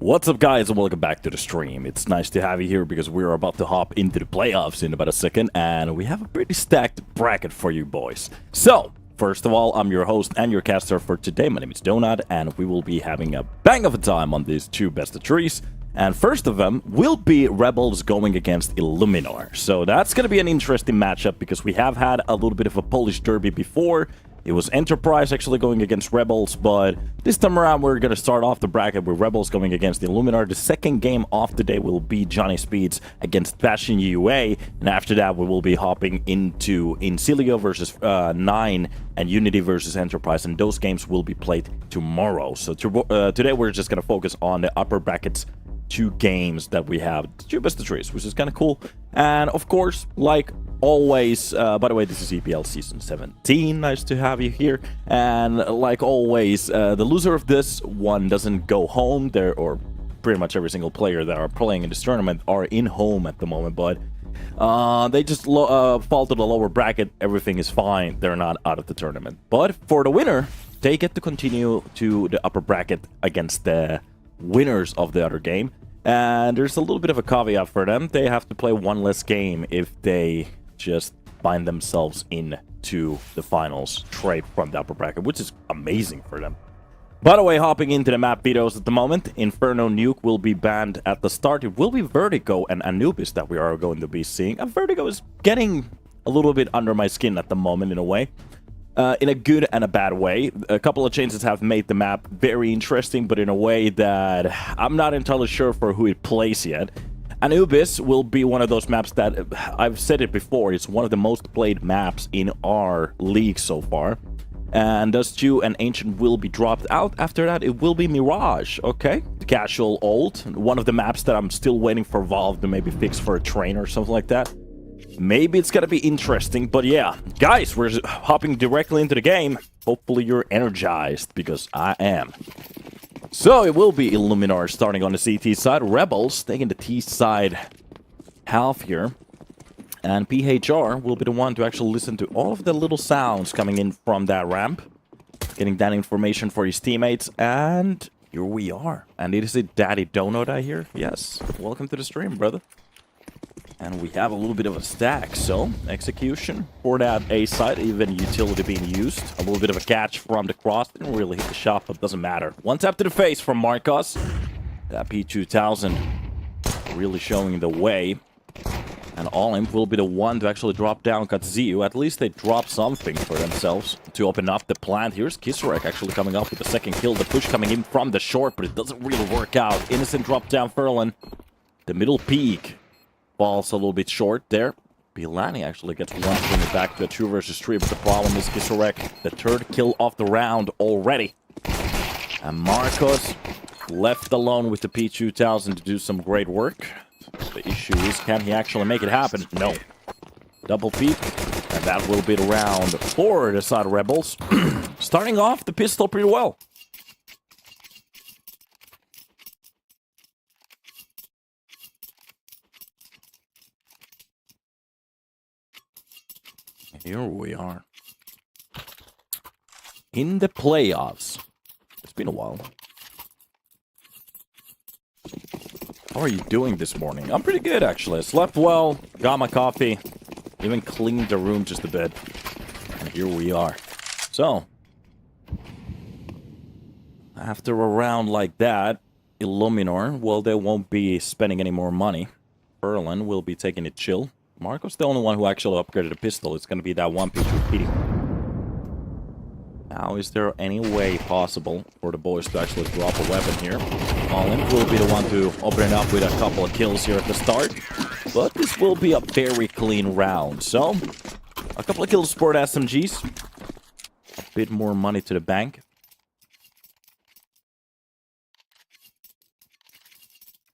What's up, guys, and welcome back to the stream. It's nice to have you here because we're about to hop into the playoffs in about a second, and we have a pretty stacked bracket for you boys. So, first of all, I'm your host and your caster for today. My name is Donut, and we will be having a bang of a time on these two best of threes. And first of them will be Rebels going against Illuminar. So that's going to be an interesting matchup because we have had a little bit of a Polish derby before. It was Enterprise actually going against Rebels, but this time around we're going to start off the bracket with Rebels going against the Illuminar. The second game of the day will be Johnny Speeds against Bastion UA, and after that we will be hopping into Incilio versus 9 and Unity versus Enterprise, and those games will be played tomorrow. So today we're just going to focus on the upper brackets. Two games that we have, two best of threes, which is kind of cool. And of course, like always, by the way, this is EPL season 17. Nice to have you here. And like always, the loser of this one doesn't go home there, or pretty much every single player that are playing in this tournament are in home at the moment, but they just fall to the lower bracket. Everything is fine. They're not out of the tournament. But for the winner, they get to continue to the upper bracket against the winners of the other game, and there's a little bit of a caveat for them. They have to play one less game if they just find themselves into the finals straight from the upper bracket, which is amazing for them. By the way, hopping into the map videos at the moment, Inferno Nuke will be banned at the start. It will be Vertigo and Anubis that we are going to be seeing, and Vertigo is getting a little bit under my skin at the moment in a way. In a good and a bad way. A couple of changes have made the map very interesting, but in a way that I'm not entirely sure for who it plays yet. Anubis will be one of those maps that, I've said it before, it's one of the most played maps in our league so far. And Dust 2 and Ancient will be dropped out. After that, it will be Mirage, okay? The casual old, one of the maps that I'm still waiting for Valve to maybe fix for a train or something like that. Maybe it's gonna be interesting, but yeah. Guys, we're hopping directly into the game. Hopefully you're energized, because I am. So it will be Illuminar starting on the CT side. Rebels taking the T side half here. And PHR will be the one to actually listen to all of the little sounds coming in from that ramp. Getting that information for his teammates. And here we are. And it is a Daddy Donut I hear. Yes. Welcome to the stream, brother. And we have a little bit of a stack, so execution for that A side, even utility being used. A little bit of a catch from the cross, didn't really hit the shot, but doesn't matter. One tap to the face from Marcos. That P2000 really showing the way. And Olimp will be the one to actually drop down Katziu. At least they drop something for themselves to open up the plant. Here's Kisarek actually coming up with the second kill. The push coming in from the short, but it doesn't really work out. Innocent drop down Furlan. The middle peak falls a little bit short there. Bilani actually gets one, bring it back to a 2 versus 3, but the problem is Kisarek, the third kill of the round already. And Marcos left alone with the P2000 to do some great work. The issue is, can he actually make it happen? No. Double peek, and that will be the round for the side of Rebels. Starting off the pistol pretty well. Here we are. In the playoffs. It's been a while. How are you doing this morning? I'm pretty good, actually. I slept well, got my coffee, even cleaned the room just a bit. And here we are. So, after a round like that, Illuminar, well, they won't be spending any more money. Furlan will be taking it chill. Marco's the only one who actually upgraded a pistol. It's going to be that one piece repeating. Now, is there any way possible for the boys to actually drop a weapon here? Olin will be the one to open it up with a couple of kills here at the start. But this will be a very clean round. So, a couple of kills for the SMGs. A bit more money to the bank.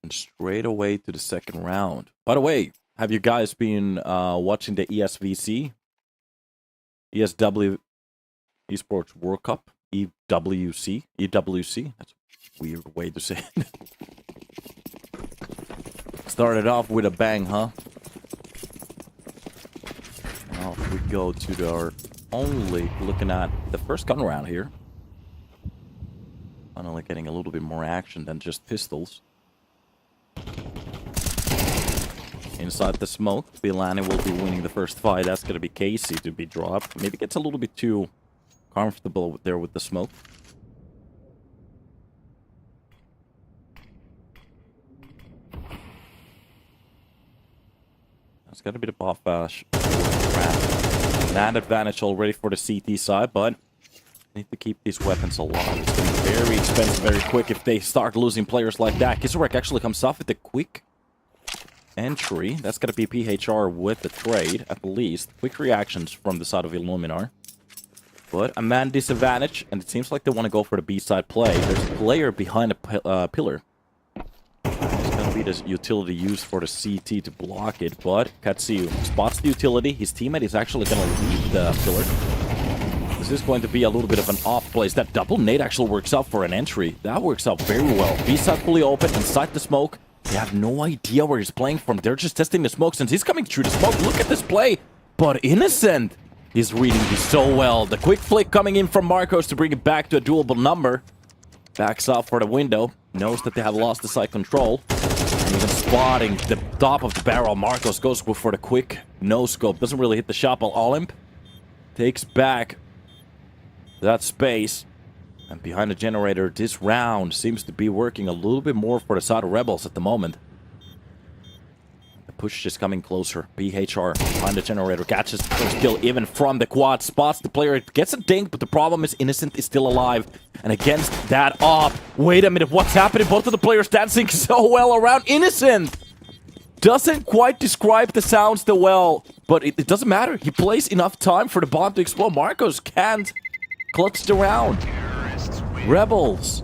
And straight away to the second round. By the way, have you guys been watching the ESVC? ESW Esports World Cup? EWC? EWC? That's a weird way to say it. Started off with a bang, huh? Now if we go to our only looking at the first gun round here. Finally getting a little bit more action than just pistols. Inside the smoke, Bilani will be winning the first fight. That's going to be Casey to be dropped. Maybe gets a little bit too comfortable there with the smoke. That's got to be the buff bash. That advantage already for the CT side, but need to keep these weapons alive. It's going to be very expensive, very quick if they start losing players like that. Kizurek actually comes off with a quick entry. That's going to be PHR with the trade, at the least. Quick reactions from the side of Illuminar. But a man disadvantage, and it seems like they want to go for the B-side play. There's a player behind a pillar. It's going to be this utility used for the CT to block it, but Katsu spots the utility. His teammate is actually going to leave the pillar. This is going to be a little bit of an off place. That double nade actually works out for an entry. That works out very well. B-side fully open, inside the smoke. They have no idea where he's playing from. They're just testing the smoke since he's coming through the smoke. Look at this play. But Innocent is reading this so well. The quick flick coming in from Marcos to bring it back to a doable number. Backs out for the window. Knows that they have lost the side control. And even spotting the top of the barrel. Marcos goes for the quick no-scope. Doesn't really hit the shot, while Olymp takes back that space. And behind the generator, this round seems to be working a little bit more for the side of Rebels at the moment. The push is coming closer. PHR behind the generator catches the first kill even from the quad. Spots the player, it gets a dink, but the problem is Innocent is still alive. And against that op, wait a minute, what's happening? Both of the players dancing so well around. Innocent doesn't quite describe the sounds that well, but it doesn't matter. He plays enough time for the bomb to explode. Marcos can't clutch the round. Rebels,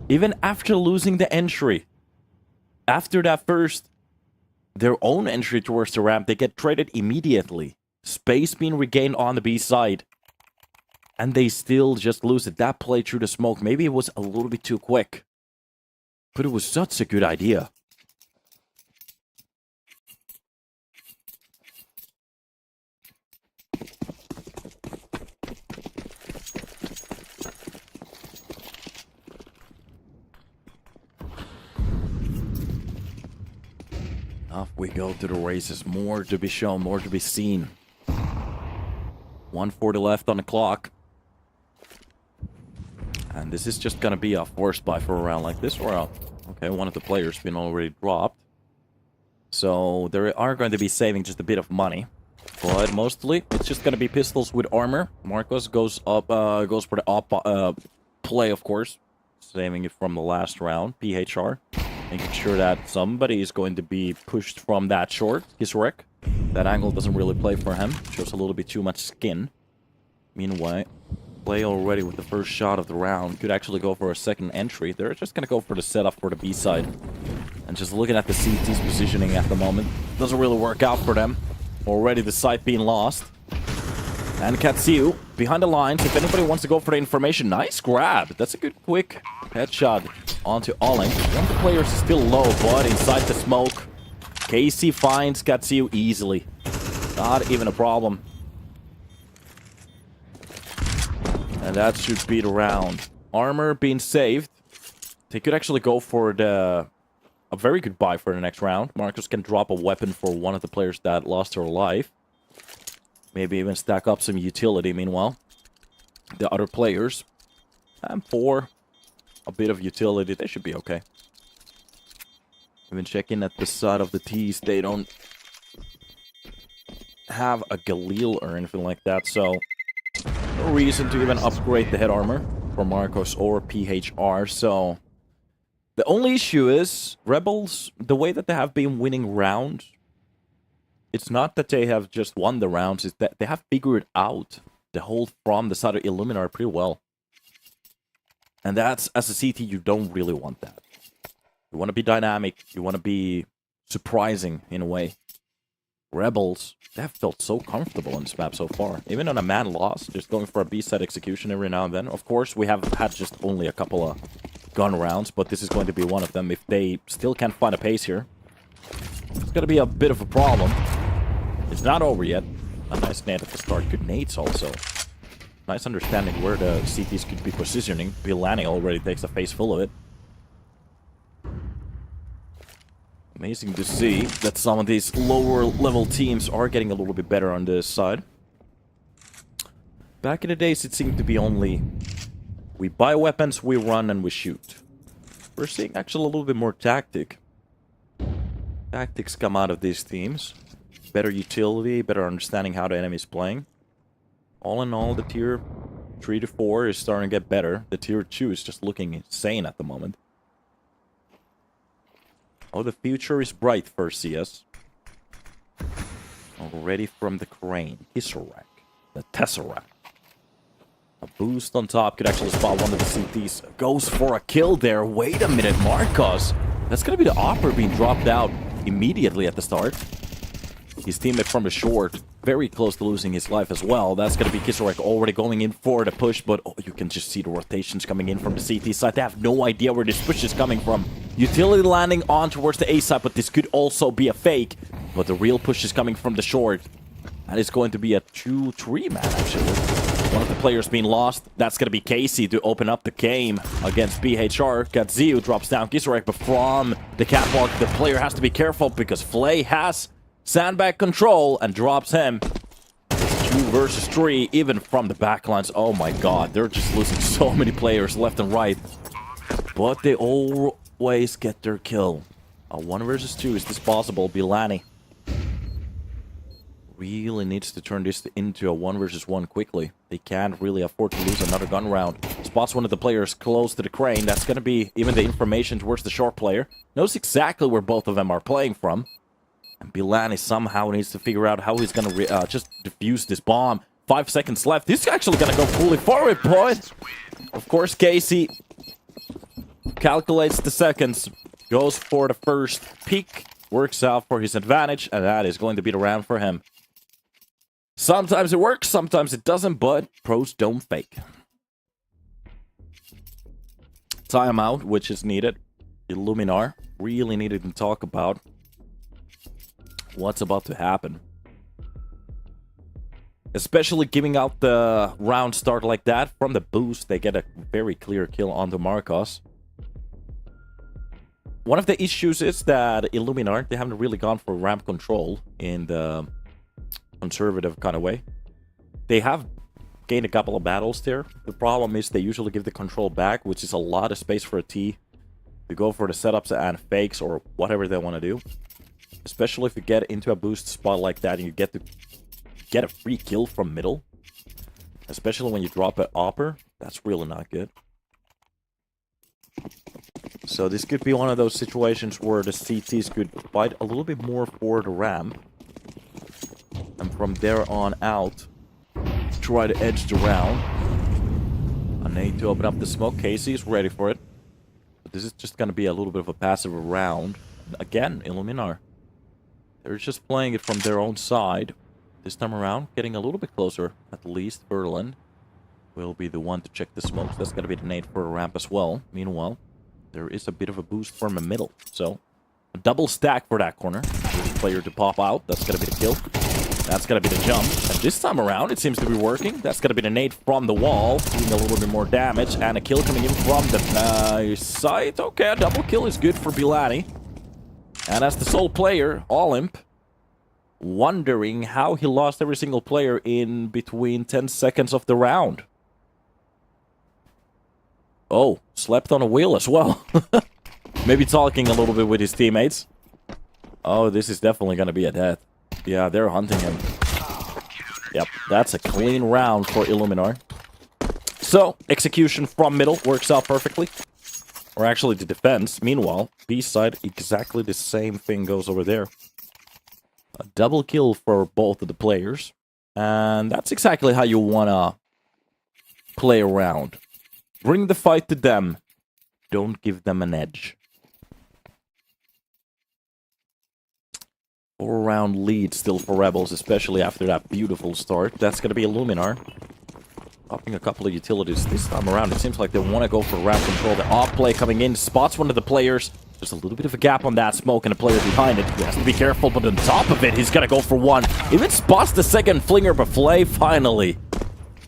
even after losing the entry, after that first, their own entry towards the ramp, they get traded immediately. Space being regained on the B side. And they still just lose it. That play through the smoke, maybe it was a little bit too quick. But it was such a good idea. Off we go to the races. More to be shown, more to be seen. 1:40 left on the clock. And this is just gonna be a force buy for a round like this. Or okay, one of the players been already dropped. So they are going to be saving just a bit of money. But mostly, it's just gonna be pistols with armor. Marcos goes up, goes for the up play, of course. Saving it from the last round. PHR. Making sure that somebody is going to be pushed from that short. Kizurek. That angle doesn't really play for him. Shows a little bit too much skin. Meanwhile, play already with the first shot of the round. Could actually go for a second entry. They're just going to go for the setup for the B side. And just looking at the CT's positioning at the moment. Doesn't really work out for them. Already the site being lost. And Katsu behind the lines. If anybody wants to go for the information, nice grab. That's a good quick headshot onto Olink. One of the players is still low, but inside the smoke, Casey finds Katsu easily. Not even a problem. And that should be the round. Armor being saved. They could actually go for a very good buy for the next round. Marcus can drop a weapon for one of the players that lost her life. Maybe even stack up some utility meanwhile. The other players. And for a bit of utility, they should be okay. Even checking at the side of the T's, they don't have a Galil or anything like that, so no reason to even upgrade the head armor for Marcos or PHR, so the only issue is Rebels, the way that they have been winning rounds, it's not that they have just won the rounds, it's that they have figured out the hold from the side of Illuminar pretty well. And that's, as a CT, you don't really want that. You want to be dynamic, you want to be surprising in a way. Rebels, they have felt so comfortable on this map so far. Even on a man loss, just going for a B-side execution every now and then. Of course, we have had just only a couple of gun rounds, but this is going to be one of them. If they still can't find a pace here, it's going to be a bit of a problem. It's not over yet. A nice nade at the start. Good nades also. Nice understanding where the CTs could be positioning. Bilani already takes a face full of it. Amazing to see that some of these lower level teams are getting a little bit better on this side. Back in the days, it seemed to be only we buy weapons, we run, and we shoot. We're seeing actually a little bit more tactics come out of these teams. Better utility, better understanding how the enemy is playing. All in all, the tier 3 to 4 is starting to get better. The tier 2 is just looking insane at the moment. Oh, the future is bright for CS. Already from the crane. Kissarak. The Tesseract. A boost on top could actually spot one of the CTs. Goes for a kill there. Wait a minute, Marcos. That's going to be the Opera being dropped out immediately at the start. His teammate from the short, very close to losing his life as well. That's going to be Kissarak already going in for the push, but oh, you can just see the rotations coming in from the CT side. They have no idea where this push is coming from. Utility landing on towards the A side, but this could also be a fake. But the real push is coming from the short. And it's going to be a 2-3 man, actually. One of the players being lost. That's going to be Casey to open up the game against BHR. Gadziu drops down Kissarak, but from the catwalk, the player has to be careful because Flay has sandbag control and drops him. It's 2 versus 3, even from the backlines. Oh my god, they're just losing so many players left and right. But they always get their kill. A 1 versus 2, is this possible? Bilani really needs to turn this into a 1 versus 1 quickly. They can't really afford to lose another gun round. Spots one of the players close to the crane. That's going to be even the information towards the short player. Knows exactly where both of them are playing from. And Bilani somehow needs to figure out how he's going to just defuse this bomb. 5 seconds left. He's actually going to go fully forward, but of course, Casey calculates the seconds. Goes for the first peek. Works out for his advantage, and that is going to be the round for him. Sometimes it works, sometimes it doesn't, but pros don't fake. Timeout, which is needed. Illuminar really needed to talk about what's about to happen. Especially giving out the round start like that. From the boost, they get a very clear kill onto Marcos. One of the issues is that Illuminar, they haven't really gone for ramp control in the conservative kind of way. They have gained a couple of battles there. The problem is they usually give the control back, which is a lot of space for a T to go for the setups and fakes or whatever they want to do. Especially if you get into a boost spot like that and you get to get a free kill from middle. Especially when you drop an Opper. That's really not good. So this could be one of those situations where the CTs could fight a little bit more for the ramp. And from there on out, try to edge the round. I need to open up the smoke. Casey is ready for it. But this is just going to be a little bit of a passive round. Again, Illuminar. They're just playing it from their own side. This time around, getting a little bit closer. At least Berlin will be the one to check the smokes. That's going to be the nade for a ramp as well. Meanwhile, there is a bit of a boost from the middle. So, a double stack for that corner. This player to pop out. That's going to be the kill. That's going to be the jump. And this time around, it seems to be working. That's going to be the nade from the wall. Doing a little bit more damage. And a kill coming in from the side. Okay, a double kill is good for Bilani. And as the sole player, Olymp, wondering how he lost every single player in between 10 seconds of the round. Oh, slept on a wheel as well. Maybe talking a little bit with his teammates. Oh, this is definitely going to be a death. Yeah, they're hunting him. Yep, that's a clean round for Illuminar. So, execution from middle works out perfectly. Or actually the defense. Meanwhile, B side, exactly the same thing goes over there. A double kill for both of the players. And that's exactly how you want to play around. Bring the fight to them. Don't give them an edge. 4-round lead still for Rebels, especially after that beautiful start. That's going to be Illuminar. Popping a couple of utilities this time around. It seems like they want to go for ramp control. The off play coming in. Spots one of the players. There's a little bit of a gap on that smoke and a player behind it. He has to be careful, but on top of it, he's going to go for one. Even spots the second flinger, but Flay finally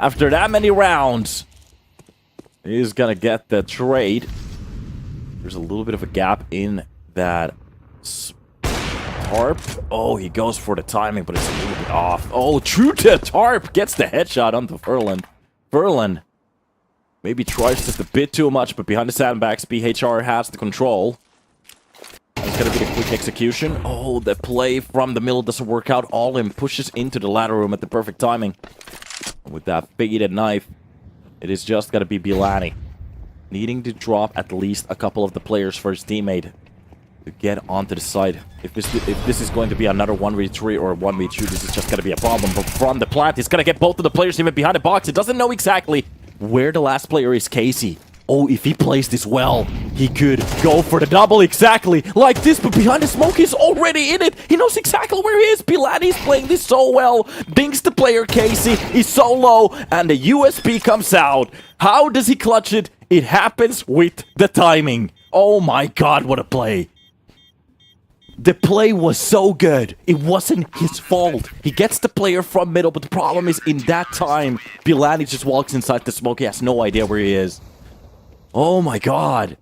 After that many rounds, he's gonna get the trade. There's a little bit of a gap in that tarp. Oh, he goes for the timing, but it's a little bit off. Oh, true to tarp. Gets the headshot onto Furlan. Furlan maybe tries just a bit too much, but behind the sandbags, BHR has the control. It's gonna be the quick execution. Oh, the play from the middle doesn't work out. All-in pushes into the ladder room at the perfect timing. With that faded knife, it is just gonna be Bilani needing to drop at least a couple of the players for his teammate to get onto the side. If this is going to be another 1v3 or 1v2, this is just gonna be a problem. But from the plant, he's gonna get both of the players even behind the box. It doesn't know exactly where the last player is, Casey. Oh, if he plays this well, he could go for the double exactly like this, but behind the smoke, he's already in it. He knows exactly where he is. Bilani's playing this so well. Dinks the player, Casey. He's so low, and the USP comes out. How does he clutch it? It happens with the timing. Oh my god, what a play. The play was so good. It wasn't his fault. He gets the player from middle, but the problem is in that time, Bilani just walks inside the smoke. He has no idea where he is. Oh my god.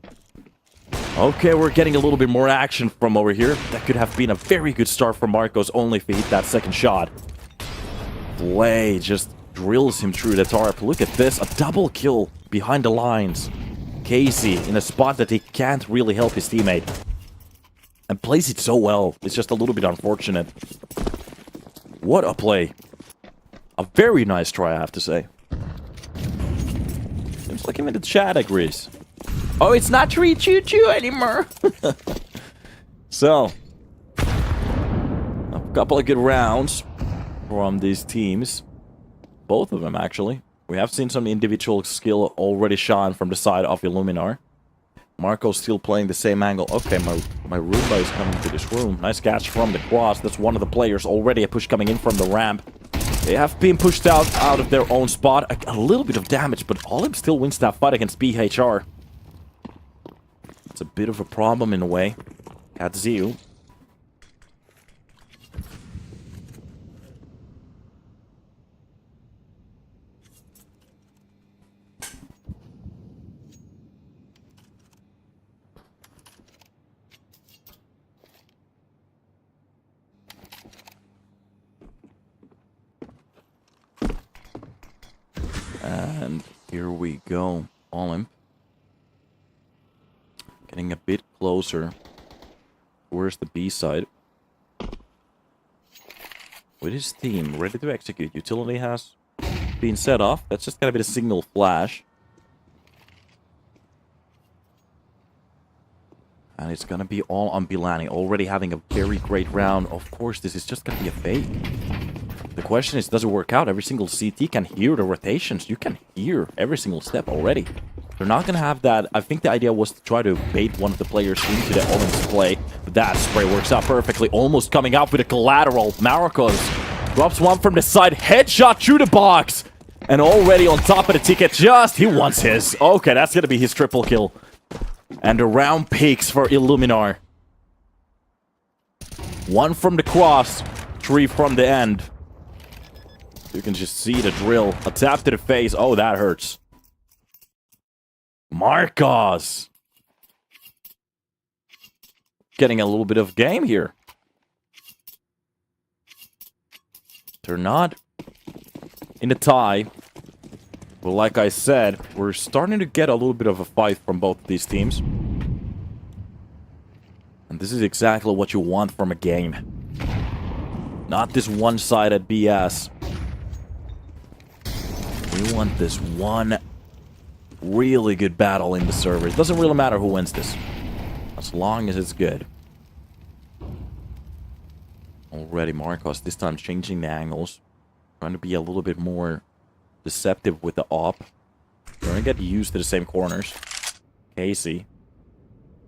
Okay, we're getting a little bit more action from over here. That could have been a very good start for Marcos, only if he hit that second shot. Play just drills him through the tarp. Look at this, a double kill behind the lines. Casey in a spot that he can't really help his teammate. And plays it so well. It's just a little bit unfortunate. What a play. A very nice try, I have to say. Seems like him in the chat agrees. Oh, it's not tree choo-choo anymore. So, a couple of good rounds from these teams. Both of them, actually. We have seen some individual skill already shine from the side of Illuminar. Marco's still playing the same angle. Okay, my Roomba is coming to this room. Nice catch from the cross. That's one of the players. Already a push coming in from the ramp. They have been pushed out of their own spot. A little bit of damage, but Olim still wins that fight against BHR. It's a bit of a problem in a way. At Ziu. And here we go. Olymp. Getting a bit closer. Where's the B side? With his team ready to execute. Utility has been set off. That's just gonna be the signal flash. And it's gonna be all on Bilani. Already having a very great round. Of course, this is just gonna be a fake. The question is, does it work out? Every single CT can hear the rotations. You can hear every single step already. They're not going to have that. I think the idea was to try to bait one of the players into the Olin's play. But that spray works out perfectly. Almost coming out with a collateral. Marcos drops one from the side. Headshot through the box. And already on top of the ticket. He wants his. Okay, that's going to be his triple kill. And the round peaks for Illuminar. One from the cross. Three from the end. You can just see the drill. A tap to the face. Oh, that hurts. Marcos. Getting a little bit of game here. They're not in a tie. But like I said, we're starting to get a little bit of a fight from both of these teams. And this is exactly what you want from a game. Not this one-sided BS. We want this one really good battle in the server. It doesn't really matter who wins this, as long as it's good. Already Marcos this time changing the angles. Trying to be a little bit more deceptive with the op. Trying to get used to the same corners. Casey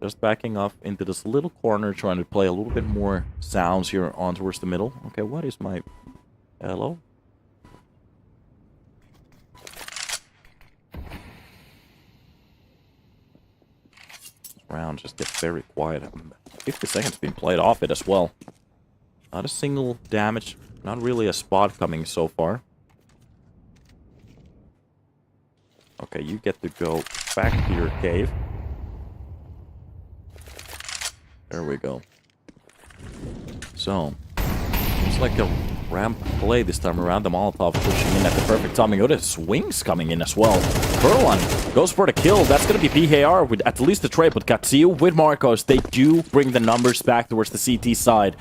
just backing off into this little corner, trying to play a little bit more sounds here on towards the middle. Okay, what is my... Hello? Round just gets very quiet. 50 seconds being played off it as well. Not a single damage. Not really a spot coming so far. Okay, you get to go back to your cave. There we go. So, it's like a ramp play this time around. The Molotov pushing in at the perfect timing. Oh, the swings coming in as well. Furlan goes for the kill. That's going to be PKR with at least a trade. But Katsuyu with Marcos, they do bring the numbers back towards the CT side.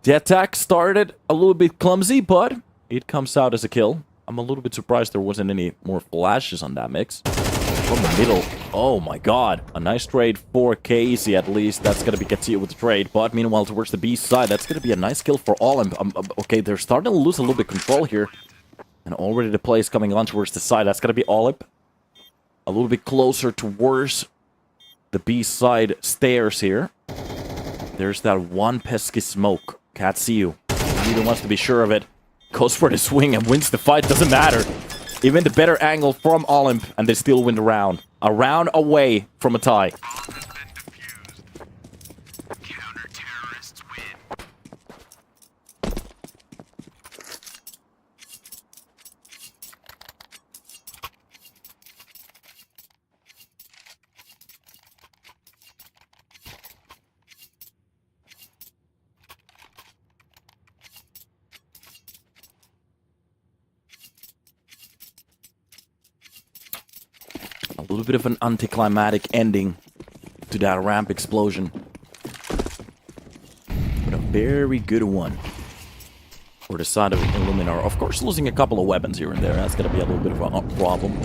The attack started a little bit clumsy, but it comes out as a kill. I'm a little bit surprised there wasn't any more flashes on that mix. From the middle. Oh my god. A nice trade for Casey at least. That's going to be Katsuya with the trade. But meanwhile, towards the B side, that's going to be a nice kill for all. Okay, they're starting to lose a little bit control here. And already the play is coming on towards the side. That's going to be Olip. A little bit closer towards the B side stairs here. There's that one pesky smoke. Katsuya really wants to be sure of it. Goes for the swing and wins the fight. Doesn't matter. Even the better angle from Olymp, and they still win the round. A round away from a tie. A little bit of an anticlimactic ending to that ramp explosion. But a very good one for the side of Illuminar. Of course, losing a couple of weapons here and there. That's going to be a little bit of a problem.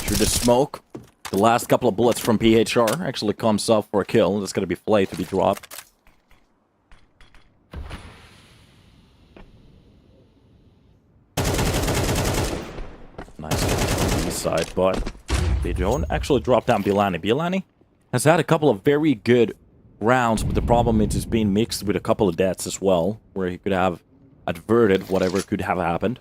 Through the smoke, the last couple of bullets from PHR actually comes up for a kill. That's going to be Flay to be dropped. Nice on the side, but they don't actually drop down Bilani. Bilani has had a couple of very good rounds, but the problem is it's being mixed with a couple of deaths as well, where he could have averted whatever could have happened.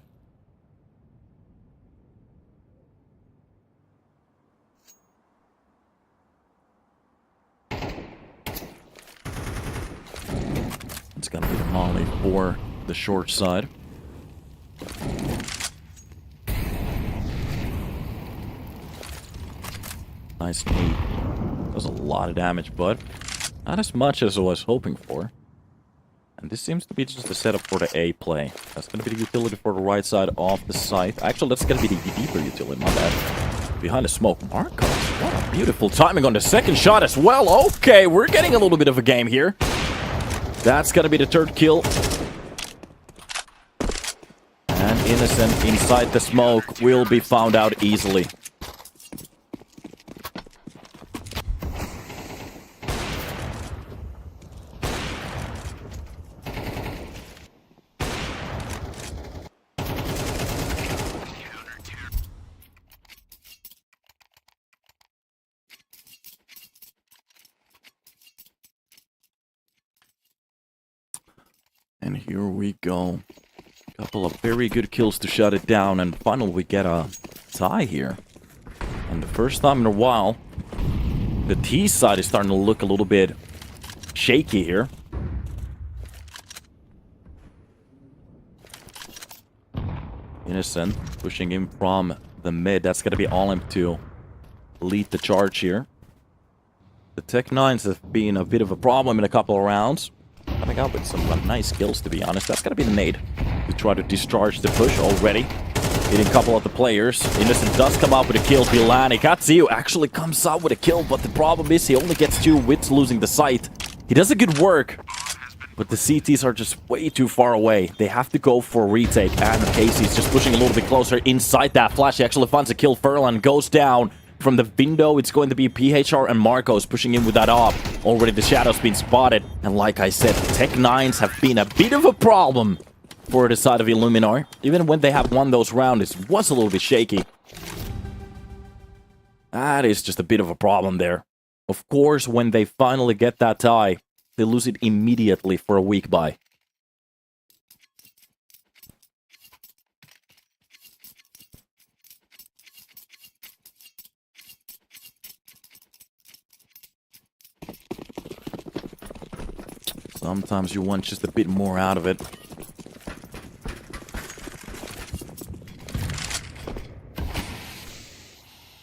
It's gonna be the molly for the short side. Nice knee. Does a lot of damage, but not as much as I was hoping for. And this seems to be just the setup for the A play. That's gonna be the utility for the right side of the site. Actually, that's gonna be the deeper utility, my bad. Behind the smoke, Marcos. What a beautiful timing on the second shot as well. Okay, we're getting a little bit of a game here. That's gonna be the third kill. And Innocent inside the smoke will be found out easily. And here we go. Couple of very good kills to shut it down, and finally we get a tie here. And the first time in a while, the T side is starting to look a little bit shaky here. Innocent pushing in from the mid. That's going to be Olymp to lead the charge here. The Tech 9s have been a bit of a problem in a couple of rounds. Coming out with some nice kills, to be honest. That's going to be the nade to try to discharge the push already. Hitting a couple of the players. Innocent does come out with a kill. Bilani Katsuyu actually comes out with a kill, but the problem is he only gets 2 with losing the sight. He does a good work, but the CTs are just way too far away. They have to go for a retake, and Casey's just pushing a little bit closer inside that flash. He actually finds a kill. Furlan goes down. From the window, it's going to be PHR and Marcos pushing in with that op. Already the shadow's been spotted. And like I said, the Tech 9s have been a bit of a problem for the side of Illuminar. Even when they have won those rounds, it was a little bit shaky. That is just a bit of a problem there. Of course, when they finally get that tie, they lose it immediately for a weak bye. Sometimes you want just a bit more out of it.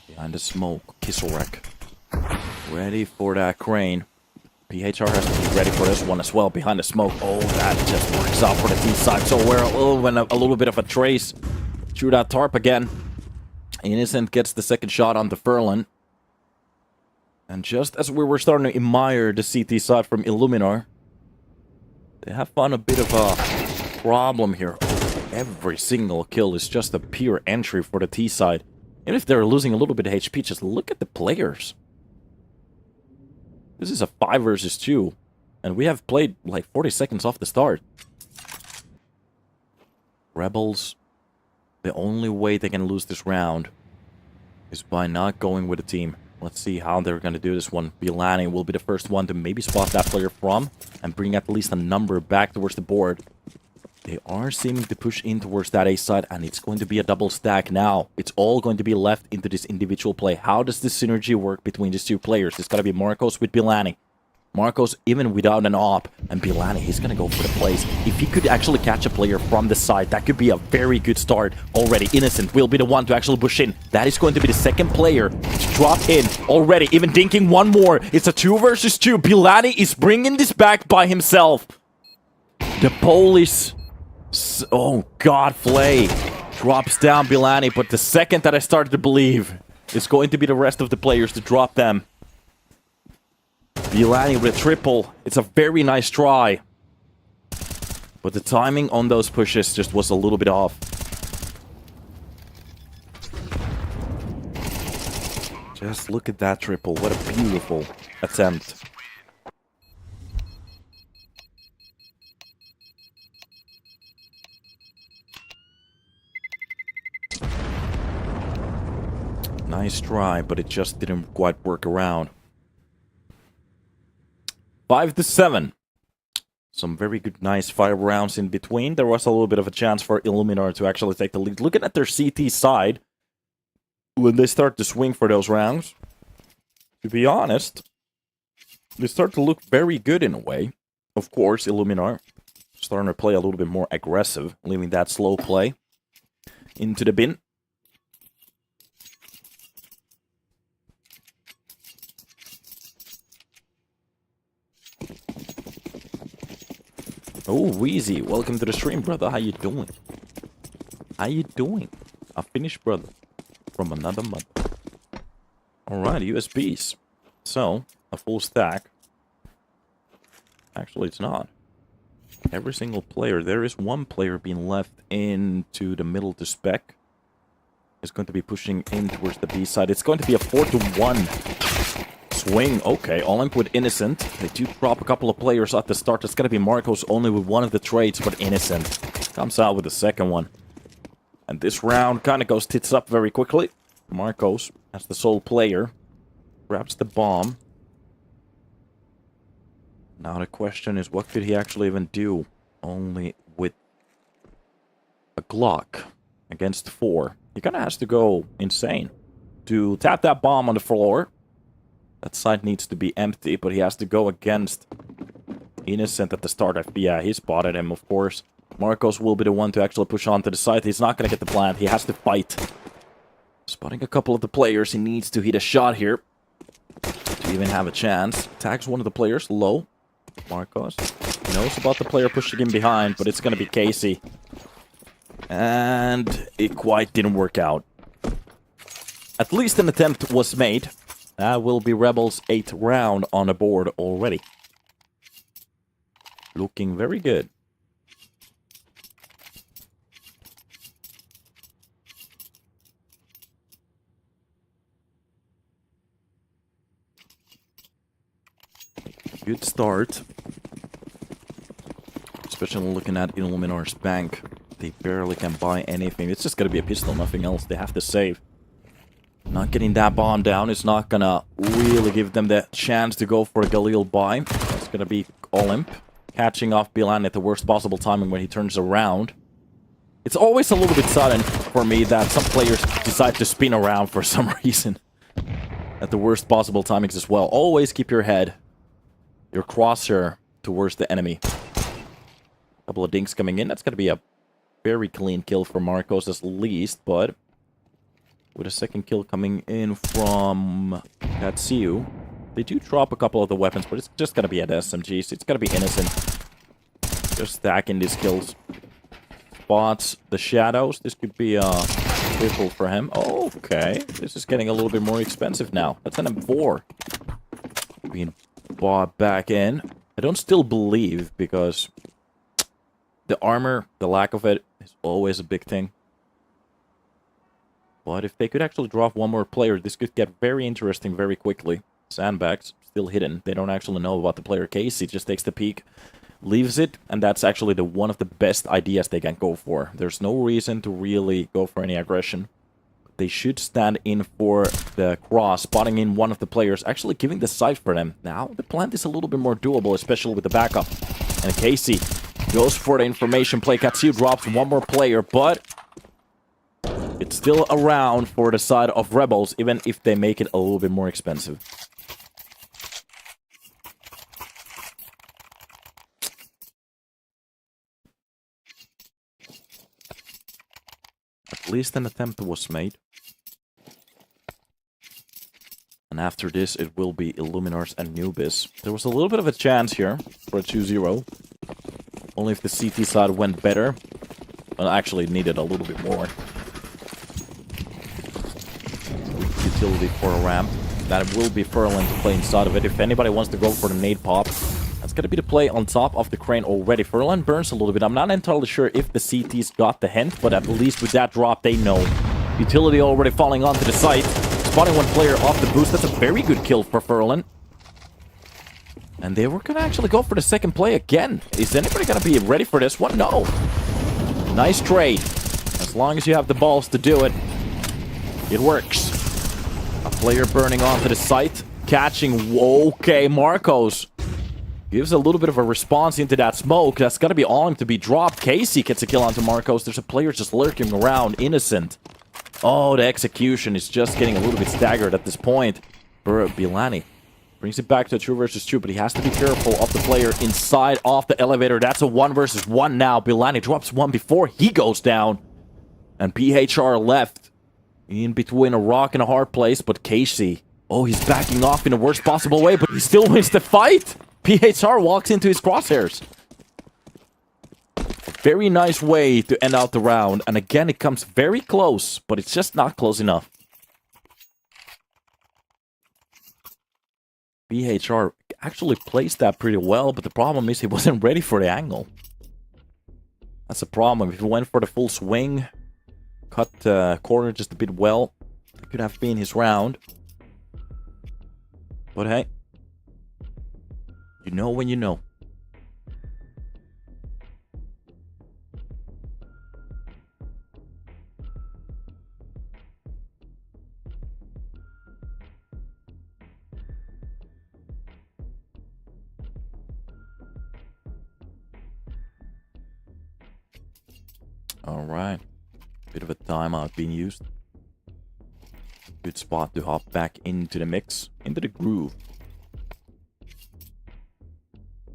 Behind the smoke, Kisselrek. Ready for that crane. PHR has to be ready for this one as well. Behind the smoke. Oh, that just works out for the T side so well. Oh, and a little bit of a trace through that tarp again. Innocent gets the second shot on the Furlan. And just as we were starting to admire the CT side from Illuminar, they have found a bit of a problem here. Every single kill is just a pure entry for the T side. Even if they're losing a little bit of HP, just look at the players. This is a 5 versus 2. And we have played like 40 seconds off the start. Rebels, the only way they can lose this round is by not going with a team. Let's see how they're going to do this one. Bilani will be the first one to maybe spot that player from and bring at least a number back towards the board. They are seeming to push in towards that A side, and it's going to be a double stack now. It's all going to be left into this individual play. How does this synergy work between these two players? It's got to be Marcos with Bilani. Marcos, even without an op, and Bilani, he's going to go for the plays. If he could actually catch a player from the side, that could be a very good start already. Innocent will be the one to actually push in. That is going to be the second player to drop in already. Even dinking one more. It's a 2 versus 2. Bilani is bringing this back by himself. The Polish... Oh, God, Flay drops down Bilani, but the second that I started to believe, it's going to be the rest of the players to drop them. Bilani with a triple. It's a very nice try. But the timing on those pushes just was a little bit off. Just look at that triple. What a beautiful attempt. Nice try, but it just didn't quite work around. 5-7. Some very good, nice 5 rounds in between. There was a little bit of a chance for Illuminar to actually take the lead. Looking at their CT side, when they start to swing for those rounds, to be honest, they start to look very good in a way. Of course, Illuminar starting to play a little bit more aggressive, leaving that slow play into the bin. Oh, Wheezy, welcome to the stream, brother. How you doing? How you doing? A finished brother from another mother. Alright, USBs. So, a full stack. Actually, it's not. Every single player. There is one player being left into the middle to spec. Is going to be pushing in towards the B side. It's going to be a 4-1 swing. Okay, Olymp with Innocent. They do drop a couple of players at the start. It's going to be Marcos only with one of the trades, but Innocent comes out with the second one. And this round kind of goes tits up very quickly. Marcos, as the sole player, grabs the bomb. Now the question is, what could he actually even do? Only with a Glock against 4. He kind of has to go insane to tap that bomb on the floor. That side needs to be empty, but he has to go against Innocent at the start. Yeah, he spotted him, of course. Marcos will be the one to actually push onto the side. He's not going to get the plant. He has to fight. Spotting a couple of the players. He needs to hit a shot here to even have a chance. Tags one of the players low. Marcos knows about the player pushing him behind, but it's going to be Casey. And it quite didn't work out. At least an attempt was made. That will be Rebels' 8th round on the board already. Looking very good. Good start. Especially looking at Illuminar's bank. They barely can buy anything. It's just going to be a pistol, nothing else. They have to save. Not getting that bomb down is not going to really give them the chance to go for a Galil buy. It's going to be Olymp catching off Bilan at the worst possible timing when he turns around. It's always a little bit sudden for me that some players decide to spin around for some reason. At the worst possible timings as well. Always keep your head, your crosshair towards the enemy. Couple of dinks coming in. That's going to be a very clean kill for Marcos at least, but with a second kill coming in from Katsiu. They do drop a couple of the weapons, but it's just going to be at SMGs. It's going to be innocent. Just stacking these kills. Spots the shadows. This could be critical for him. Okay. This is getting a little bit more expensive now. That's an M4. Being bought back in. I don't still believe, because the armor, the lack of it, is always a big thing. But if they could actually drop one more player, this could get very interesting very quickly. Sandbags, still hidden. They don't actually know about the player case. He just takes the peek, leaves it, and that's actually one of the best ideas they can go for. There's no reason to really go for any aggression. They should stand in for the cross, spotting in one of the players, actually giving the sight for them. Now, the plant is a little bit more doable, especially with the backup. And Casey goes for the information play. Katsu drops one more player, but it's still around for the side of Rebels, even if they make it a little bit more expensive. At least an attempt was made. And after this, it will be Illuminars and Nubis. There was a little bit of a chance here for a 2-0. Only if the CT side went better. Well, actually, it needed a little bit more. Utility for a ramp. That will be Furlan to play inside of it. If anybody wants to go for the nade pop, that's going to be the play on top of the crane already. Furlan burns a little bit. I'm not entirely sure if the CTs got the hint, but at least with that drop, they know. Utility already falling onto the site. Spotting one player off the boost. That's a very good kill for Furlan. And they were going to actually go for the second play again. Is anybody going to be ready for this one? No. Nice trade. As long as you have the balls to do it, it works. A player burning onto the site. Catching. Okay, Marcos gives a little bit of a response into that smoke. That's going to be on him to be dropped. Casey gets a kill onto Marcos. There's a player just lurking around. Innocent. Oh, the execution is just getting a little bit staggered at this point. Bilani brings it back to a 2 versus 2, but he has to be careful of the player inside of the elevator. That's a 1 versus 1 now. Bilani drops one before he goes down. And PHR left in between a rock and a hard place, but Casey, oh, he's backing off in the worst possible way, but he still wins the fight. PHR walks into his crosshairs. Very nice way to end out the round. And again, it comes very close, but it's just not close enough. PHR actually placed that pretty well, but the problem is he wasn't ready for the angle. That's a problem. If he went for the full swing, cut the corner just a bit well, it could have been his round. But hey, you know when you know. Alright. Bit of a timeout being used. Good spot to hop back into the mix, into the groove.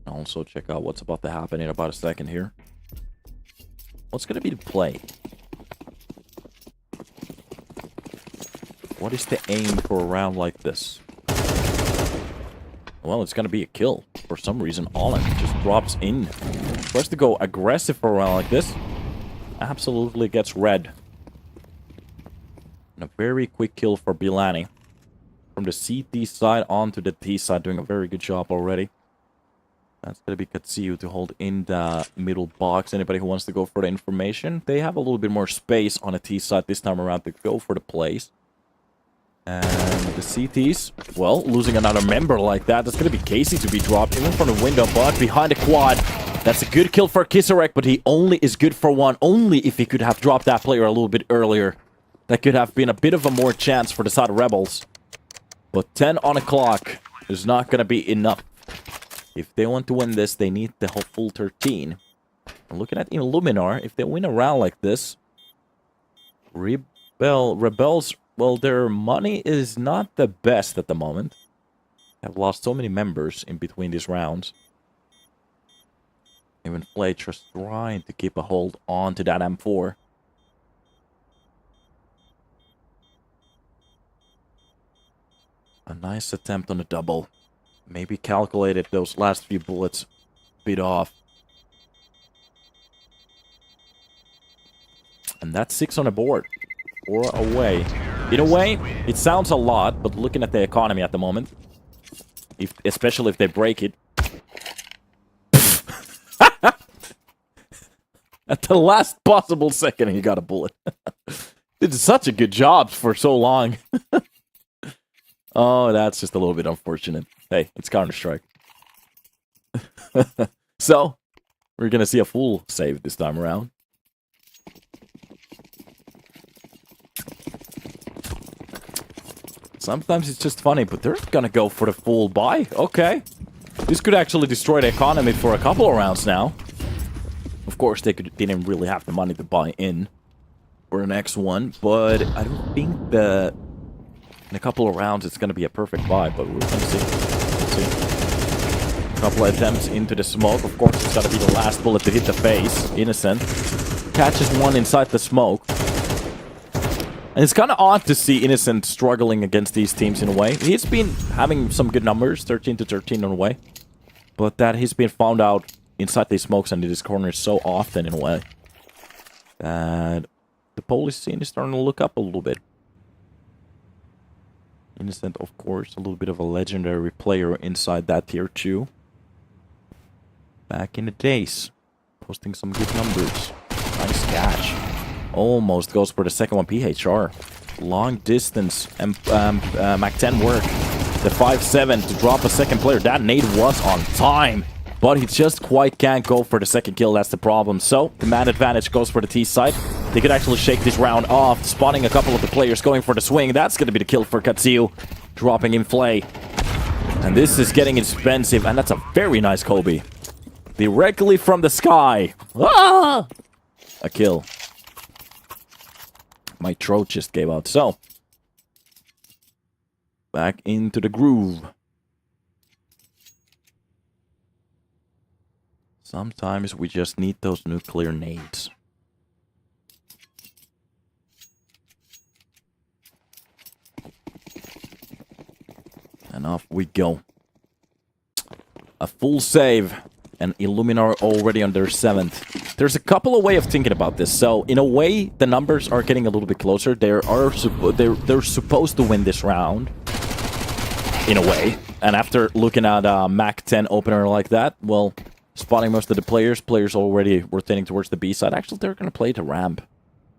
Also check out what's about to happen in about a second here. What's going to be the play? What is the aim for a round like this? Well, it's going to be a kill. For some reason, Allen just drops in. Tries to go aggressive for a round like this. Absolutely gets red. And a very quick kill for Bilani. From the CT side onto the T side, doing a very good job already. That's going to be Katsiu to hold in the middle box. Anybody who wants to go for the information, they have a little bit more space on the T side this time around to go for the plays. And the CTs, well, losing another member like that, that's going to be Casey to be dropped, even from the window, but behind the quad. That's a good kill for Kisarek, but he only is good for one, only if he could have dropped that player a little bit earlier. That could have been a bit of a more chance for the side of Rebels. But 10 on the clock is not going to be enough. If they want to win this, they need the whole full 13. And looking at Illuminar, if they win a round like this, Rebels, well, their money is not the best at the moment. Have lost so many members in between these rounds. Even Flay just trying to keep a hold on to that M4. A nice attempt on a double. Maybe calculated those last few bullets a bit off. And that's 6 on the board. 4 away. In a way, it sounds a lot, but looking at the economy at the moment, especially if they break it. At the last possible second, he got a bullet. Did such a good job for so long. Oh, that's just a little bit unfortunate. Hey, it's Counter-Strike. So, we're gonna see a full save this time around. Sometimes it's just funny, but they're gonna go for the full buy. Okay. This could actually destroy the economy for a couple of rounds now. Of course, they didn't really have the money to buy in for the next one, but I don't think that in a couple of rounds it's going to be a perfect buy, but we're going to see. We'll see. A couple of attempts into the smoke. Of course, it's got to be the last bullet to hit the face. Innocent. Catches one inside the smoke. And it's kind of odd to see Innocent struggling against these teams in a way. He's been having some good numbers, 13 to 13 on the way. But that he's been found out inside these smokes and in his corners so often in a way that the Polish scene is starting to look up a little bit. Innocent, of course, a little bit of a legendary player inside that tier 2. Back in the days, posting some good numbers. Nice catch. Almost goes for the second one. PHR. Long distance and Mac-10 work. The 5-7 to drop a second player. That nade was on time. But he just quite can't go for the second kill, that's the problem. So, the man advantage goes for the T side. They could actually shake this round off, spotting a couple of the players going for the swing. That's going to be the kill for Katsu, dropping in Flay. And this is getting expensive, and that's a very nice Kobe. Directly from the sky. Ah! A kill. My throat just gave out. So, back into the groove. Sometimes we just need those nuclear nades. And off we go. A full save. And Illuminar already on their 7th. There's a couple of ways of thinking about this. So, in a way, the numbers are getting a little bit closer. They're supposed to win this round. In a way. And after looking at a Mac-10 opener like that, well, spotting most of the players already were tending towards the B side. Actually, they're going to play the ramp.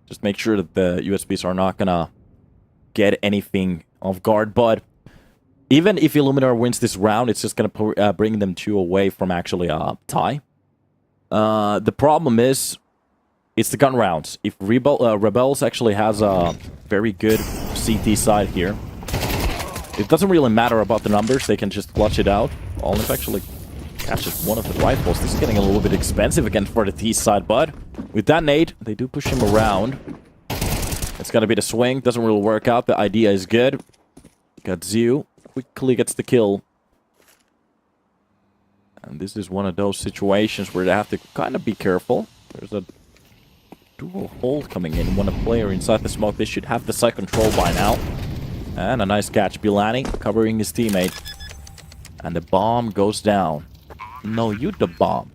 Just make sure that the USBs are not going to get anything off guard. But even if Illuminar wins this round, it's just going to bring them 2 away from actually a tie. The problem is, it's the gun rounds. If Rebels actually has a very good CT side here, it doesn't really matter about the numbers. They can just clutch it out. Olive actually catches one of the rifles. This is getting a little bit expensive again for the T side, but with that nade, they do push him around. It's gonna be the swing. Doesn't really work out. The idea is good. Katsu quickly gets the kill. And this is one of those situations where they have to kind of be careful. There's a dual hold coming in. When a player inside the smoke, they should have the side control by now. And a nice catch. Bilani covering his teammate. And the bomb goes down. No, you the bomb.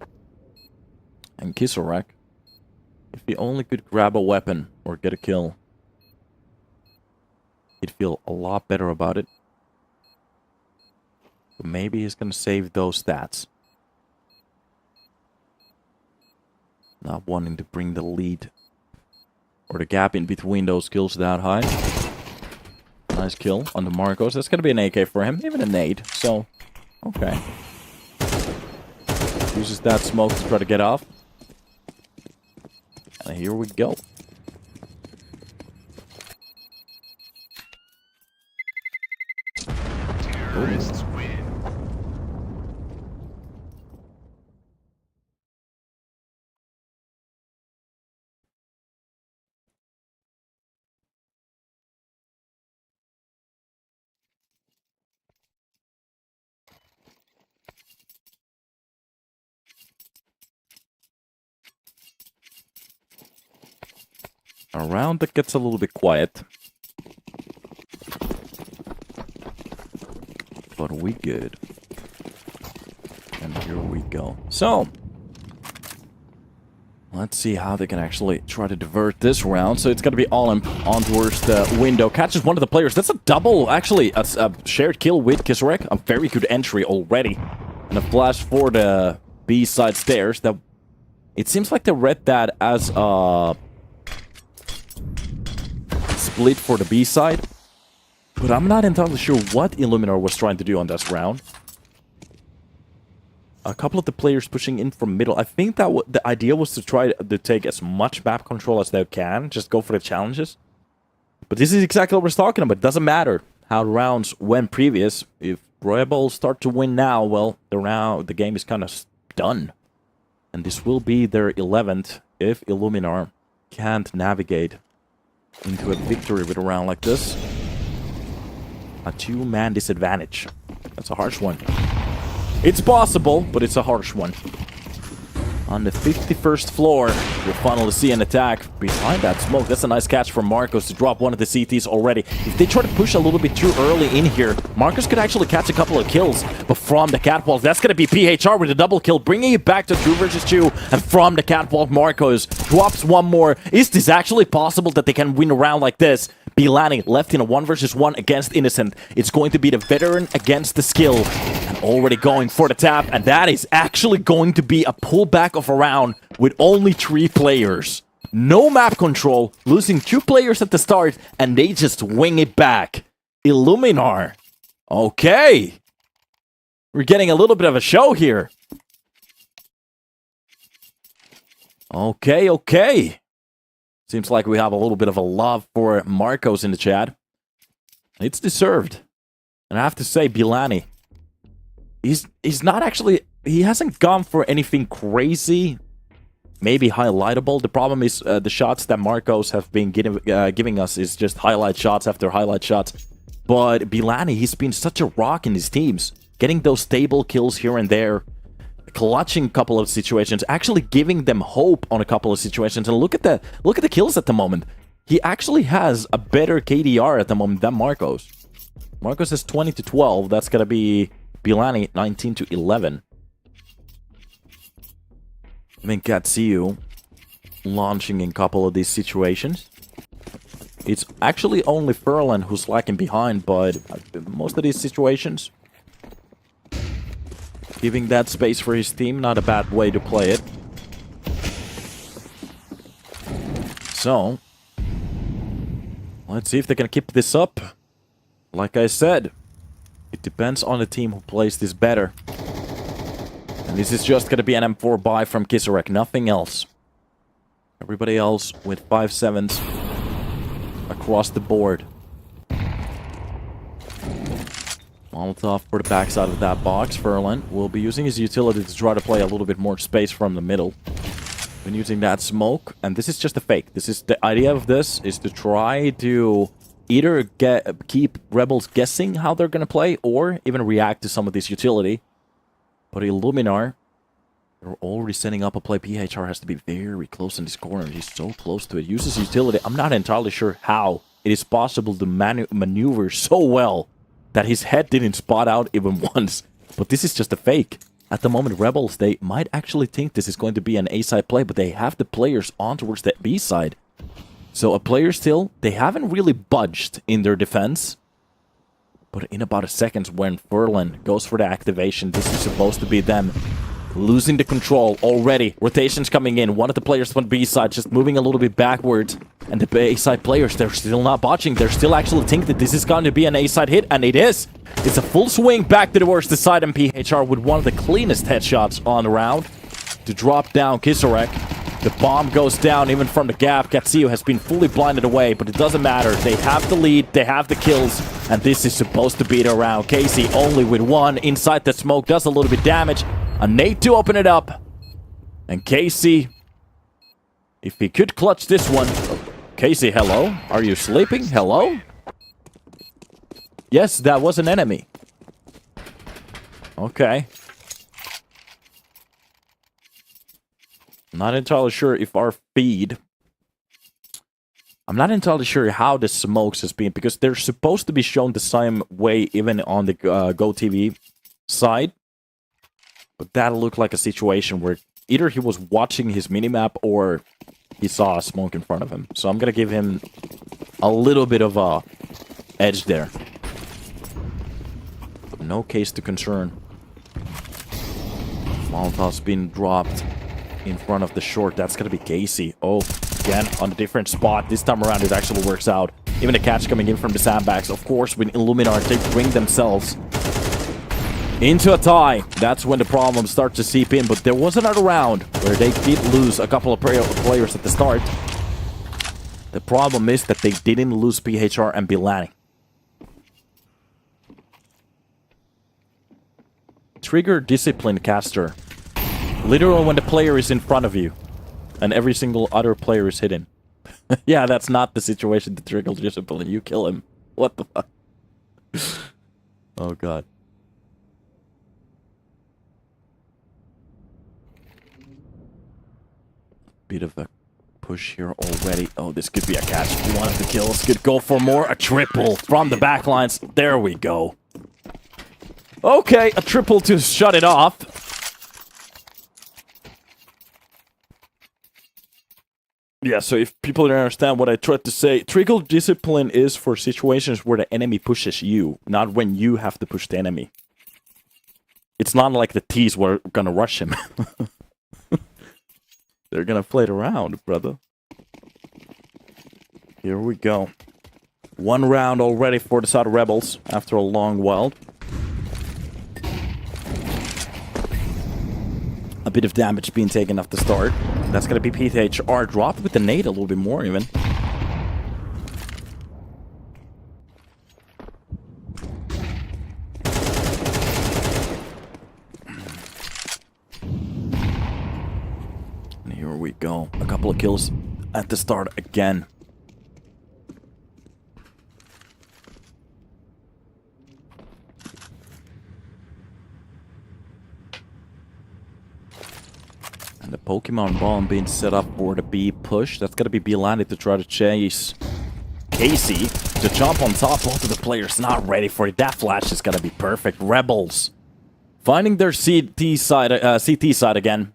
And Kisarak, if he only could grab a weapon or get a kill, he'd feel a lot better about it. But maybe he's gonna save those stats. Not wanting to bring the lead or the gap in between those kills that high. Nice kill on the Marcos. That's gonna be an AK for him, even a nade. So, okay. Uses that smoke to try to get off. And here we go. Ooh. A round that gets a little bit quiet. But we good. And here we go. So, let's see how they can actually try to divert this round. So it's going to be Olymp on towards the window. Catches one of the players. That's a double, actually, a shared kill with Kisarek. A very good entry already. And a flash for the B-side stairs. That it seems like they read that as a split for the B-side. But I'm not entirely sure what Illuminar was trying to do on this round. A couple of the players pushing in from middle. I think that the idea was to try to take as much map control as they can. Just go for the challenges. But this is exactly what we're talking about. It doesn't matter how the rounds went previous. If Rebels start to win now, well, the game is kind of done. And this will be their 11th if Illuminar can't navigate into a victory with a round like this. A two-man disadvantage. That's a harsh one. It's possible, but it's a harsh one. On the 51st floor, we'll finally see an attack behind that smoke. That's a nice catch from Marcos to drop one of the CTs already. If they try to push a little bit too early in here, Marcos could actually catch a couple of kills. But from the catwalk, that's going to be PHR with a double kill, bringing it back to 2 versus 2. And from the catwalk, Marcos drops one more. Is this actually possible that they can win a round like this? Bilani left in a 1 versus 1 against Innocent. It's going to be the veteran against the skill. And already going for the tap. And that is actually going to be a pullback of a round with only 3 players. No map control. Losing 2 players at the start. And they just wing it back. Illuminar. Okay. We're getting a little bit of a show here. Okay. Seems like we have a little bit of a love for Marcos in the chat. It's deserved. And I have to say, Bilani, he's not actually... He hasn't gone for anything crazy. Maybe highlightable. The problem is the shots that Marcos have been giving us is just highlight shots after highlight shots. But Bilani, he's been such a rock in his teams. Getting those stable kills here and there. Clutching a couple of situations, actually giving them hope on a couple of situations. And look at the kills at the moment. He actually has a better KDR at the moment than Marcos. Marcos has 20 to 12. That's gonna be Bilani 19 to 11. I mean, Katsiu launching in a couple of these situations. It's actually only Furlan who's lagging behind, but most of these situations, giving that space for his team, not a bad way to play it. So, let's see if they can keep this up. Like I said, it depends on the team who plays this better. And this is just going to be an M4 buy from Kisarek, nothing else. Everybody else with 5-7s across the board. Molotov for the backside of that box. Furlan will be using his utility to try to play a little bit more space from the middle. Been using that smoke, and this is just a fake. This is the idea of this is to try to either keep Rebels guessing how they're gonna play, or even react to some of this utility. But Illuminar, they're already setting up a play. PHR has to be very close in this corner. He's so close to it. Uses utility. I'm not entirely sure how it is possible to maneuver so well that his head didn't spot out even once. But this is just a fake. At the moment, Rebels, they might actually think this is going to be an A-side play, but they have the players on towards the B-side. So a player still, they haven't really budged in their defense. But in about a second, when Furlan goes for the activation, this is supposed to be them losing the control already. Rotations coming in. One of the players on B-side just moving a little bit backwards. And the A-side players, they're still not botching. They're still actually thinking that this is going to be an A-side hit, and it is. It's a full swing back to the worst side, and PHR with one of the cleanest headshots on the round to drop down Kisarek. The bomb goes down even from the gap. Katsiu has been fully blinded away, but it doesn't matter. They have the lead, they have the kills, and this is supposed to be the round. Casey only with 1 inside the smoke, does a little bit damage. A nade to open it up. And Casey, if he could clutch this one. Casey, hello? Are you sleeping? Hello? Yes, that was an enemy. Okay. Not entirely sure if our feed I'm not entirely sure how the smokes has been, because they're supposed to be shown the same way even on the GoTV side. But that looked like a situation where either he was watching his minimap or he saw a smoke in front of him. So I'm gonna give him a little bit of a edge there. But no case to concern. Molotov's been dropped in front of the short. That's gonna be Casey. Oh, again, on a different spot. This time around, it actually works out. Even the catch coming in from the sandbags. Of course, with Illuminar, they bring themselves into a tie. That's when the problems start to seep in. But there was another round where they did lose a couple of players at the start. The problem is that they didn't lose PHR and Bilani. Trigger discipline, caster. Literally when the player is in front of you and every single other player is hidden. Yeah, that's not the situation to trigger discipline. You kill him. What the fuck? Oh god. Bit of a push here already. Oh, this could be a catch. One of the kills could go for more. A triple from the backlines. There we go. Okay, a triple to shut it off. Yeah, so if people don't understand what I tried to say, trigger discipline is for situations where the enemy pushes you, not when you have to push the enemy. It's not like the T's were gonna rush him. They're gonna play it around, brother. Here we go. One round already for the side of Rebels after a long while. A bit of damage being taken off the start. That's gonna be PHR dropped with the nade a little bit more even. And here we go. A couple of kills at the start again. And the Pokemon bomb being set up for the B push. That's gonna be Bilani to try to chase Casey to jump on top. Both of the players not ready for it. That flash is gonna be perfect. Rebels finding their CT side again.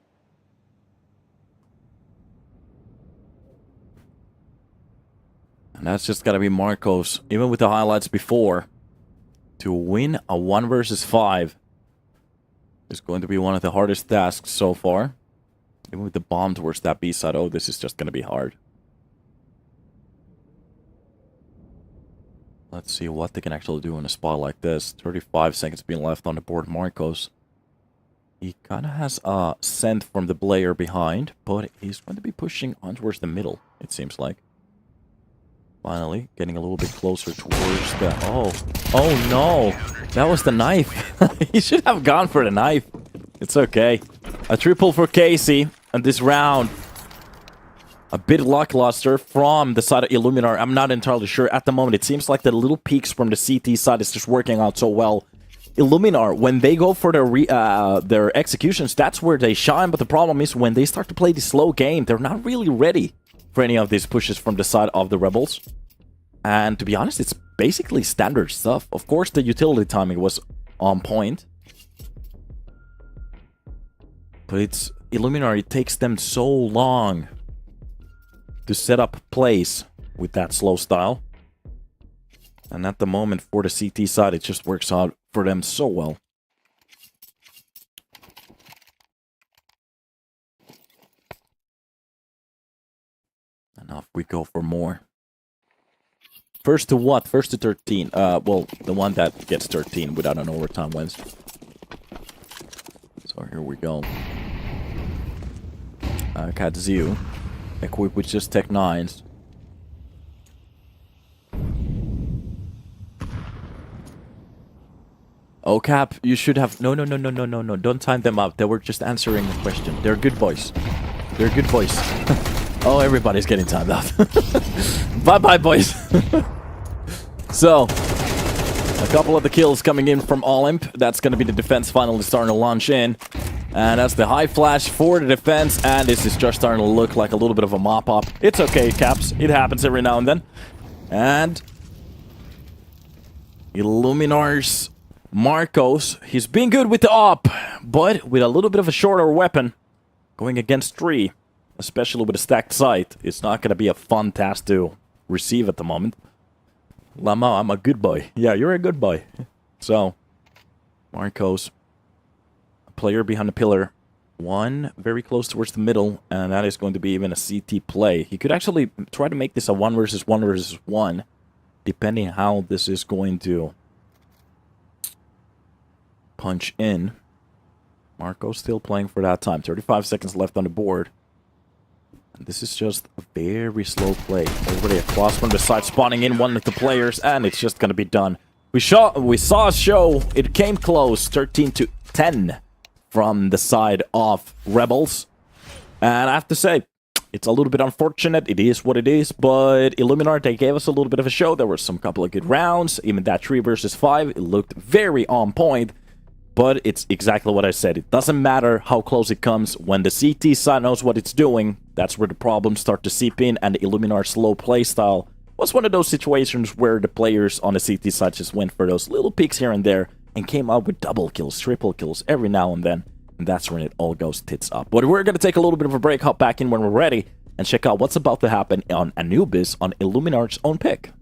And that's just gotta be Marcos, even with the highlights before, to win a 1 versus 5 is going to be one of the hardest tasks so far. Even with the bomb towards that B side, oh, this is just gonna be hard. Let's see what they can actually do in a spot like this. 35 seconds being left on the board. Marcos, he kind of has a scent from the player behind, but he's going to be pushing on towards the middle, it seems like. Finally, getting a little bit closer towards the... Oh no! That was the knife! He should have gone for the knife. It's okay. A triple for Casey, and this round, a bit lackluster from the side of Illuminar. I'm not entirely sure at the moment. It seems like the little peaks from the CT side is just working out so well. Illuminar, when they go for their executions, that's where they shine. But the problem is when they start to play the slow game, they're not really ready for any of these pushes from the side of the Rebels. And to be honest, it's basically standard stuff. Of course, the utility timing was on point. But it's Illuminar, it takes them so long to set up plays with that slow style. And at the moment, for the CT side, it just works out for them so well. And off we go for more. First to what? First to 13. Well, the one that gets 13 without an overtime wins. So here we go. Katzu, equipped with just Tech 9s. Oh, Cap, you should have... No. Don't time them up. They were just answering the question. They're good boys. They're good boys. Oh, everybody's getting timed out. Bye-bye, boys. So, a couple of the kills coming in from Olymp. That's going to be the defense finally starting to launch in. And that's the high flash for the defense, and this is just starting to look like a little bit of a mop-up. It's okay, Caps. It happens every now and then. And Illuminar's Marcos, he's been good with the op, but with a little bit of a shorter weapon, going against 3, especially with a stacked sight, it's not going to be a fun task to receive at the moment. Lama, I'm a good boy. Yeah, you're a good boy. So, Marcos, a player behind the pillar, 1 very close towards the middle, and that is going to be even a CT play. He could actually try to make this a 1 versus 1 versus 1, depending how this is going to punch in. Marcos still playing for that time. 35 seconds left on the board. And this is just a very slow play. Already across from the side, spawning in one of the players, and it's just going to be done. We saw a show. It came close, 13-10 from the side of Rebels. And I have to say, it's a little bit unfortunate. It is what it is, but Illuminar, they gave us a little bit of a show. There were some couple of good rounds. Even that 3 versus 5, it looked very on point. But it's exactly what I said. It doesn't matter how close it comes. When the CT side knows what it's doing, that's where the problems start to seep in. And the Illuminar's slow playstyle was one of those situations where the players on the CT side just went for those little peaks here and there and came out with double kills, triple kills every now and then. And that's when it all goes tits up. But we're going to take a little bit of a break, hop back in when we're ready, and check out what's about to happen on Anubis on Illuminar's own pick.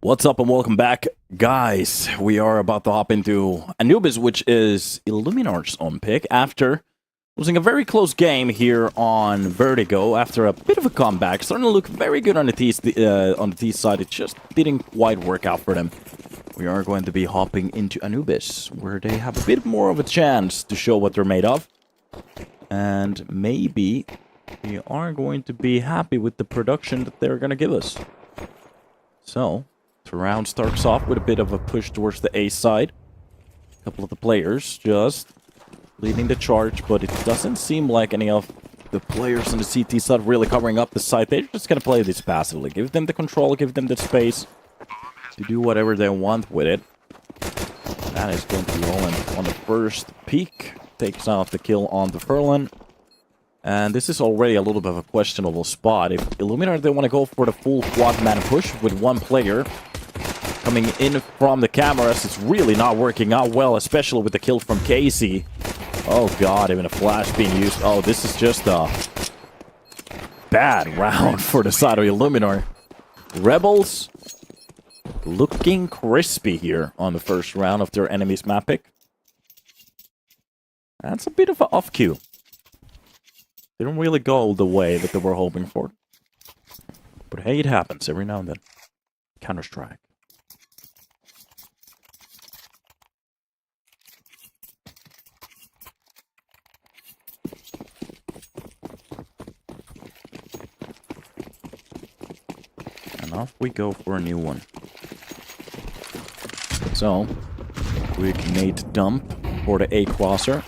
What's up and welcome back, guys. We are about to hop into Anubis, which is Illuminar's own pick after losing a very close game here on Vertigo after a bit of a comeback. Starting to look very good on the T side. It just didn't quite work out for them. We are going to be hopping into Anubis, where they have a bit more of a chance to show what they're made of. And maybe we are going to be happy with the production that they're going to give us. So, the round starts off with a bit of a push towards the A side. A couple of the players just leading the charge, but it doesn't seem like any of the players on the CT side really covering up the side. They're just going to play this passively. Give them the control, give them the space to do whatever they want with it. That is going to be Roland on the first peak. Takes out the kill on the Furlan. And this is already a little bit of a questionable spot. If Illuminar, they want to go for the full quad-man push with one player coming in from the cameras, it's really not working out well, especially with the kill from Casey. Oh god, even a flash being used. Oh, this is just a bad round for the side of Illuminar. Rebels looking crispy here on the first round of their enemy's map pick. That's a bit of an off cue. Didn't really go the way that they were hoping for. But hey, it happens every now and then. Counter-Strike. And off we go for a new one. So, quick nade dump for the A crosser.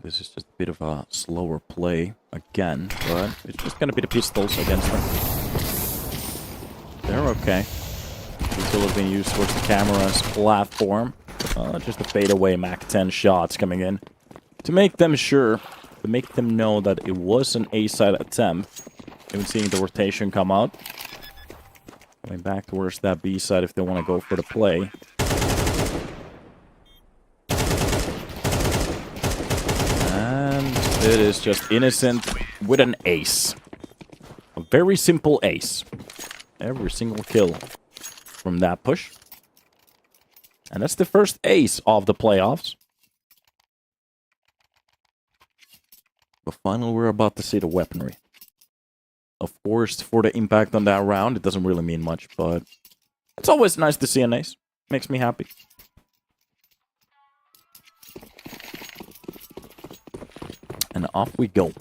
This is just a bit of a slower play again, but it's just gonna be the pistols against them. They're okay. Still have been used towards the camera's platform. Just a fadeaway Mach 10 shots coming in to make them sure, to make them know that it was an A-side attempt. Even seeing the rotation come out. Going back towards that B side if they want to go for the play. It is just Innocent with an ace. A very simple ace. Every single kill from that push. And that's the first ace of the playoffs. But finally, we're about to see the weaponry. Of course, for the impact on that round, it doesn't really mean much, but it's always nice to see an ace. Makes me happy. And off we go.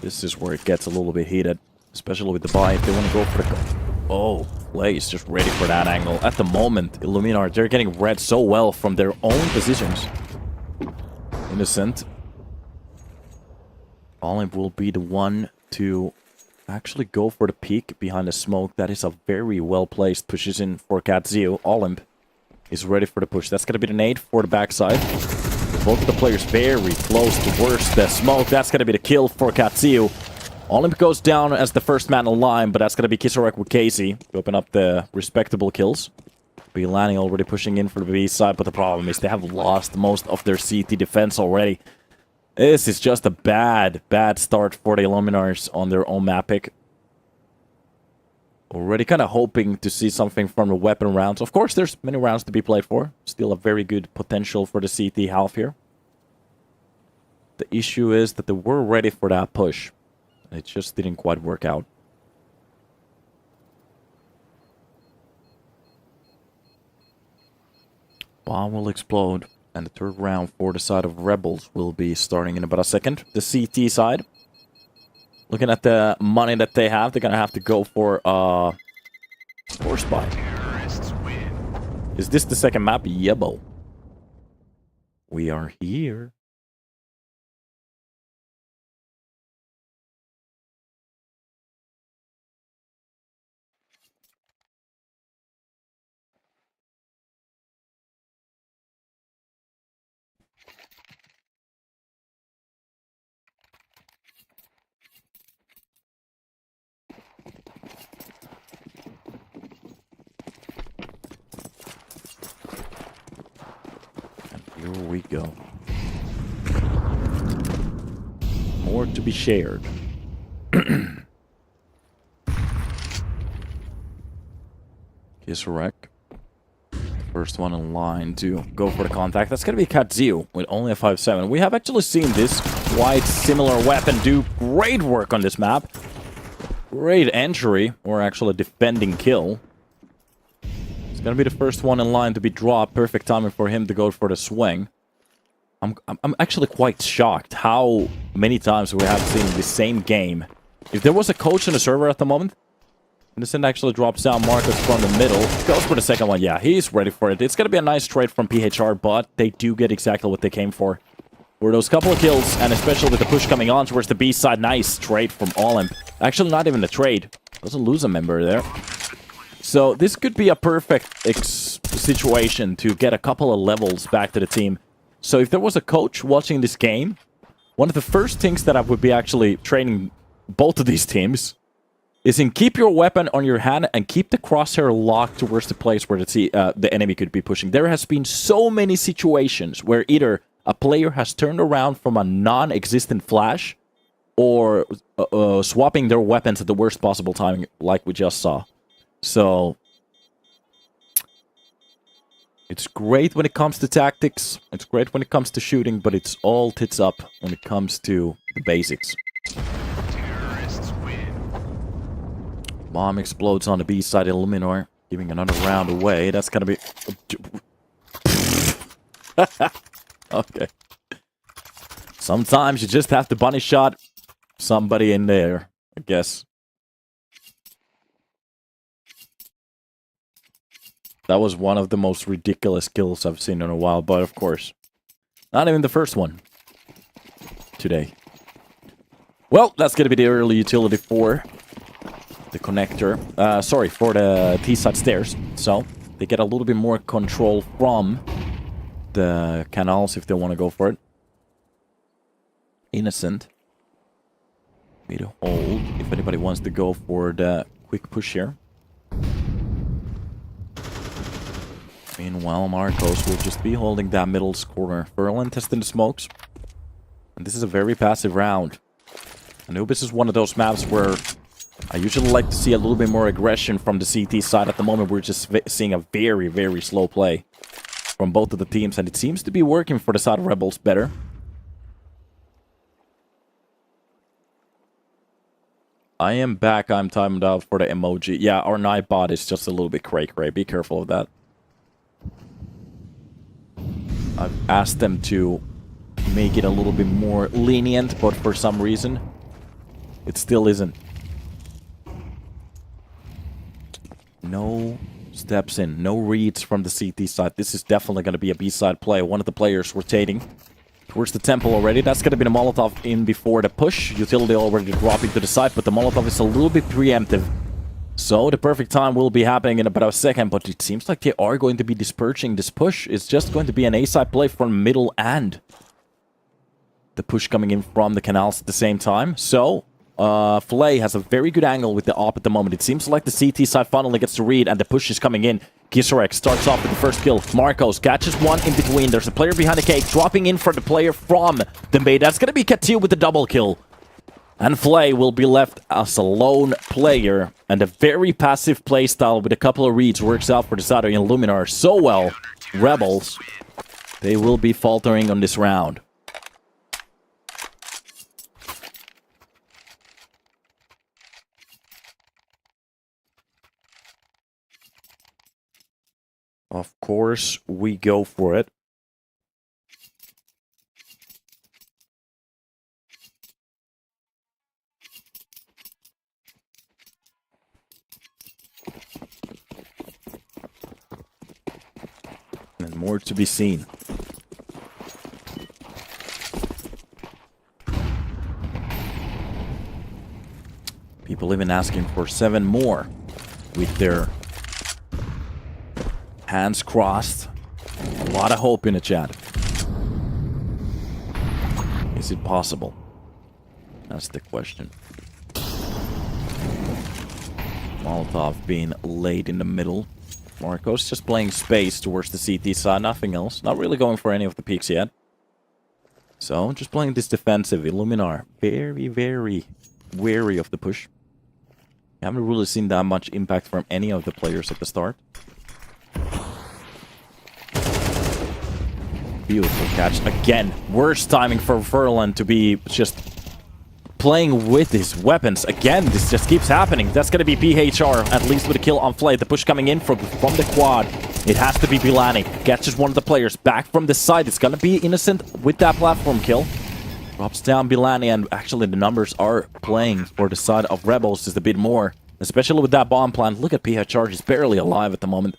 This is where it gets a little bit heated. Especially with the buy. If they want to go for the... Oh, Blaze just ready for that angle. At the moment, Illuminar, they're getting read so well from their own positions. Innocent. Olymp will be the one to actually go for the peek behind the smoke. That is a very well-placed position for Katzio. Olymp is ready for the push. That's going to be the nade for the backside. Both of the players very close towards the smoke. That's going to be the kill for Katzio. Olymp goes down as the first man in line, but that's going to be Kisorek with Casey to open up the respectable kills. Be landing already pushing in for the B side, but the problem is they have lost most of their CT defense already. This is just a bad start for the Illuminars on their own map pick. Already kind of hoping to see something from the weapon rounds. Of course, there's many rounds to be played for. Still a very good potential for the CT half here. The issue is that they were ready for that push. It just didn't quite work out. Bomb will explode. And the third round for the side of Rebels will be starting in about a second. The CT side. Looking at the money that they have, they're gonna have to go for score spy. Is this the second map? Yebo. We are here. Here we go. More to be shared. Kisarek. First one in line to go for the contact. That's going to be Katziu with only a 5-7. We have actually seen this quite similar weapon do great work on this map. Great entry, or actually defending kill. It's going to be the first one in line to be dropped. Perfect timing for him to go for the swing. I'm actually quite shocked how many times we have seen the same game. If there was a coach on the server at the moment, Innocent actually drops down Marcus from the middle. Goes for the second one. Yeah, he's ready for it. It's going to be a nice trade from PHR, but they do get exactly what they came for. For those couple of kills, and especially with the push coming on towards the B side. Nice trade from Olin. Actually, not even a trade. Doesn't lose a member there. So this could be a perfect situation to get a couple of levels back to the team. So if there was a coach watching this game, one of the first things that I would be actually training both of these teams is in keep your weapon on your hand and keep the crosshair locked towards the place where the enemy could be pushing. There has been so many situations where either a player has turned around from a non-existent flash or swapping their weapons at the worst possible timing, like we just saw. So it's great when it comes to tactics, it's great when it comes to shooting, but it's all tits up when it comes to the basics. Bomb explodes on the B side, Illuminar, giving another round away. That's gonna be... Okay. Sometimes you just have to bunny shot somebody in there, I guess. That was one of the most ridiculous kills I've seen in a while, but of course, not even the first one today. Well, that's gonna be the early utility for the connector. Sorry, for the T-side stairs. So, they get a little bit more control from the canals if they want to go for it. Innocent. Need to hold if anybody wants to go for the quick push here. Meanwhile, Marcos will just be holding that middle corner. Ferlin testing the smokes. And this is a very passive round. Anubis is one of those maps where I usually like to see a little bit more aggression from the CT side. At the moment, we're just seeing a very, very slow play from both of the teams. And it seems to be working for the side of Rebels better. I am back. I'm timed out for the emoji. Yeah, our Nightbot is just a little bit cray-cray. Be careful of that. I've asked them to make it a little bit more lenient, but for some reason, it still isn't. No steps in, no reads from the CT side. This is definitely going to be a B-side play. One of the players rotating towards the temple already. That's going to be the Molotov in before the push. Utility already dropping to the side, but the Molotov is a little bit preemptive. So the perfect time will be happening in about a second, but it seems like they are going to be dispersing this push. It's just going to be an A-side play from middle and the push coming in from the canals at the same time. So Flay has a very good angle with the op at the moment. It seems like the CT side finally gets to read and the push is coming in. Kisarek starts off with the first kill. Marcos catches one in between. There's a player behind the cake dropping in for the player from the May. That's going to be Katil with the double kill. And Flay will be left as a lone player. And a very passive playstyle with a couple of reads works out for the side of Illuminar so well. Rebels, they will be faltering on this round. Of course, we go for it. And more to be seen. People even asking for 7 more with their hands crossed. A lot of hope in the chat. Is it possible? That's the question. Molotov being laid in the middle. Marcos just playing space towards the CT side, nothing else. Not really going for any of the peaks yet. So, just playing this defensive. Illuminar, very, very wary of the push. Haven't really seen that much impact from any of the players at the start. Beautiful catch. Again, worst timing for Furlan to be just playing with his weapons. Again, this just keeps happening. That's going to be PHR, at least with a kill on Flay. The push coming in from the quad. It has to be Bilani. Catches one of the players back from the side. It's going to be Innocent with that platform kill. Drops down Bilani, and actually the numbers are playing for the side of Rebels just a bit more. Especially with that bomb plant. Look at PHR, he's barely alive at the moment.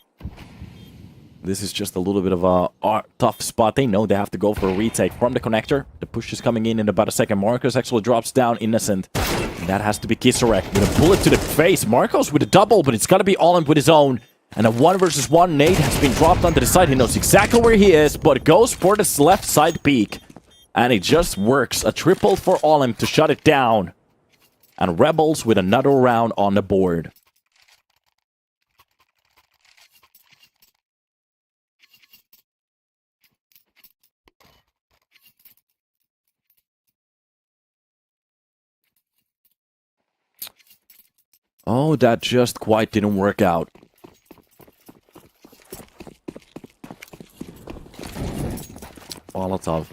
This is just a little bit of a tough spot. They know they have to go for a retake from the connector. The push is coming in about a second. Marcos actually drops down Innocent. And that has to be Kisarek with a bullet to the face. Marcos with a double, but it's got to be Olymp with his own. And a 1 versus 1 nade has been dropped onto the side. He knows exactly where he is, but goes for this left side peak. And it just works. A triple for Olymp to shut it down. And Rebels with another round on the board. Oh, that just quite didn't work out. Molotov.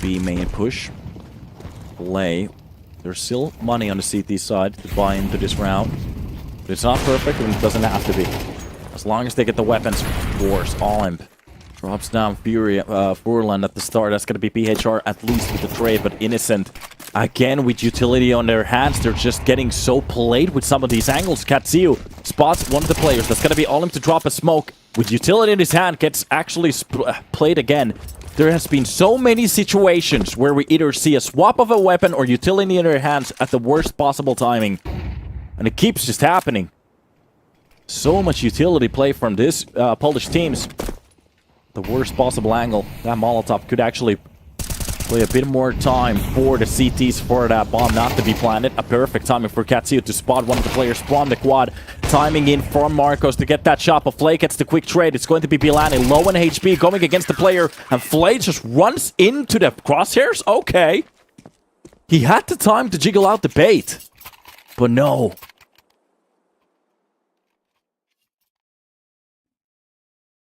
B main push. Play. There's still money on the CT side to buy into this round. But it's not perfect and it doesn't have to be. As long as they get the weapons, of course. Olymp drops down Furlan at the start. That's going to be PHR at least with the trade, but Innocent. Again, with utility on their hands, they're just getting so played with some of these angles. Katsiu spots one of the players. That's going to be Olymp to drop a smoke. With utility in his hand, gets actually played again. There has been so many situations where we either see a swap of a weapon or utility in their hands at the worst possible timing. And it keeps just happening. So much utility play from this Polish teams. The worst possible angle. That Molotov could actually play a bit more time for the CTs for that bomb not to be planted. A perfect timing for Katsiu to spot one of the players from the quad. Timing in from Marcos to get that shot, but Flay gets the quick trade. It's going to be Bilani, low on HP, going against the player, and Flay just runs into the crosshairs? Okay. He had the time to jiggle out the bait, but no.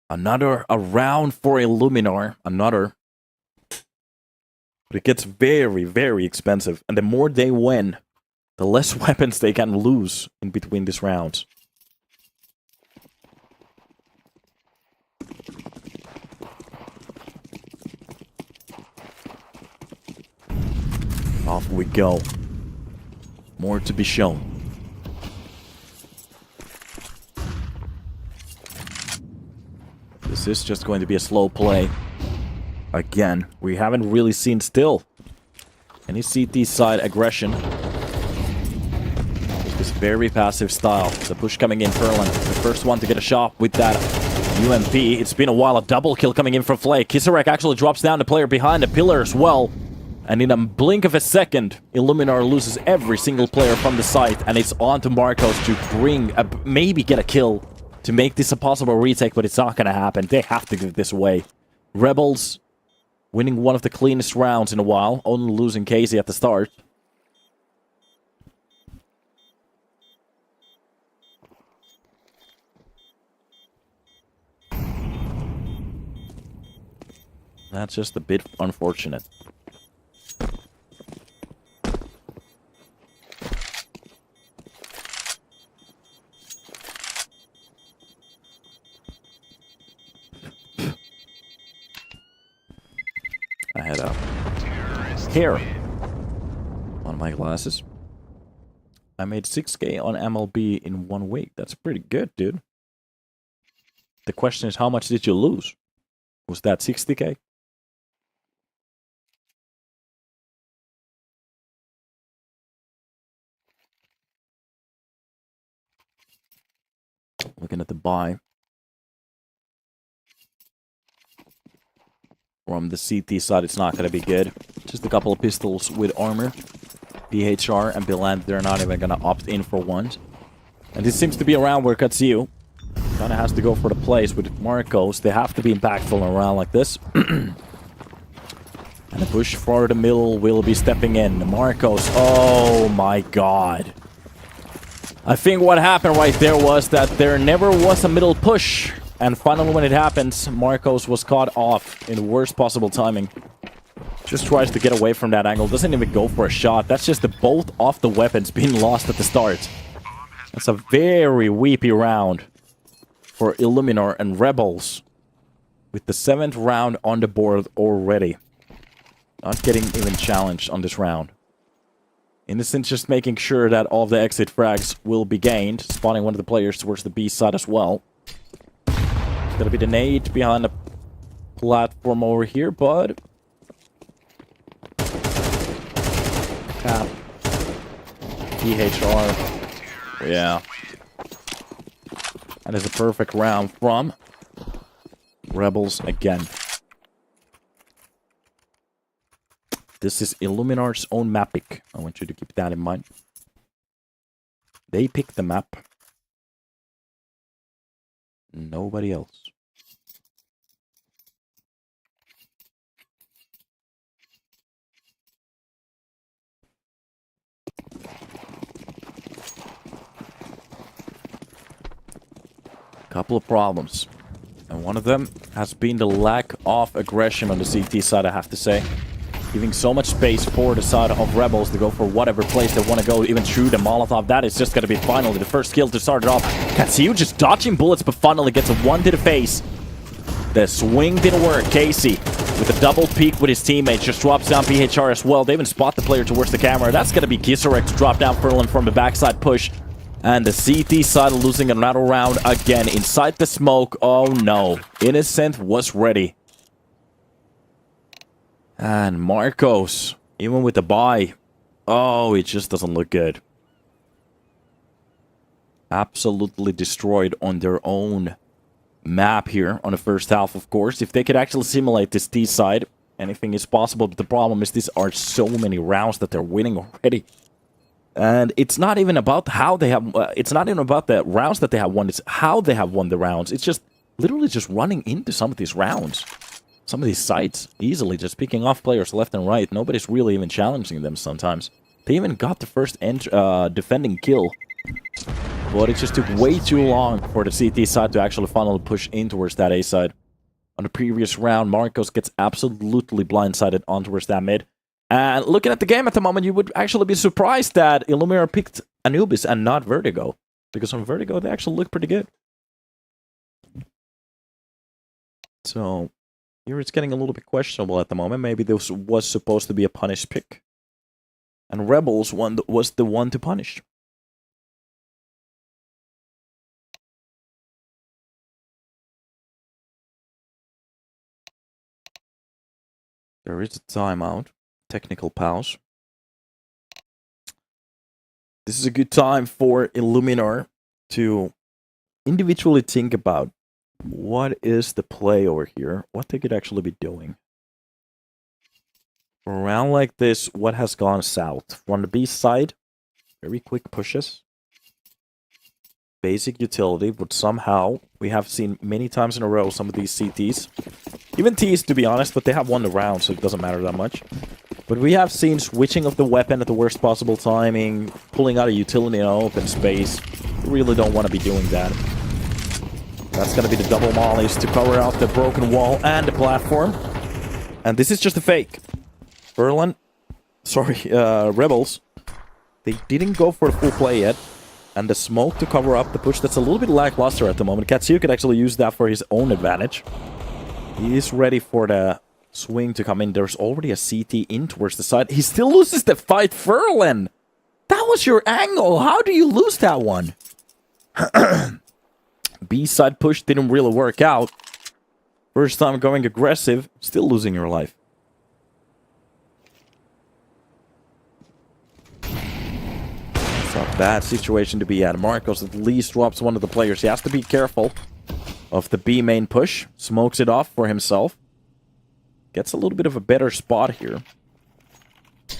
Another round for Illuminar. Another. But it gets very, very expensive. And the more they win, the less weapons they can lose in between these rounds. Off we go. More to be shown. This is just going to be a slow play. Again, we haven't really seen still any CT side aggression. This very passive style. The push coming in, Furlan, the first one to get a shot with that UMP. It's been a while, a double kill coming in from Flay. Kisarek actually drops down the player behind the pillar as well. And in a blink of a second, Illuminar loses every single player from the site. And it's on to Marcos to maybe get a kill to make this a possible retake, but it's not going to happen. They have to give this away. Rebels winning one of the cleanest rounds in a while, only losing Casey at the start. That's just a bit unfortunate. I had a hair on my glasses. I made 6K on MLB in 1 week. That's pretty good, dude. The question is, how much did you lose? Was that 60K? Looking at the buy. From the CT side, it's not going to be good. Just a couple of pistols with armor. PHR and Biland, they're not even going to opt in for one. And this seems to be a round where Katsiu Kind of has to go for the plays with Marcos. They have to be impactful in a round like this. And the push for the middle will be stepping in. Marcos, oh my god. I think what happened right there was that there never was a middle push. And finally when it happens, Marcos was caught off in the worst possible timing. Just tries to get away from that angle. Doesn't even go for a shot. That's just the bolt off the weapons being lost at the start. That's a very weepy round for Illuminar and Rebels. With the 7th round on the board already. Not getting even challenged on this round. Innocent just making sure that all of the exit frags will be gained. Spotting one of the players towards the B side as well. It's gonna be the nade behind the platform over here, but... Cap. PHR. Yeah. That is a perfect round from Rebels again. This is Illuminar's own map pick. I want you to keep that in mind. They pick the map. Nobody else. Couple of problems. And one of them has been the lack of aggression on the CT side, I have to say. Giving so much space for the side of Rebels to go for whatever place they want to go, even through the Molotov. That is just going to be finally the first kill to start it off. Katsu just dodging bullets, but finally gets a one to the face. The swing didn't work. Casey, with a double peek with his teammates, just drops down PHR as well. They even spot the player towards the camera. That's going to be Kisorek to drop down Furlan from the backside push. And the CT side losing another round again. Inside the smoke. Oh no. Innocent was ready. And Marcos, even with the buy, oh, it just doesn't look good. Absolutely destroyed on their own map here on the first half, of course. If they could actually simulate this T side, anything is possible. But the problem is these are so many rounds that they're winning already. And it's not even about how they have... it's not even about the rounds that they have won. It's how they have won the rounds. It's just literally just running into some of these rounds. Some of these sites, easily just picking off players left and right. Nobody's really even challenging them sometimes. They even got the first defending kill. But it just took way too long for the CT side to actually finally push in towards that A side. On the previous round, Marcos gets absolutely blindsided on towards that mid. And looking at the game at the moment, you would actually be surprised that Illuminar picked Anubis and not Vertigo. Because on Vertigo, they actually look pretty good. So... here it's getting a little bit questionable at the moment. Maybe this was supposed to be a punish pick. And Rebels was the one to punish. There is a timeout. Technical pause. This is a good time for Illuminar to individually think about what is the play over here? What they could actually be doing? For a round like this, what has gone south? From the B side, very quick pushes. Basic utility, but somehow we have seen many times in a row some of these CTs. Even Ts, to be honest, but they have won the round, so it doesn't matter that much. But we have seen switching of the weapon at the worst possible timing, pulling out a utility in an open space. We really don't want to be doing that. That's going to be the double mollies to cover out the broken wall and the platform. And this is just a fake. Furlan, sorry, Rebels, they didn't go for the full play yet. And the smoke to cover up the push, that's a little bit lackluster at the moment. Katsu could actually use that for his own advantage. He is ready for the swing to come in. There's already a CT in towards the side. He still loses the fight, Furlan! That was your angle! How do you lose that one? B-side push didn't really work out. First time going aggressive, still losing your life. It's a bad situation to be at. Marcos at least drops one of the players. He has to be careful of the B main push. Smokes it off for himself. Gets a little bit of a better spot here.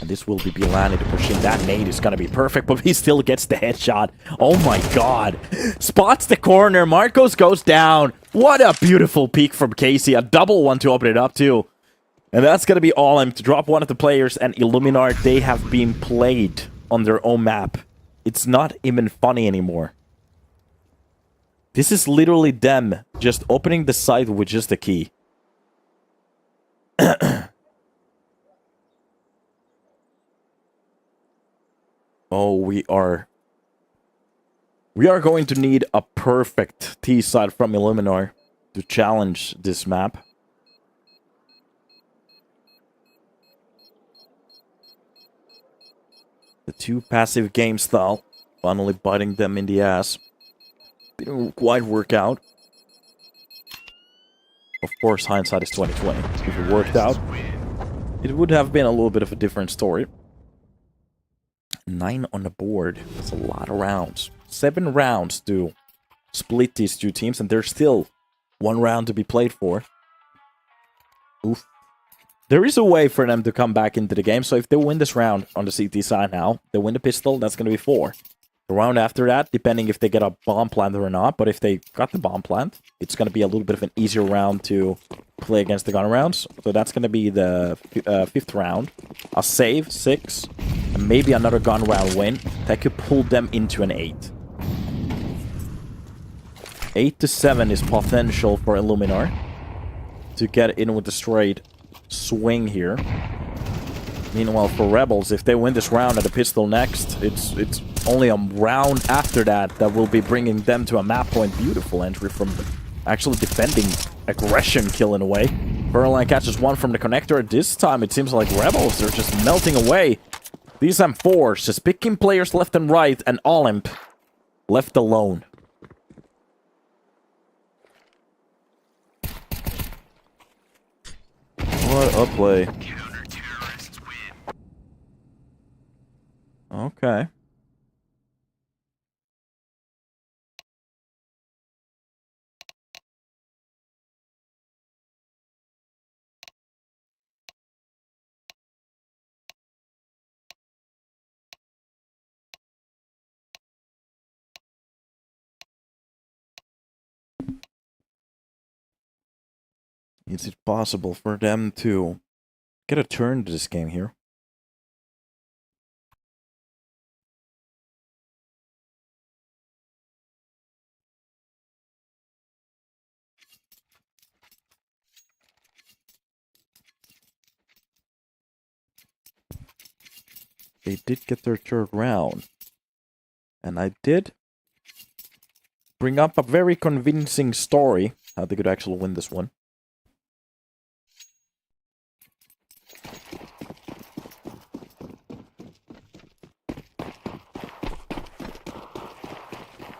And this will be Bilani to push in. That nade is gonna be perfect, but he still gets the headshot. Oh my god. Spots the corner. Marcos goes down. What a beautiful peek from Casey. A double one to open it up too. And that's gonna be all him to drop one of the players. And Illuminar, they have been played on their own map. It's not even funny anymore. This is literally them just opening the site with just a key. Oh, we are going to need a perfect T side from Illuminar to challenge this map. The two passive game style finally biting them in the ass. Didn't quite work out. Of course, hindsight is 2020. If it worked out, it would have been a little bit of a different story. 9 on the board. That's a lot of rounds. 7 rounds to split these two teams, and there's still 1 round to be played for. Oof. There is a way for them to come back into the game, so if they win this round on the CT side now, they win the pistol, that's going to be 4. The round after that, depending if they get a bomb plant or not, but if they got the bomb plant, it's going to be a little bit of an easier round to play against the gun rounds. So that's going to be the 5th round. A save, 6, and maybe another gun round win. That could pull them into an 8. 8 to 7 is potential for Illuminar to get in with the straight swing here. Meanwhile, for Rebels, if they win this round at the pistol next, it's only a round after that will be bringing them to a map point. Beautiful entry from actually defending aggression kill in a way. Furline catches one from the connector. This time it seems like Rebels are just melting away. These M4s just picking players left and right, and Olymp left alone. What a play. Okay. Is it possible for them to get a turn to this game here? They did get their 3rd round. And I did bring up a very convincing story how they could actually win this one.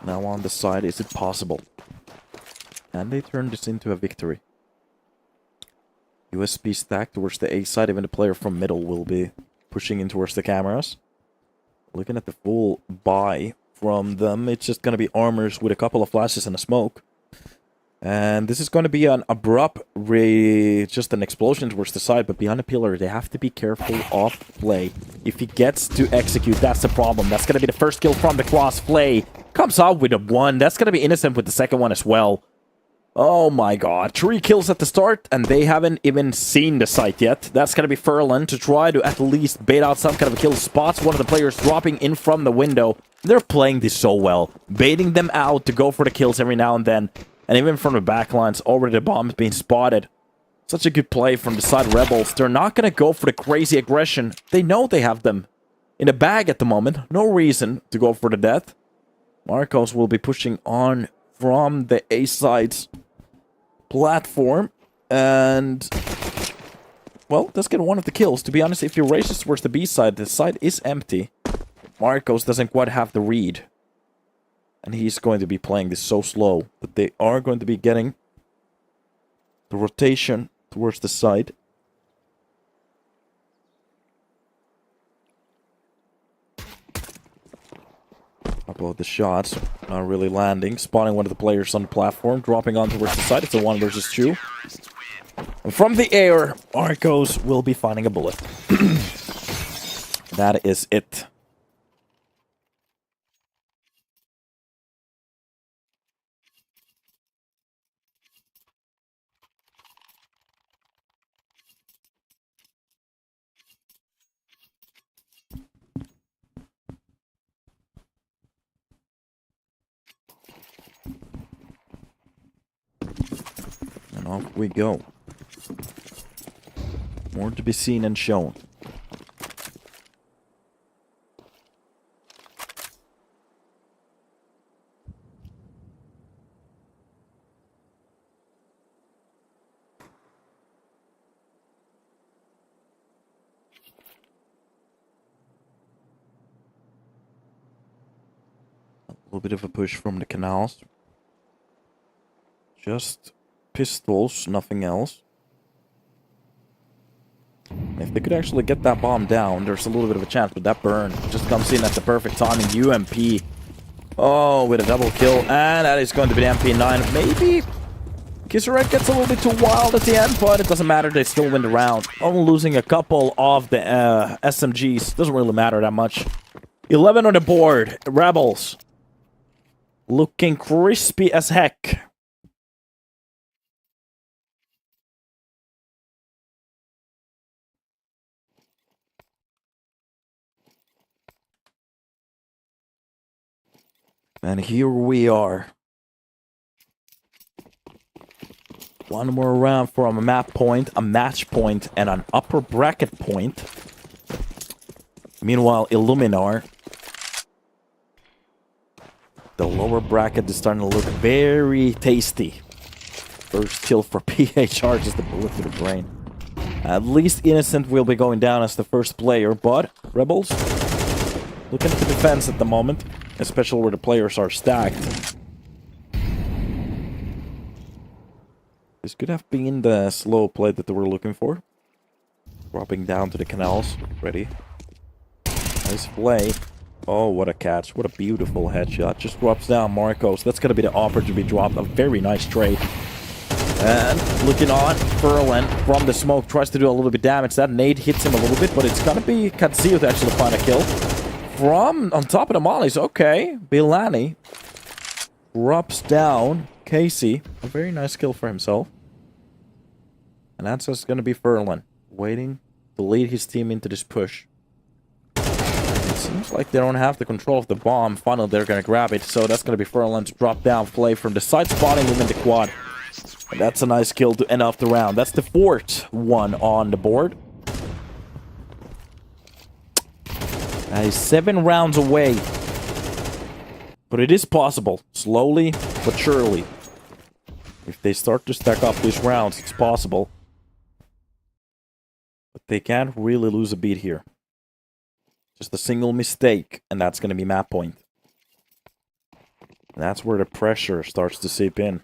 Now on the side, is it possible? And they turn this into a victory. USB stack towards the A side, even the player from middle will be pushing in towards the cameras. Looking at the full buy from them, it's just going to be armors with a couple of flashes and a smoke. And this is going to be an abrupt, just an explosion towards the side, but behind the pillar, they have to be careful of Flay. If he gets to execute, that's the problem. That's going to be the first kill from the cross. Flay comes out with a 1. That's going to be Innocent with the second one as well. Oh my god. 3 kills at the start, and they haven't even seen the site yet. That's going to be Furlan to try to at least bait out some kind of a kill. Spots one of the players dropping in from the window. They're playing this so well. Baiting them out to go for the kills every now and then. And even from the backlines, already the bombs being spotted. Such a good play from the side Rebels. They're not going to go for the crazy aggression. They know they have them in a bag at the moment. No reason to go for the death. Marcos will be pushing on from the A side's platform. And, well, let's get one of the kills. To be honest, if he races towards the B side, the side is empty. Marcos doesn't quite have the read. And he's going to be playing this so slow that they are going to be getting the rotation towards the side. Couple of the shots not really landing. Spotting one of the players on the platform, dropping on towards the side. It's a 1 versus 2. And from the air, Marcos will be finding a bullet. That is it. And off we go. More to be seen and shown. A little bit of a push from the canals. Just pistols, nothing else. If they could actually get that bomb down, there's a little bit of a chance, but that burn just comes in at the perfect timing. UMP. Oh, with a double kill, and that is going to be the MP9. Maybe Kisserek gets a little bit too wild at the end, but it doesn't matter. They still win the round. Only losing a couple of the SMGs. Doesn't really matter that much. 11 on the board. Rebels. Looking crispy as heck. And here we are. One more round from a map point, a match point, and an upper bracket point. Meanwhile, Illuminar. The lower bracket is starting to look very tasty. First kill for PHR, just a bullet to the brain. At least Innocent will be going down as the first player, but Rebels looking at the defense at the moment. Especially where the players are stacked. This could have been the slow play that they were looking for. Dropping down to the canals. Ready. Nice play. Oh, what a catch. What a beautiful headshot. Just drops down Marcos. That's going to be the offer to be dropped. A very nice trade. And looking on, Furlan from the smoke tries to do a little bit of damage. That nade hits him a little bit, but it's going to be Katsuo to actually find a kill. From on top of the mollies, okay. Bilani drops down Casey. A very nice kill for himself. And that's just going to be Furlan. Waiting to lead his team into this push. It seems like they don't have the control of the bomb. Finally, they're going to grab it. So that's going to be Furlan to drop down play from the side, spotting him in the quad. And that's a nice kill to end off the round. That's the fourth one on the board. That is 7 rounds away. But it is possible. Slowly, but surely. If they start to stack up these rounds, it's possible. But they can't really lose a beat here. Just a single mistake, and that's going to be map point. And that's where the pressure starts to seep in.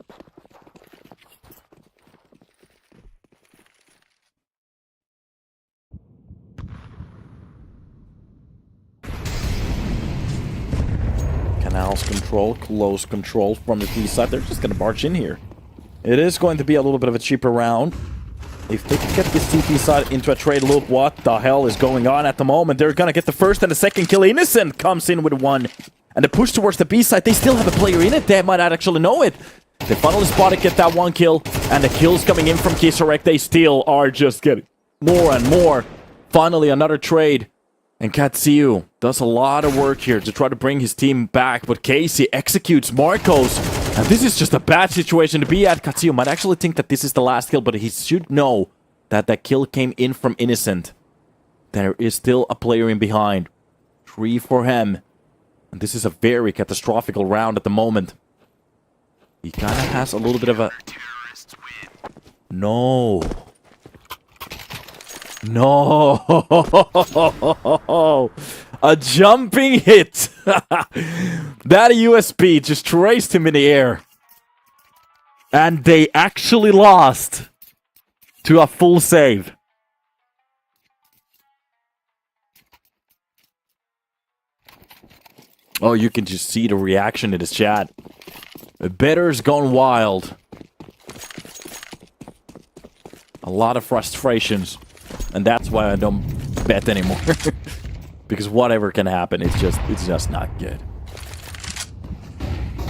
Canals control, close control from the T side. They're just going to march in here. It is going to be a little bit of a cheaper round. If they can get this TP side into a trade loop, what the hell is going on at the moment? They're going to get the first and the second kill. Innocent comes in with one. And the push towards the B side, they still have a player in it. They might not actually know it. They finally spot it, get that one kill. And the kills coming in from Kisserek, they still are just getting more and more. Finally, another trade. And Katsuo does a lot of work here to try to bring his team back, but Casey executes Marcos. And this is just a bad situation to be at. Katsuo might actually think that this is the last kill, but he should know that that kill came in from Innocent. There is still a player in behind. 3 for him. And this is a very catastrophic round at the moment. He kind of has a little bit of a... No. No! A jumping hit! That USP just traced him in the air. And they actually lost to a full save. Oh, you can just see the reaction in his chat. Better's gone wild. A lot of frustrations. And that's why I don't bet anymore. Because whatever can happen, it's just not good.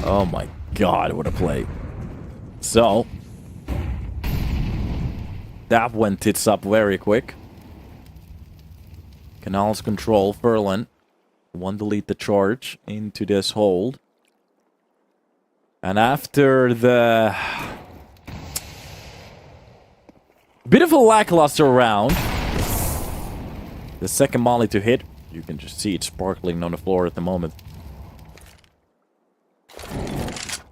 Oh my god, what a play. So, that went tits up very quick. Canals control, Furlan. One delete the charge into this hold. And after the bit of a lackluster round, the second molly to hit, you can just see it sparkling on the floor at the moment.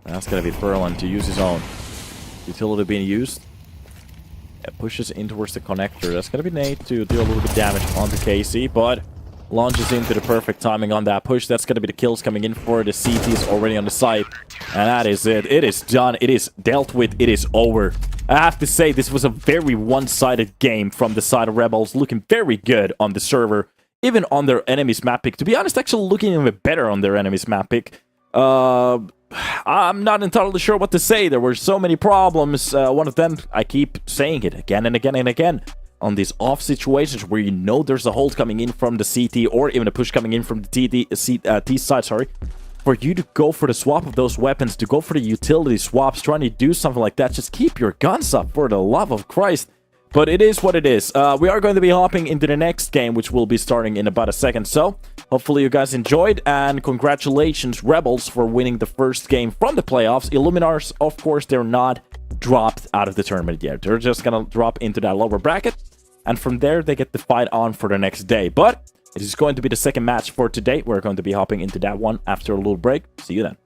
That's gonna be Furlan to use his own. Utility being used. It pushes in towards the connector. That's gonna be Nate to deal a little bit of damage onto Casey, but launches into the perfect timing on that push. That's gonna be the kills coming in for the CTs already on the site. And that is it. It is done. It is dealt with. It is over. I have to say, this was a very one-sided game from the side of Rebels. Looking very good on the server. Even on their enemies map pick. To be honest, actually looking even better on their enemies map pick. I'm not entirely sure what to say. There were so many problems. One of them, I keep saying it again and again and again. On these off situations where you know there's a hold coming in from the CT or even a push coming in from the T side, sorry. For you to go for the swap of those weapons, to go for the utility swaps, trying to do something like that, just keep your guns up for the love of Christ. But it is what it is. We are going to be hopping into the next game, which will be starting in about a second. So, hopefully you guys enjoyed, and congratulations, Rebels, for winning the first game from the playoffs. Illuminars, of course, they're not dropped out of the tournament yet. They're just gonna drop into that lower bracket, and from there, they get the fight on for the next day. But it is going to be the second match for today. We're going to be hopping into that one after a little break. See you then.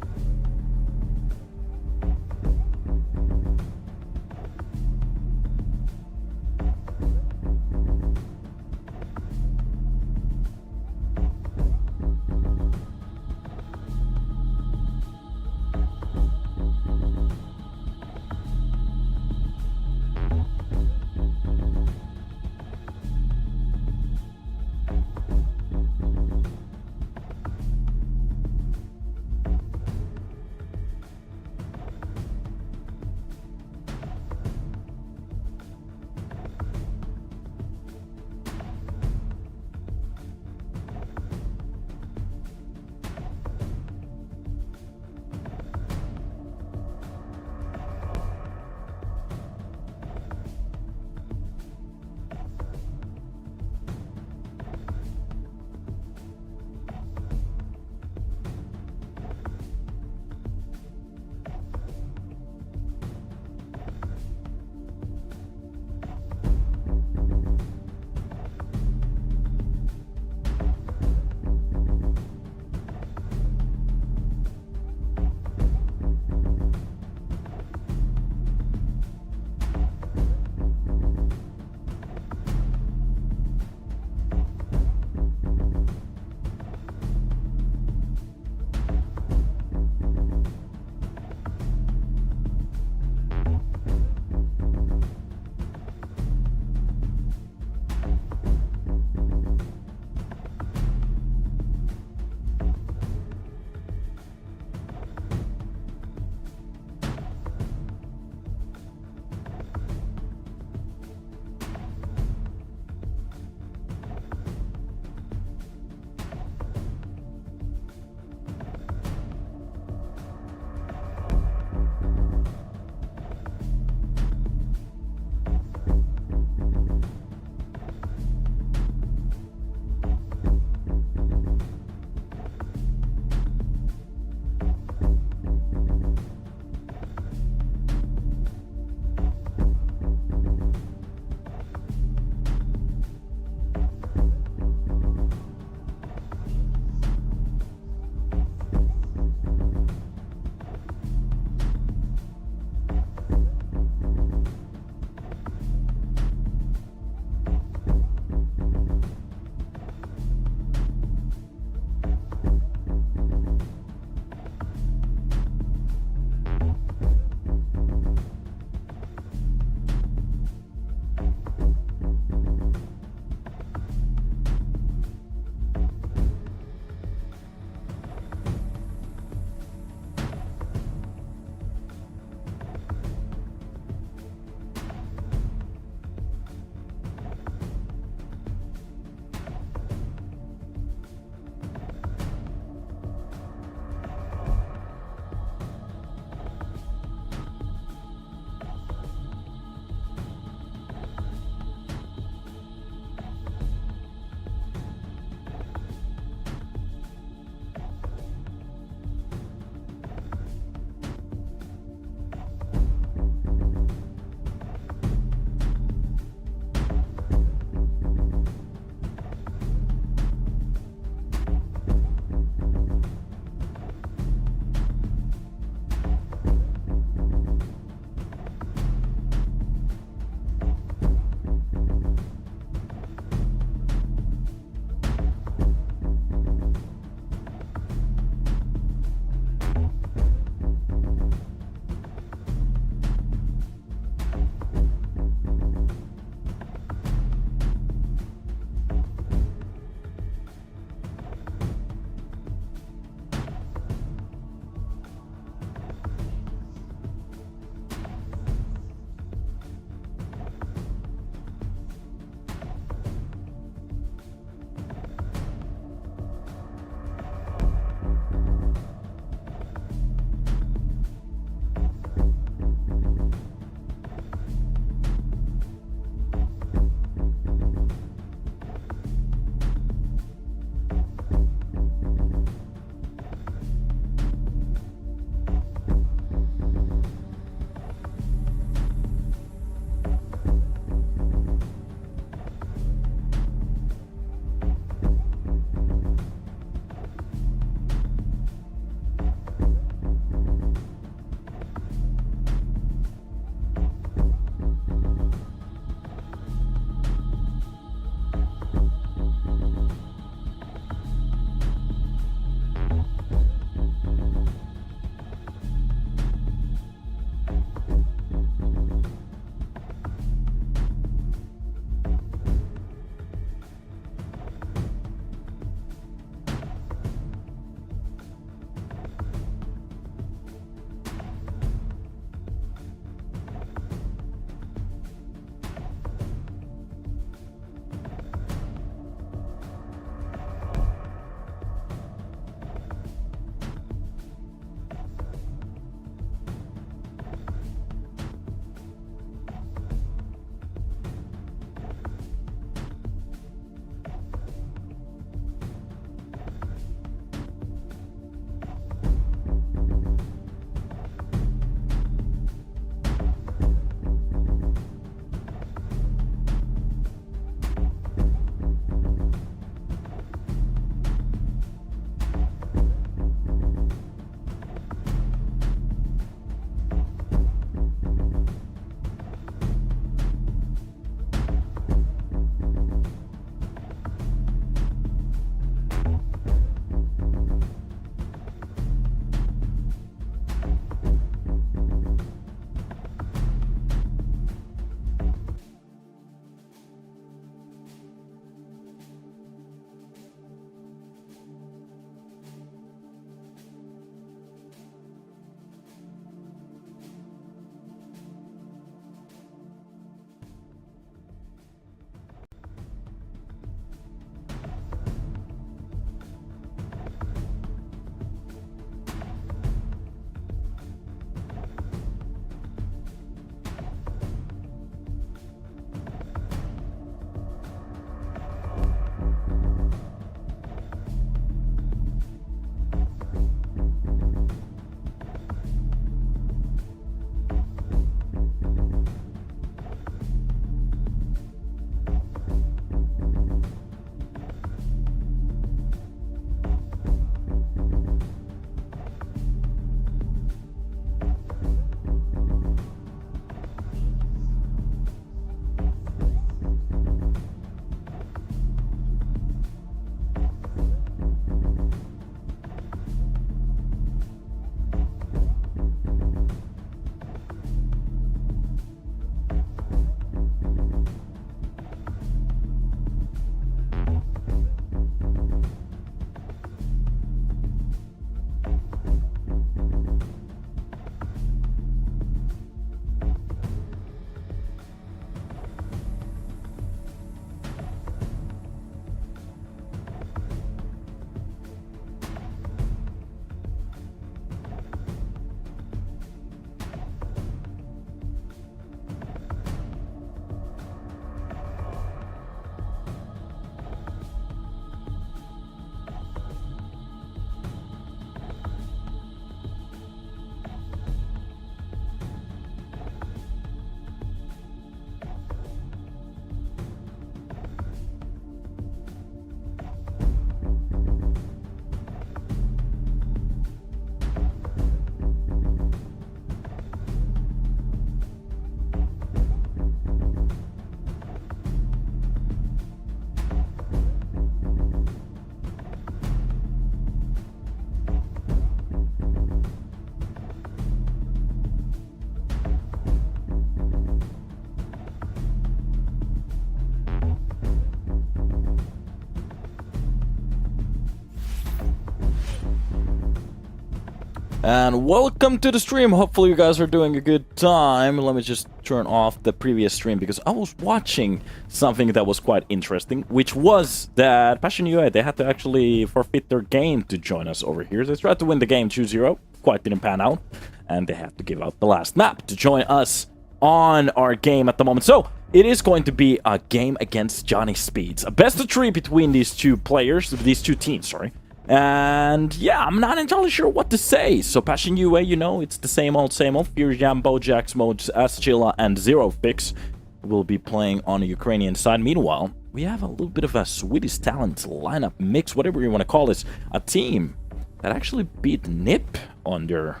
And welcome to the stream. Hopefully you guys are doing a good time. Let me just turn off the previous stream because I was watching something that was quite interesting, which was that Passion UA, they had to actually forfeit their game to join us over here. They tried to win the game 2-0, quite didn't pan out, and they had to give out the last map to join us on our game at the moment. So it is going to be a game against Johnny Speeds, a best of 3 between these two teams, sorry. And yeah, I'm not entirely sure what to say. So Passion UA, you know, it's the same old, Fear Jambo, Jax Modes, Aschilla, and Zero Fix will be playing on the Ukrainian side. Meanwhile, we have a little bit of a Swedish talent lineup mix, whatever you want to call this. A team that actually beat NIP on their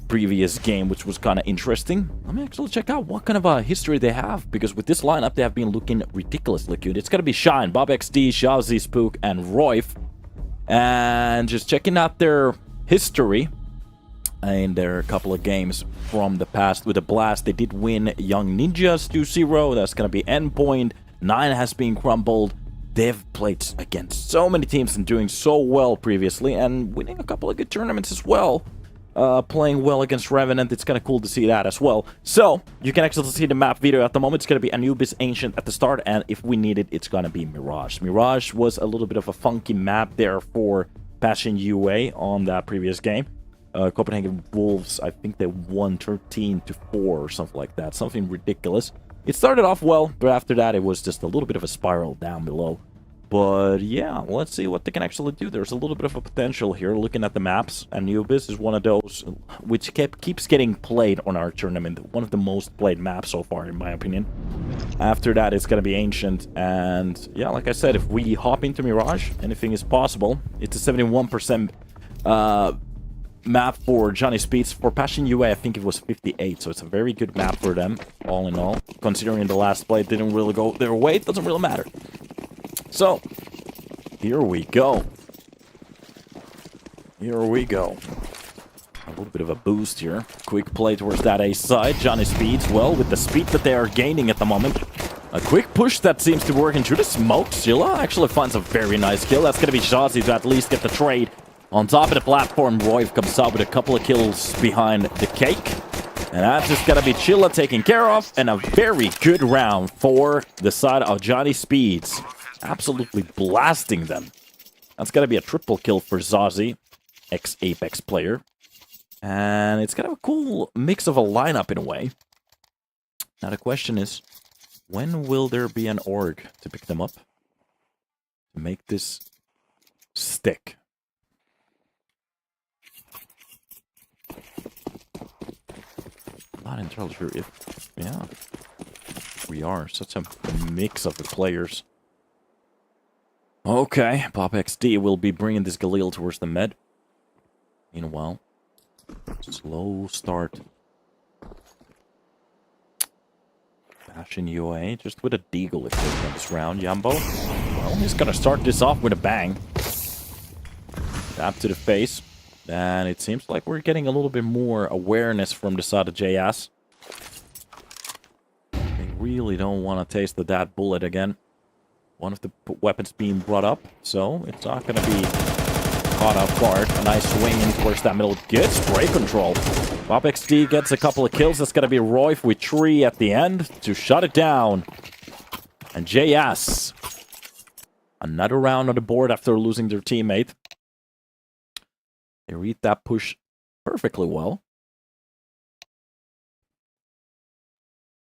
previous game, which was kind of interesting. Let me actually check out what kind of a history they have, because with this lineup, they have been looking ridiculously cute. It's going to be Shine, Bob XD, Shazzy, Spook, and Royf. And just checking out their history in their couple of games from the past with a blast. They did win Young Ninjas 2-0. That's going to be Endpoint. 9 has been crumbled. They've played against so many teams and doing so well previously and winning a couple of good tournaments as well. Playing well against Revenant. It's kind of cool to see that as well. So, you can actually see the map video at the moment. It's going to be Anubis Ancient at the start, and if we need it, it's going to be Mirage. Mirage was a little bit of a funky map there for Passion UA on that previous game. Copenhagen Wolves, I think they won 13-4 or something like that. Something ridiculous. It started off well, but after that, it was just a little bit of a spiral down below. But yeah, let's see what they can actually do. There's a little bit of a potential here, looking at the maps. Anubis is one of those which keeps getting played on our tournament. One of the most played maps so far, in my opinion. After that, it's going to be Ancient. And yeah, like I said, if we hop into Mirage, anything is possible. It's a 71% map for Johnny Speeds. For Passion UA, I think it was 58. So it's a very good map for them, all in all. Considering the last play didn't really go their way, it doesn't really matter. So, here we go. Here we go. A little bit of a boost here. Quick play towards that A side. Johnny Speeds, well, with the speed that they are gaining at the moment. A quick push that seems to work into the smoke. Zilla actually finds a very nice kill. That's going to be Shazzy to at least get the trade. On top of the platform, Royf comes out with a couple of kills behind the cake. And that's just going to be Chilla taken care of. And a very good round for the side of Johnny Speeds. Absolutely blasting them. That's going to be a triple kill for Zazie, ex-Apex player. And it's kind of a cool mix of a lineup in a way. Now the question is, when will there be an org to pick them up? To make this stick? Not entirely sure if... Yeah. We are. Such a mix of the players. Okay, Pop XD will be bringing this Galil towards the med. Meanwhile, slow start. Passion UA, just with a deagle if they win this round. Jambo, well, he's gonna start this off with a bang. Tap to the face. And it seems like we're getting a little bit more awareness from the side of JS. They really don't want to taste that bullet again. One of the weapons being brought up, so it's not going to be caught off guard. A nice swing in towards that middle. Good spray control. Bob XD gets a couple of kills. That's going to be Royf with 3 at the end to shut it down. And JS. Another round on the board after losing their teammate. They read that push perfectly well.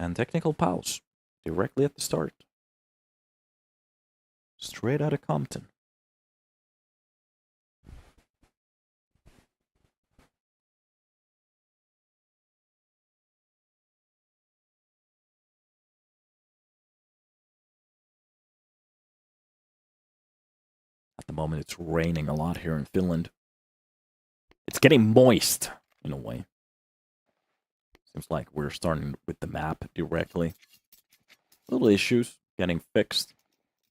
And technical pause directly at the start. Straight out of Compton. At the moment, it's raining a lot here in Finland. It's getting moist, in a way. Seems like we're starting with the map directly. Little issues getting fixed.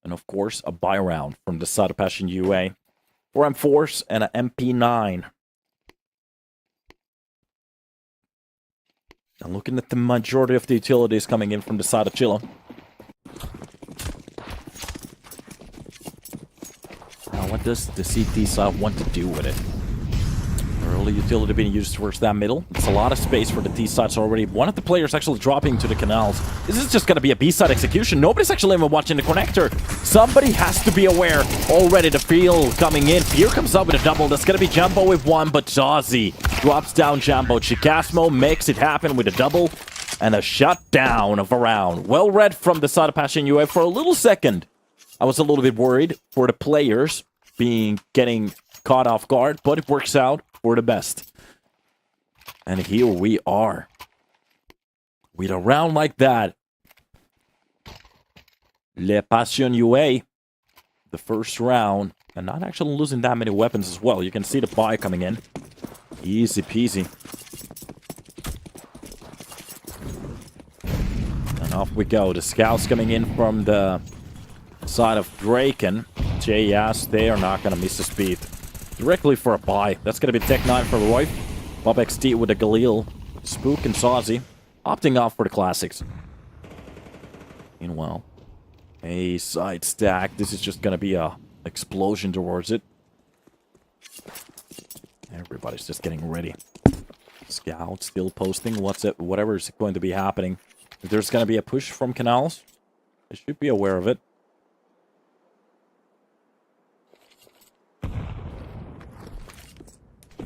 And of course, a buy round from the side of Passion UA. 4 M4s and an MP9. And looking at the majority of the utilities coming in from the side of Chilla. Now, what does the CT side want to do with it? They're Early utility being used towards that middle. It's a lot of space for the T sides already. One of the players actually dropping to the canals. This is just going to be a B side execution. Nobody's actually even watching the connector. Somebody has to be aware. Already the feel coming in. Fear comes up with a double. That's going to be Jumbo with one, but Zazi drops down Jumbo. Chicasmo makes it happen with a double and a shutdown of a round. Well read from the side of Passion UA. For a little second, I was a little bit worried for the players getting caught off guard, but it works out for the best. And here we are. With a round like that. Le Passion UA. The first round. And not actually losing that many weapons as well. You can see the buy coming in. Easy peasy. And off we go. The scouts coming in from the side of Draken. JS, they are not going to miss the speed. Directly for a buy. That's going to be Tech 9 for Roy. Bob XD with a Galil. Spook and Sazi. Opting off for the classics. Meanwhile, a side stack. This is just going to be a explosion towards it. Everybody's just getting ready. Scout still posting whatever is going to be happening. If there's going to be a push from canals, they should be aware of it.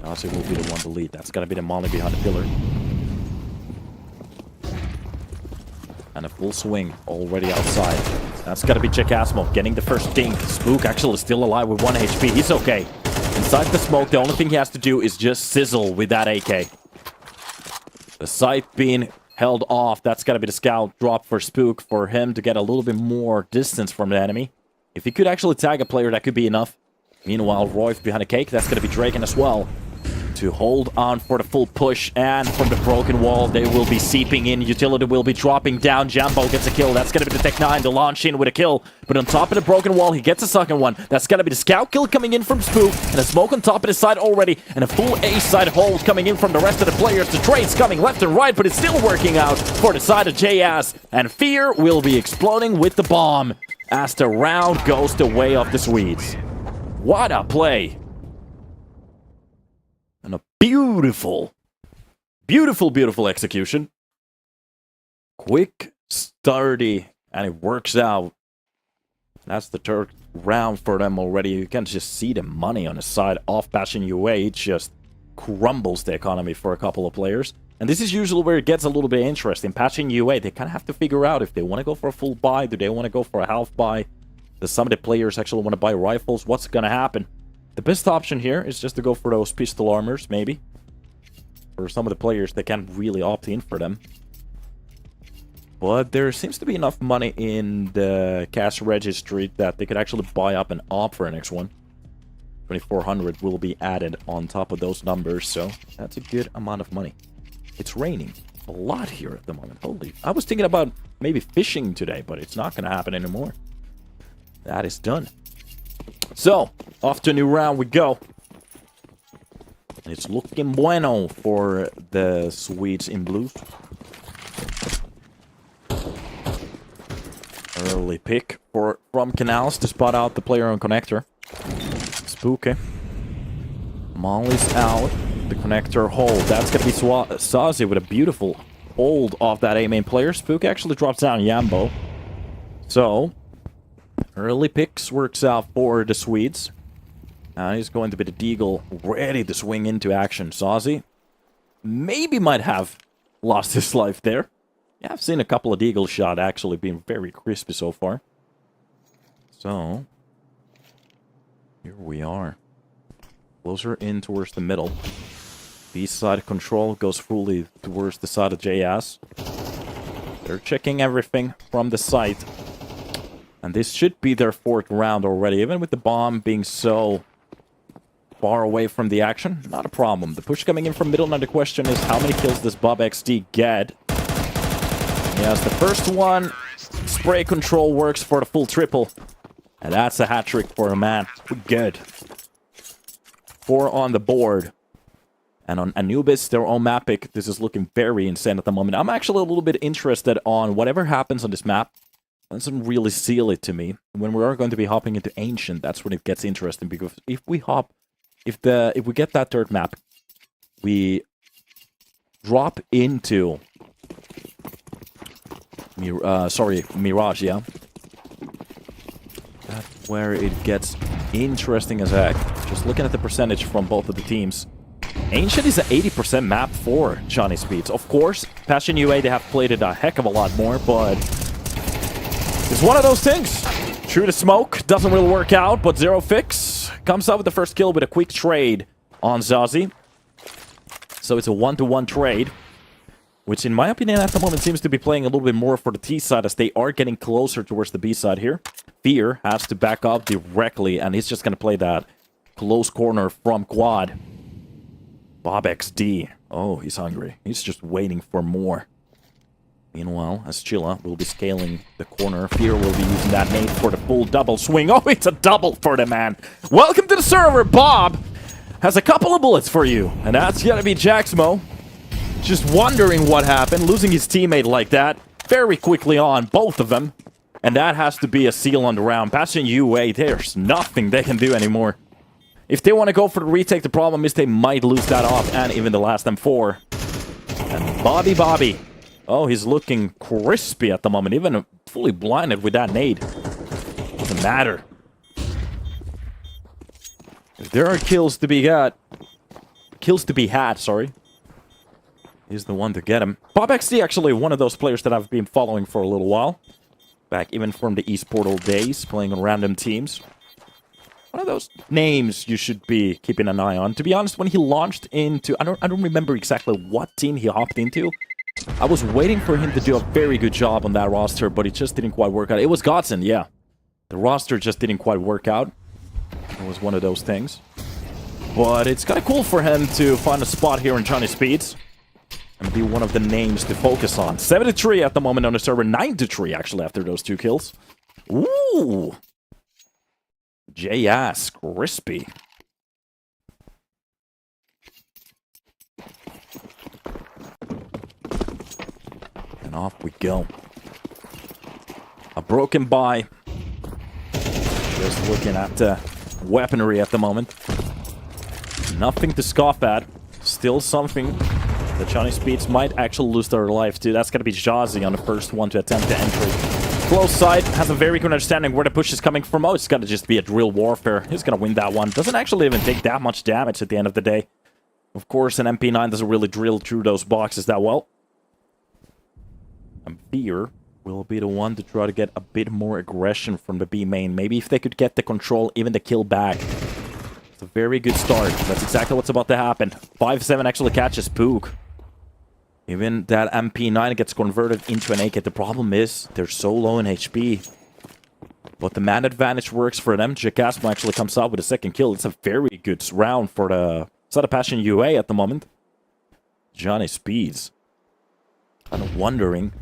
Nazi will be the one to lead. That's going to be the Molly behind the pillar. And a full swing already outside. That's going to be Chicasmo getting the first dink. Spook actually still alive with 1 HP. He's okay. Inside the smoke, the only thing he has to do is just sizzle with that AK. The sight being held off. That's got to be the scout drop for Spook for him to get a little bit more distance from the enemy. If he could actually tag a player, that could be enough. Meanwhile, Royf behind a cake. That's going to be Draken as well. To hold on for the full push, and from the broken wall they will be seeping in. Utility will be dropping down. Jambo gets a kill. That's gonna be the Tech 9 to launch in with a kill, but on top of the broken wall he gets a second one. That's gonna be the scout kill coming in from Spook, and a smoke on top of his side already, and a full A side hold coming in from the rest of the players. The trades coming left and right, but it's still working out for the side of JS, and Fear will be exploding with the bomb as the round goes the way of the Swedes. What a play! And a beautiful, beautiful, beautiful execution. Quick, sturdy, and it works out. That's the third round for them already. You can just see the money on the side of Passion UA. It just crumbles the economy for a couple of players. And this is usually where it gets a little bit interesting. Passion UA, they kind of have to figure out if they want to go for a full buy. Do they want to go for a half buy? Does some of the players actually want to buy rifles? What's going to happen? The best option here is just to go for those pistol armors, maybe. For some of the players, they can't really opt in for them. But there seems to be enough money in the cash registry that they could actually buy up and opt for an next one. 2,400 will be added on top of those numbers, so that's a good amount of money. It's raining a lot here at the moment. Holy, I was thinking about maybe fishing today, but it's not going to happen anymore. That is done. So, off to a new round we go. And it's looking bueno for the Swedes in blue. Early pick from Canals to spot out the player on connector. Spooky. Molly's out. The connector hold. That's going to be Sazi with a beautiful hold off that A main player. Spook actually drops down Yambo. So, early picks works out for the Swedes. Now he's going to be the Deagle ready to swing into action. Sazi maybe might have lost his life there. Yeah, I've seen a couple of Deagle shot actually being very crispy so far. So, here we are. Closer in towards the middle. B-side control goes fully towards the side of JS. They're checking everything from the site. And this should be their fourth round already. Even with the bomb being so far away from the action, not a problem. The push coming in from middle, now the question is how many kills does Bob XD get? Yes, the first one, spray control works for the full triple. And that's a hat-trick for a man. Good. 4 on the board. And on Anubis, their own map pick, this is looking very insane at the moment. I'm actually a little bit interested on whatever happens on this map. It doesn't really seal it to me. When we are going to be hopping into Ancient, that's when it gets interesting. Because if we hop, if we get that third map, we drop into Mirage, yeah. That's where it gets interesting as heck. Just looking at the percentage from both of the teams. Ancient is an 80% map for Johnny Speeds. Of course, Passion UA, they have played it a heck of a lot more, but it's one of those things. True to smoke, doesn't really work out, but Zero Fix comes out with the first kill with a quick trade on Zazie. So it's a 1-to-1 trade, which in my opinion at the moment seems to be playing a little bit more for the T side as they are getting closer towards the B side here. Fear has to back up directly, and he's just going to play that close corner from quad. Bob XD. Oh, he's hungry. He's just waiting for more. Meanwhile, as Chilla will be scaling the corner, Fear will be using that nade for the full double swing. Oh, it's a double for the man. Welcome to the server. Bob has a couple of bullets for you, and that's going to be Jaxmo. Just wondering what happened, losing his teammate like that very quickly on, both of them. And that has to be a seal on the round. Passion UA, there's nothing they can do anymore. If they want to go for the retake, the problem is they might lose that off, and even the last M4. And Bobby. Oh, he's looking crispy at the moment, even fully blinded with that nade. Doesn't matter. If there are kills to be had, sorry. He's the one to get him. Bob XD actually one of those players that I've been following for a little while. Back even from the East Portal days, playing on random teams. One of those names you should be keeping an eye on. To be honest, when he launched into... I don't remember exactly what team he hopped into. I was waiting for him to do a very good job on that roster, but it just didn't quite work out. It was Godson, yeah. The roster just didn't quite work out. It was one of those things. But it's kind of cool for him to find a spot here in Johnny Speeds. And be one of the names to focus on. 7-3 at the moment on the server. 9-3 actually after those 2 kills. Ooh. J-ass. Crispy. And off we go. A broken buy. Just looking at the weaponry at the moment. Nothing to scoff at. Still something... The Johnny Speeds might actually lose their life too. That's going to be Zazie on the first one to attempt the entry. Close side, has a very good understanding where the push is coming from. Oh, it's got to just be a drill warfare. He's going to win that one. Doesn't actually even take that much damage at the end of the day. Of course, an MP9 doesn't really drill through those boxes that well. And Fear will be the one to try to get a bit more aggression from the B main. Maybe if they could get the control, even the kill back. It's a very good start. That's exactly what's about to happen. 5-7 actually catches Pook. Even that MP9 gets converted into an AK. The problem is, they're so low in HP. But the man advantage works for them. Jacasmo actually comes out with a second kill. It's a very good round for the... It's not a Passion UA at the moment. Johnny Speeds. Kind of wondering.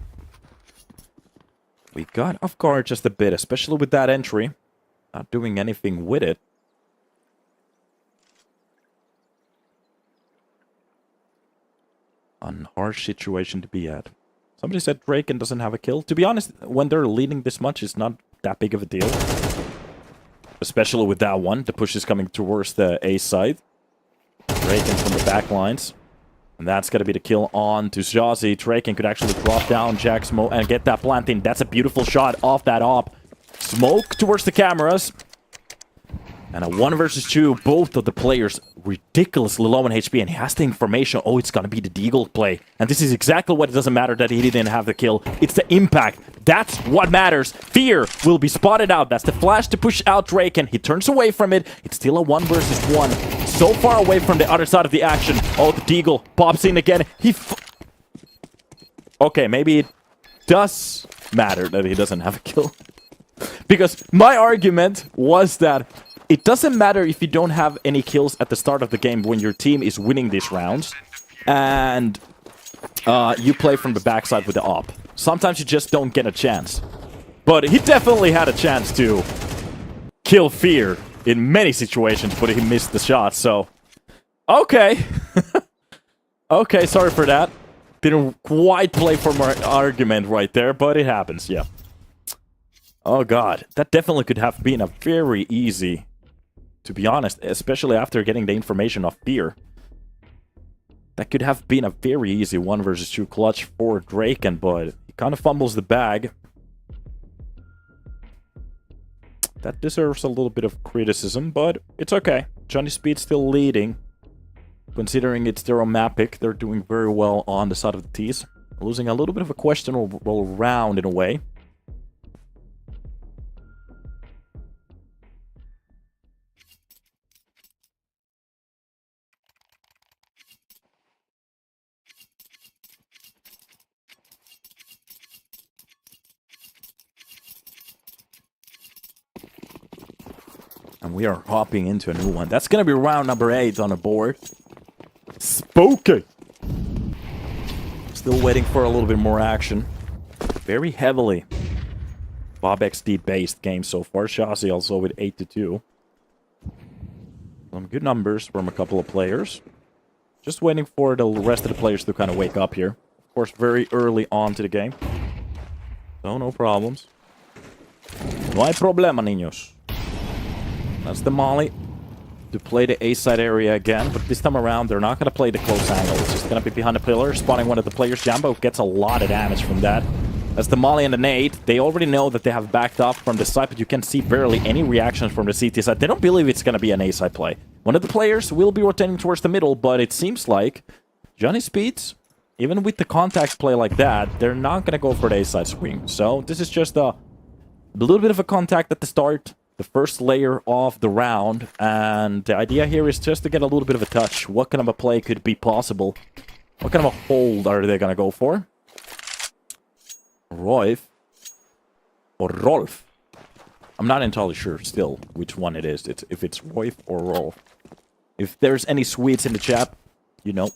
We got off guard just a bit, especially with that entry. Not doing anything with it. A harsh situation to be at. Somebody said Draken doesn't have a kill. To be honest, when they're leading this much, it's not that big of a deal. Especially with that one. The push is coming towards the A side. Draken from the back lines. And that's going to be the kill on to Zazie. Draken could actually drop down Jaxmo and get that planting. That's a beautiful shot off that op. Smoke towards the cameras. And a 1 versus 2, both of the players ridiculously low in HP, and he has the information. Oh, it's gonna be the Deagle play. And this is exactly what it doesn't matter that he didn't have the kill. It's the impact. That's what matters. Fear will be spotted out. That's the flash to push out Draken. He turns away from it. It's still a 1 versus 1. So far away from the other side of the action. Oh, the Deagle pops in again. Okay, maybe it does matter that he doesn't have a kill. Because my argument was that it doesn't matter if you don't have any kills at the start of the game when your team is winning these rounds and you play from the backside with the op. Sometimes you just don't get a chance. But he definitely had a chance to kill Fear in many situations, but he missed the shot, so... Okay. Okay, sorry for that. Didn't quite play for my argument right there, but it happens, yeah. Oh god, that definitely could have been a very easy... To be honest, especially after getting the information of Fear. That could have been a very easy 1 versus 2 clutch for Draken, but he kind of fumbles the bag. That deserves a little bit of criticism, but it's okay. Johnny Speed still leading. Considering it's their own map pick, they're doing very well on the side of the T's. Losing a little bit of a questionable round in a way. And we are hopping into a new one. That's going to be round number 8 on the board. Spooky! Still waiting for a little bit more action. Very heavily Bob XD based game so far. Shazi also with 8-2. Some good numbers from a couple of players. Just waiting for the rest of the players to kind of wake up here. Of course, very early on to the game. So, no problems. No hay problema, niños. That's the molly to play the A-side area again, but this time around, they're not going to play the close angle. It's just going to be behind the pillar, spawning one of the players. Jambo gets a lot of damage from that. That's the molly and the nade. They already know that they have backed up from the side, but you can see barely any reactions from the CT side. They don't believe it's going to be an A-side play. One of the players will be rotating towards the middle, but it seems like Johnny Speeds, even with the contact play like that, they're not going to go for the A-side swing. So this is just a little bit of a contact at the start. The first layer of the round, and the idea here is just to get a little bit of a touch. What kind of a play could be possible? What kind of a hold are they going to go for? Roif or Rolf? I'm not entirely sure still which one it is. If it's Roif or Rolf. If there's any Swedes in the chat, you know.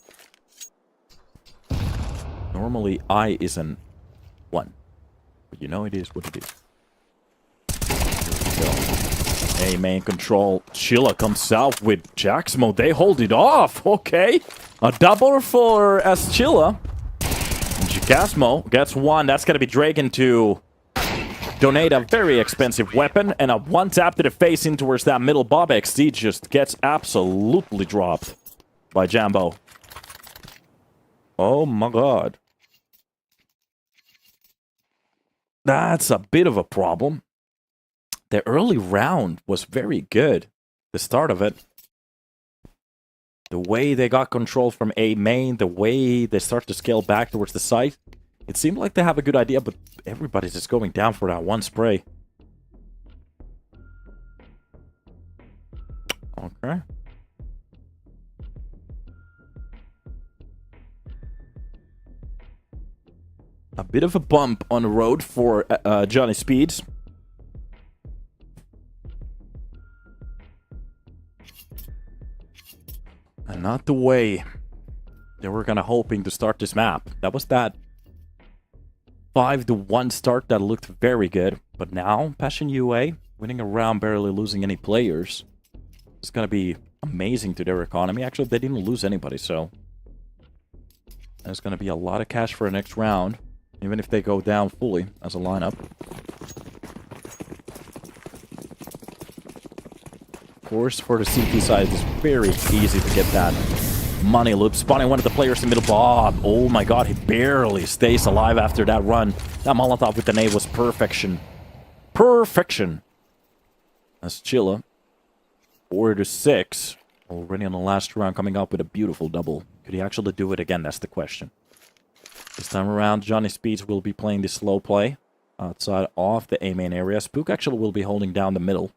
Normally I is an 1. But you know it is what it is. Hey, main control. Chilla comes out with Jaxmo. They hold it off. Okay. A double for Chilla. Jaxmo gets 1. That's going to be Draken to donate a very expensive weapon. And a 1-tap to the face in towards that middle. Bob XD just gets absolutely dropped by Jambo. Oh my god. That's a bit of a problem. The early round was very good. The start of it. The way they got control from A main, the way they start to scale back towards the site. It seemed like they have a good idea, but everybody's just going down for that one spray. Okay. A bit of a bump on the road for Johnny Speeds. And not the way they were kind of hoping to start this map. That was that 5-1 start that looked very good. But now, Passion UA, winning a round, barely losing any players. It's going to be amazing to their economy. Actually, they didn't lose anybody, so there's going to be a lot of cash for the next round. Even if they go down fully as a lineup. Of course, for the CT side, it's very easy to get that money loop. Spawning one of the players in the middle. Bob. Oh my god, he barely stays alive after that run. That Molotov with the nade was perfection. Perfection. That's Chilla. 4-6. Already on the last round, coming up with a beautiful double. Could he actually do it again? That's the question. This time around, Johnny Speeds will be playing the slow play outside of the A main area. Spook actually will be holding down the middle.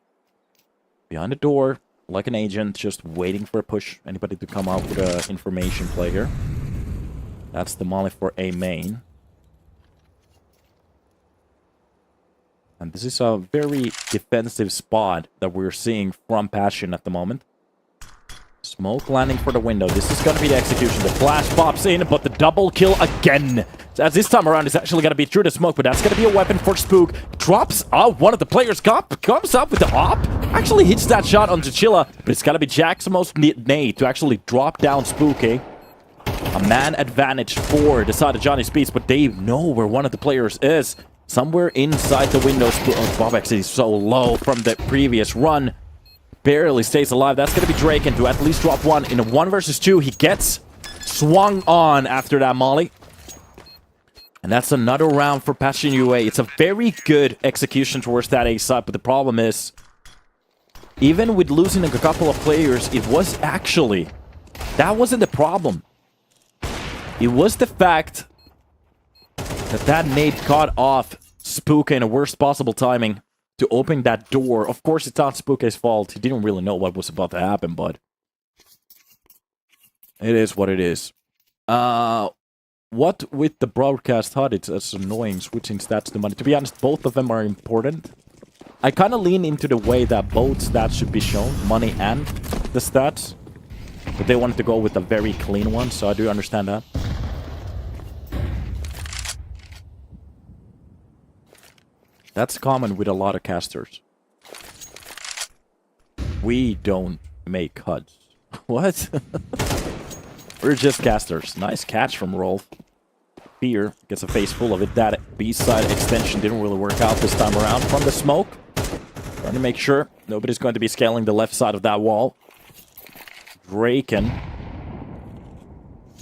Behind the door, like an agent, just waiting for a push. Anybody to come out with an information play here. That's the molly for A main. And this is a very defensive spot that we're seeing from Passion at the moment. Smoke landing for the window. This is going to be the execution. The flash pops in, but the double kill again. As this time around, it's actually going to be through the smoke, but that's going to be a weapon for Spook. Drops out. One of the players comes up with the op. Actually hits that shot onto Chilla, but it's got to be Jaxmo's nade to actually drop down Spooky. A man advantage for the side of Johnny Speeds, but they know where one of the players is. Somewhere inside the window. Bobex is so low from the previous run. Barely stays alive. That's going to be Draken to at least drop one. In a 1 versus 2, he gets swung on after that molly. And that's another round for Passion UA. It's a very good execution towards that A side, but the problem is, even with losing a couple of players, it was actually... That wasn't the problem. It was the fact that nade caught off Spooka in the worst possible timing to open that door. Of course, it's not Spooka's fault. He didn't really know what was about to happen, but... It is what it is. What with the broadcast HUD, it's annoying switching stats to money. To be honest, both of them are important. I kind of lean into the way that both stats should be shown, money and the stats. But they wanted to go with a very clean one, so I do understand that. That's common with a lot of casters. We don't make HUDs. What? We're just casters. Nice catch from Rolf. Fear gets a face full of it. That B-side extension didn't really work out this time around. From the smoke, trying to make sure nobody's going to be scaling the left side of that wall. Draken.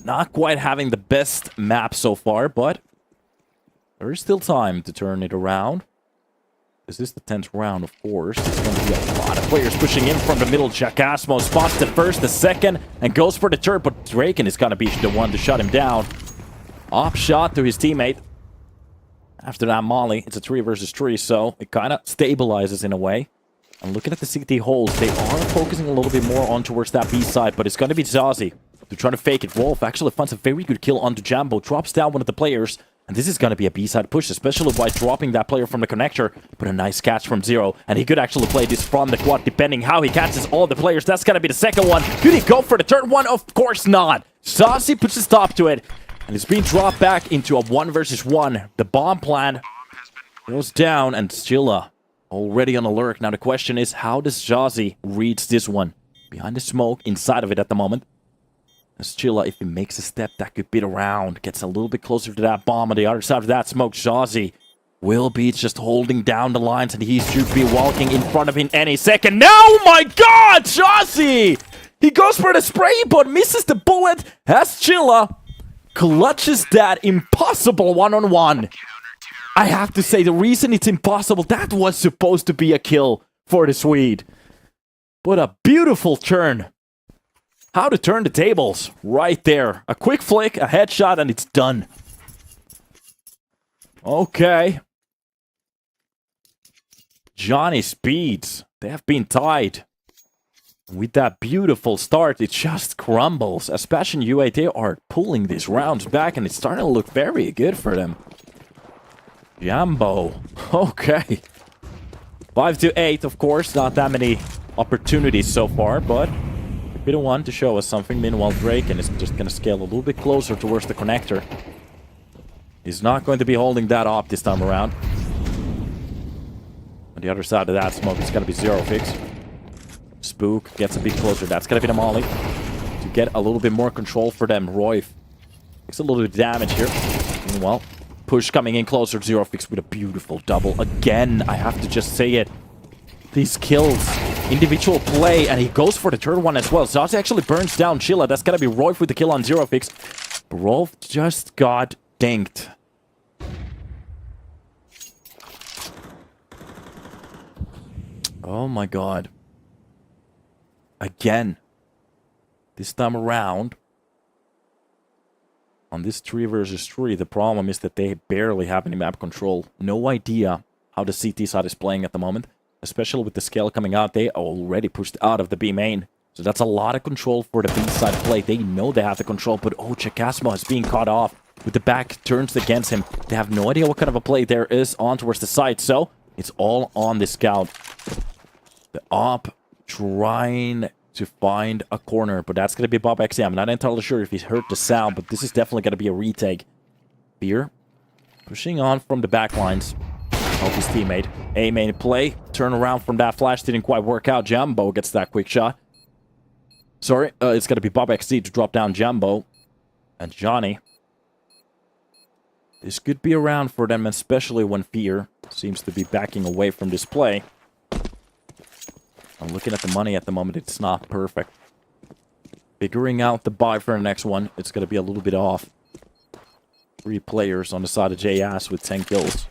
Not quite having the best map so far, but there is still time to turn it around. This is the 10th round, of course. There's going to be a lot of players pushing in from the middle. Jacasmo spots the first, the second, and goes for the third, but Draken is going to be the one to shut him down. Off shot to his teammate. After that molly, it's a 3 versus 3, so it kind of stabilizes in a way. And looking at the CT holes, they are focusing a little bit more on towards that B side, but it's going to be Zazie to try to fake it. Wolf actually finds a very good kill onto Jambo, drops down one of the players, and this is going to be a B-side push, especially by dropping that player from the connector. But a nice catch from Zero, and he could actually play this from the quad, depending how he catches all the players. That's going to be the second one. Could he go for the third one? Of course not. Zazie puts a stop to it, and it's being dropped back into a 1 versus 1. The bomb plan goes down, and Chilla already on alert. Now the question is, how does Zazie reach this one? Behind the smoke, inside of it at the moment. As Chilla, if he makes a step, that could be the round. Gets a little bit closer to that bomb on the other side of that smoke. Zazie will be just holding down the lines, and he should be walking in front of him any second. Now, oh my god, Zazie! He goes for the spray, but misses the bullet as Chilla clutches that impossible one-on-one. I have to say, the reason it's impossible, that was supposed to be a kill for the Swede. But a beautiful turn. How to turn the tables right there. A quick flick, a headshot, and it's done. Okay. Johnny Speeds. They have been tied. With that beautiful start, it just crumbles. As Passion UA, they are pulling these rounds back, and it's starting to look very good for them. Jambo. Okay. 5-8, of course. Not that many opportunities so far, but bit of one to show us something. Meanwhile, Draken is just going to scale a little bit closer towards the connector. He's not going to be holding that up this time around. On the other side of that smoke, it's going to be Zero Fix. Spook gets a bit closer. That's going to be the molly. To get a little bit more control for them. Roy takes a little bit of damage here. Meanwhile, push coming in closer. Zero Fix with a beautiful double. Again, I have to just say it. These kills, individual play, and he goes for the third one as well. Zazie actually burns down Chilla. That's gonna be Rolf with the kill on Zero Fix. Rolf just got dinked. Oh my god. Again. This time around, on this 3 versus 3, the problem is that they barely have any map control. No idea how the CT side is playing at the moment. Especially with the scale coming out, they already pushed out of the B main. So that's a lot of control for the B side play. They know they have the control, but oh, Chakasmo is being caught off with the back turns against him. They have no idea what kind of a play there is on towards the side, so it's all on the scout. The op trying to find a corner, but that's going to be Bob XM. I'm not entirely sure if he's heard the sound, but this is definitely going to be a retake. Fear pushing on from the back lines. Help his teammate. A main play. Turn around from that flash. Didn't quite work out. Jambo gets that quick shot. Sorry. It's going to be Bob XD to drop down Jambo. And Johnny. This could be around for them, especially when Fear seems to be backing away from this play. I'm looking at the money at the moment. It's not perfect. Figuring out the buy for the next one. It's going to be a little bit off. 3 players on the side of JS with 10 kills.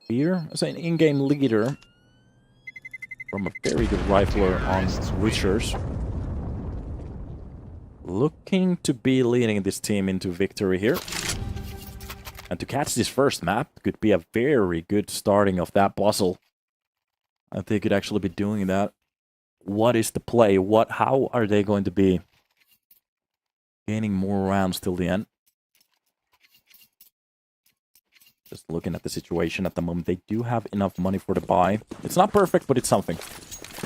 Here, as an in-game leader from a very good rifler on Witchers. Looking to be leading this team into victory here. And to catch this first map could be a very good starting of that puzzle. I think they could actually be doing that. What is the play? How are they going to be gaining more rounds till the end? Just looking at the situation at the moment, they do have enough money for the buy. It's not perfect, but it's something.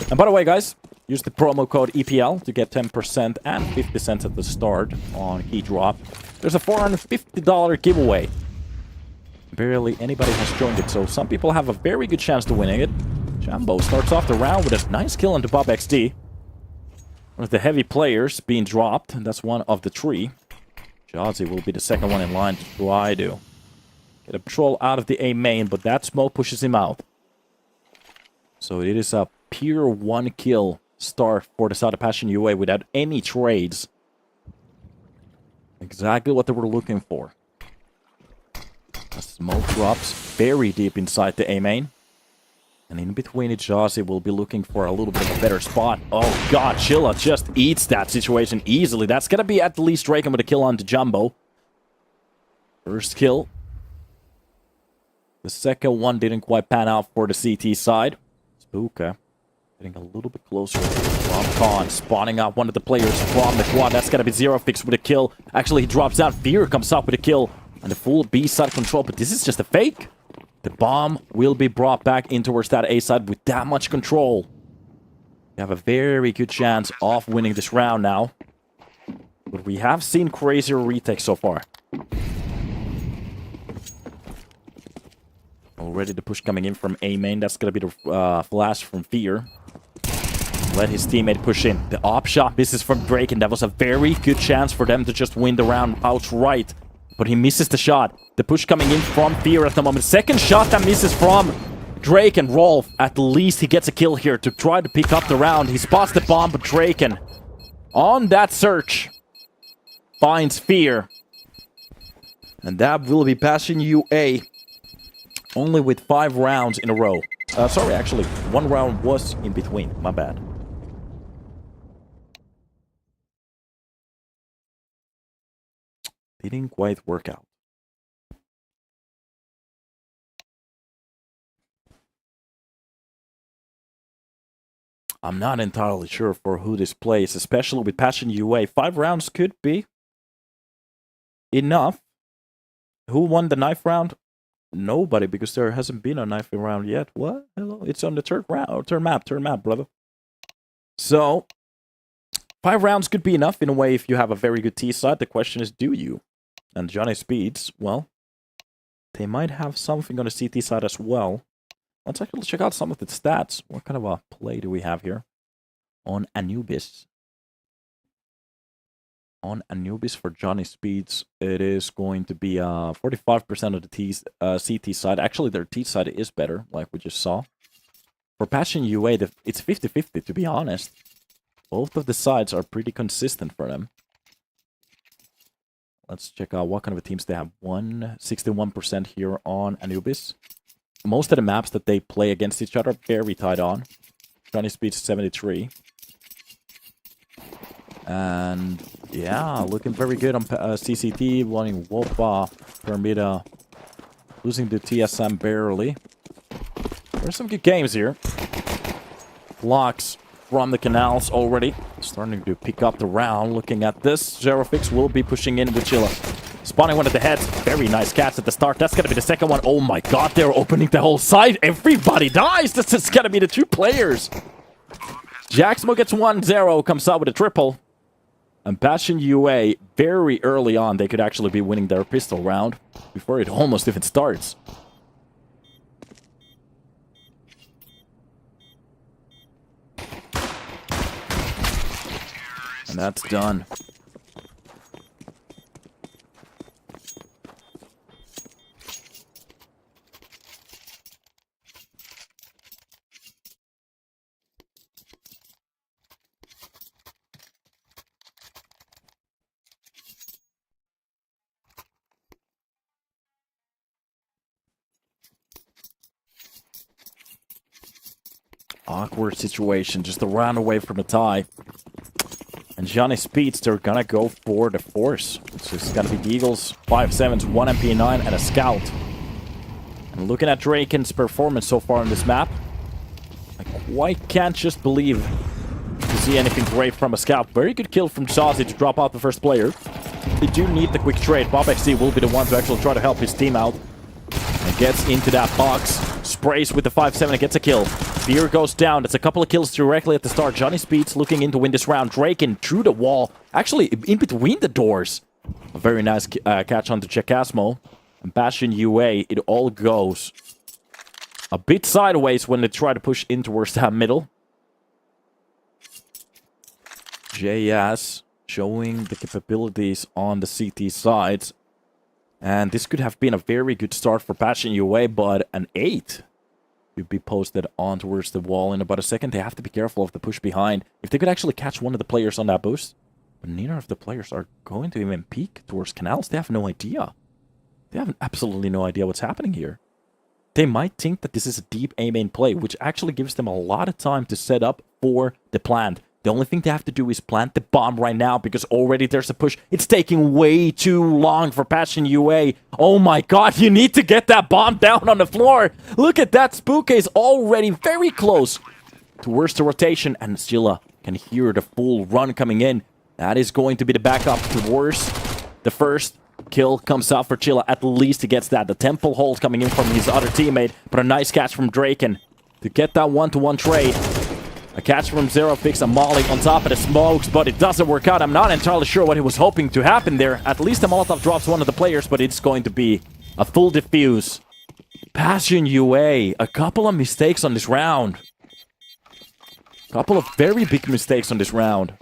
And by the way, guys, use the promo code EPL to get 10% and 50 cents at the start on key drop. There's a $450 giveaway. Barely anybody has joined it, so some people have a very good chance to winning it. Jumbo starts off the round with a nice kill on the Bob XD. One of the heavy players being dropped, and that's one of the 3. Jazzy will be the second one in line to try to get a patrol out of the A main, but that smoke pushes him out. So it is a pure 1 kill start for the side of Passion UA without any trades. Exactly what they were looking for. The smoke drops very deep inside the A main. And in between it, Jazzy will be looking for a little bit of a better spot. Oh god, Chilla just eats that situation easily. That's gonna be at least Draken with a kill on to Jumbo. First kill. The second one didn't quite pan out for the CT side. Spooka getting a little bit closer from Khan, spawning out one of the players from the quad. That's gonna be Zero Fix with a kill. Actually, he drops down. Fear comes up with a kill. And the full B side control, but this is just a fake. The bomb will be brought back in towards that A side with that much control. You have a very good chance of winning this round now. But we have seen crazier retakes so far. Already the push coming in from A main. That's going to be the flash from Fear. Let his teammate push in. The op shot misses from Drake, and that was a very good chance for them to just win the round outright. But he misses the shot. The push coming in from Fear at the moment. Second shot that misses from Drake and Rolf. At least he gets a kill here to try to pick up the round. He spots the bomb, but Draken on that search finds Fear. And that will be Passion UA. Only with 5 rounds in a row. Sorry, actually, 1 round was in between. My bad. Didn't quite work out. I'm not entirely sure for who this plays, especially with Passion UA. 5 rounds could be enough. Who won the knife round? Nobody, because there hasn't been a knifing round yet. What? Hello? It's on the third round. Turn map, brother. So, 5 rounds could be enough in a way if you have a very good T side. The question is, do you? And Johnny Speeds, well, they might have something on the CT side as well. Let's actually check out some of the stats. What kind of a play do we have here? On Anubis. On Anubis for Johnny Speeds, it is going to be 45% of the CT side. Actually, their T side is better, like we just saw. For Passion UA, it's 50-50, to be honest. Both of the sides are pretty consistent for them. Let's check out what kind of teams they have. 61% here on Anubis. Most of the maps that they play against each other are very tight on. Johnny Speeds 73. And yeah, looking very good on CCT, wanting Wopa, Permita, losing to TSM barely. There's some good games here. Blocks from the canals already. Starting to pick up the round. Looking at this, Zerofix will be pushing in with Chilla. Spawning one at the heads. Very nice catch at the start. That's going to be the second one. Oh my god, they're opening the whole side. Everybody dies. This is going to be the 2 players. Jacksmo gets 1-0, comes out with a triple. And Passion UA, very early on, they could actually be winning their pistol round before it almost even starts. And that's done. Awkward situation, just a round away from a tie. And Johnny Speeds, they're gonna go for the force. So it's gonna be the Eagles, 5-7s, 1 MP9, and a scout. And looking at Draken's performance so far on this map, I quite can't just believe to see anything great from a scout. Very good kill from Chazzy to drop out the first player. They do need the quick trade. Bob XC will be the one to actually try to help his team out. And gets into that box. Sprays with the 5-7 and gets a kill. Fear goes down. That's a couple of kills directly at the start. Johnny Speeds looking in to win this round. Draken through the wall. Actually, in between the doors. A very nice catch on the Chekasmo. And Bastion UA, it all goes a bit sideways when they try to push in towards that middle. JS showing the capabilities on the CT sides. And this could have been a very good start for Bastion UA, but an 8 would be posted on towards the wall in about a second. They have to be careful of the push behind. If they could actually catch one of the players on that boost. But neither of the players are going to even peek towards canals. They have no idea. They have absolutely no idea what's happening here. They might think that this is a deep A-main play, which actually gives them a lot of time to set up for the plant. The only thing they have to do is plant the bomb right now, because already there's a push. It's taking way too long for Passion UA. Oh my god, you need to get that bomb down on the floor. Look at that, Spook is already very close towards the rotation, and Scylla can hear the full run coming in. That is going to be the backup towards the first kill comes out for Chilla. At least he gets that. The temple hold coming in from his other teammate, but a nice catch from Draken to get that one-to-one trade. A catch from Zero Fix, a molly on top of the smokes, but it doesn't work out. I'm not entirely sure what he was hoping to happen there. At least the Molotov drops one of the players, but it's going to be a full defuse. Passion UA, a couple of mistakes on this round. A couple of very big mistakes on this round.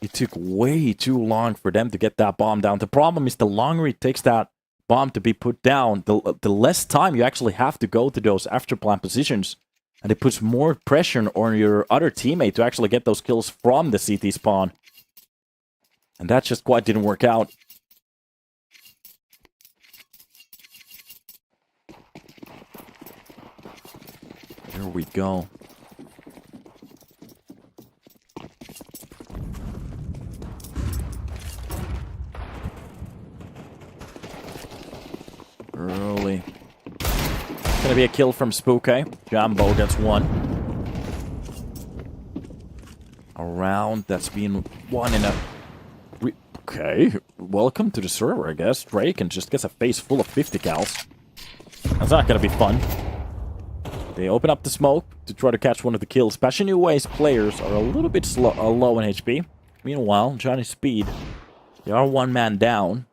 It took way too long for them to get that bomb down. The problem is the longer it takes that bomb to be put down, the less time you actually have to go to those after plant positions. And it puts more pressure on your other teammate to actually get those kills from the CT spawn. And that just quite didn't work out. Here we go. Early. Gonna be a kill from Spook, eh? Jambo gets one. A round that's been won in a... Okay, welcome to the server, I guess. Drake and just gets a face full of 50 cals. That's not gonna be fun. They open up the smoke to try to catch one of the kills. Passion UA's players are a little bit low in HP. Meanwhile, Johnny Speed, they are one man down.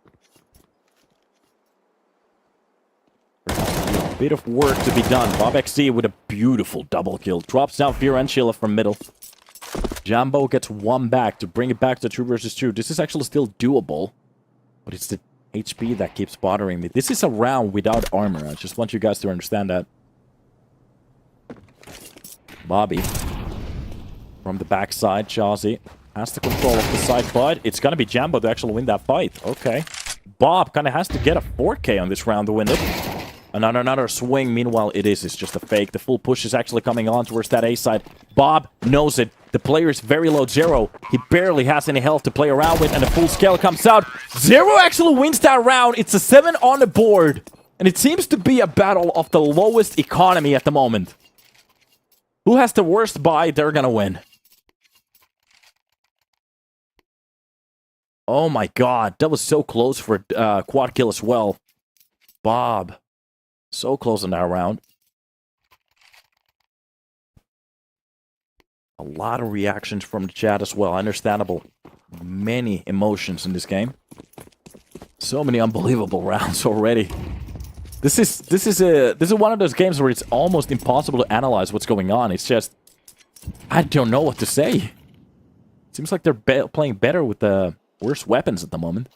Bit of work to be done. Bob XC with a beautiful double kill. Drops down Fear and Sheila from middle. Jambo gets one back to bring it back to 2 versus 2. This is actually still doable. But it's the HP that keeps bothering me. This is a round without armor. I just want you guys to understand that. Bobby. From the backside, Chazzy has the control of the side, but it's gonna be Jambo to actually win that fight. Okay. Bob kind of has to get a 4K on this round to win it. Another swing. Meanwhile, it's just a fake. The full push is actually coming on towards that A side. Bob knows it. The player is very low. Zero. He barely has any health to play around with, and the full scale comes out. Zero actually wins that round. It's a 7 on the board. And it seems to be a battle of the lowest economy at the moment. Who has the worst buy, they're gonna win. Oh my god. That was so close for quad kill as well. Bob. So close in that round. A lot of reactions from the chat as well. Understandable. Many emotions in this game. So many unbelievable rounds already. This is one of those games where it's almost impossible to analyze what's going on. It's just, I don't know what to say. Seems like they're playing better with the worst weapons at the moment.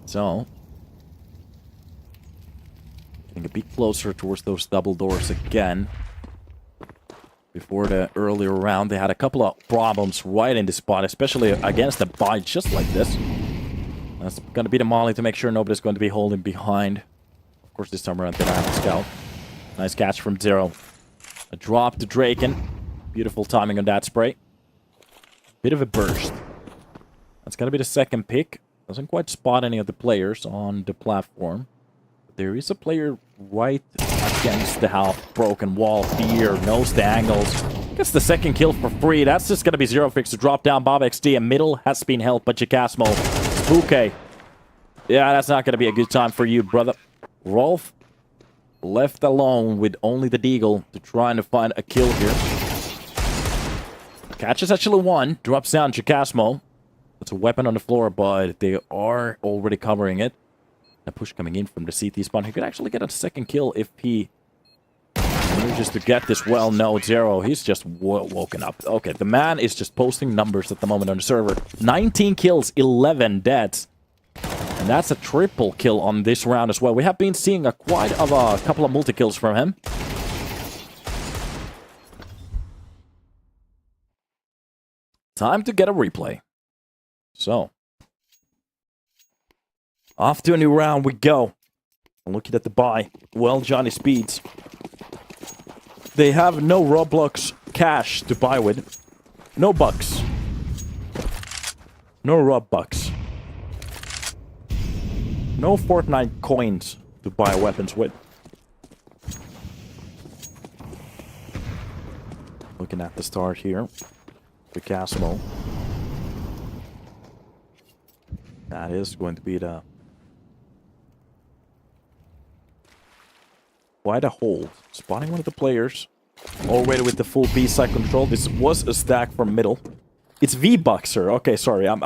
So, getting a bit closer towards those double doors again. Before the earlier round, they had a couple of problems right in this spot, especially against a buy just like this. That's going to be the molly to make sure nobody's going to be holding behind. Of course, this time around, they have a scout. Nice catch from Zero. A drop to Draken. Beautiful timing on that spray. Bit of a burst. That's going to be the second pick. Doesn't quite spot any of the players on the platform. There is a player right against the half-broken wall here. Knows the angles. Gets the second kill for free. That's just going to be Zero Fix to drop down Bob XD. And middle has been helped by Jacasmo. Spooky. Yeah, that's not going to be a good time for you, brother. Rolf left alone with only the Deagle to try and find a kill here. Catches actually one. Drops down Jacasmo. That's a weapon on the floor, but they are already covering it. A push coming in from the CT spawn. He could actually get a second kill if he manages to get this well. No, Zero. He's just woken up. Okay, the man is just posting numbers at the moment on the server. 19 kills, 11 deaths. And that's a triple kill on this round as well. We have been seeing quite a couple of multi-kills from him. Time to get a replay. So, off to a new round we go. Looking at the buy. Well, Johnny Speeds. They have no Roblox cash to buy with. No bucks. No Robux. No Fortnite coins to buy weapons with. Looking at the start here. The Casmo. That is going to be the... Quite a hold. Spotting one of the players. Already with the full B-side control. This was a stack from middle. It's V-Buxer. Okay, sorry. I'm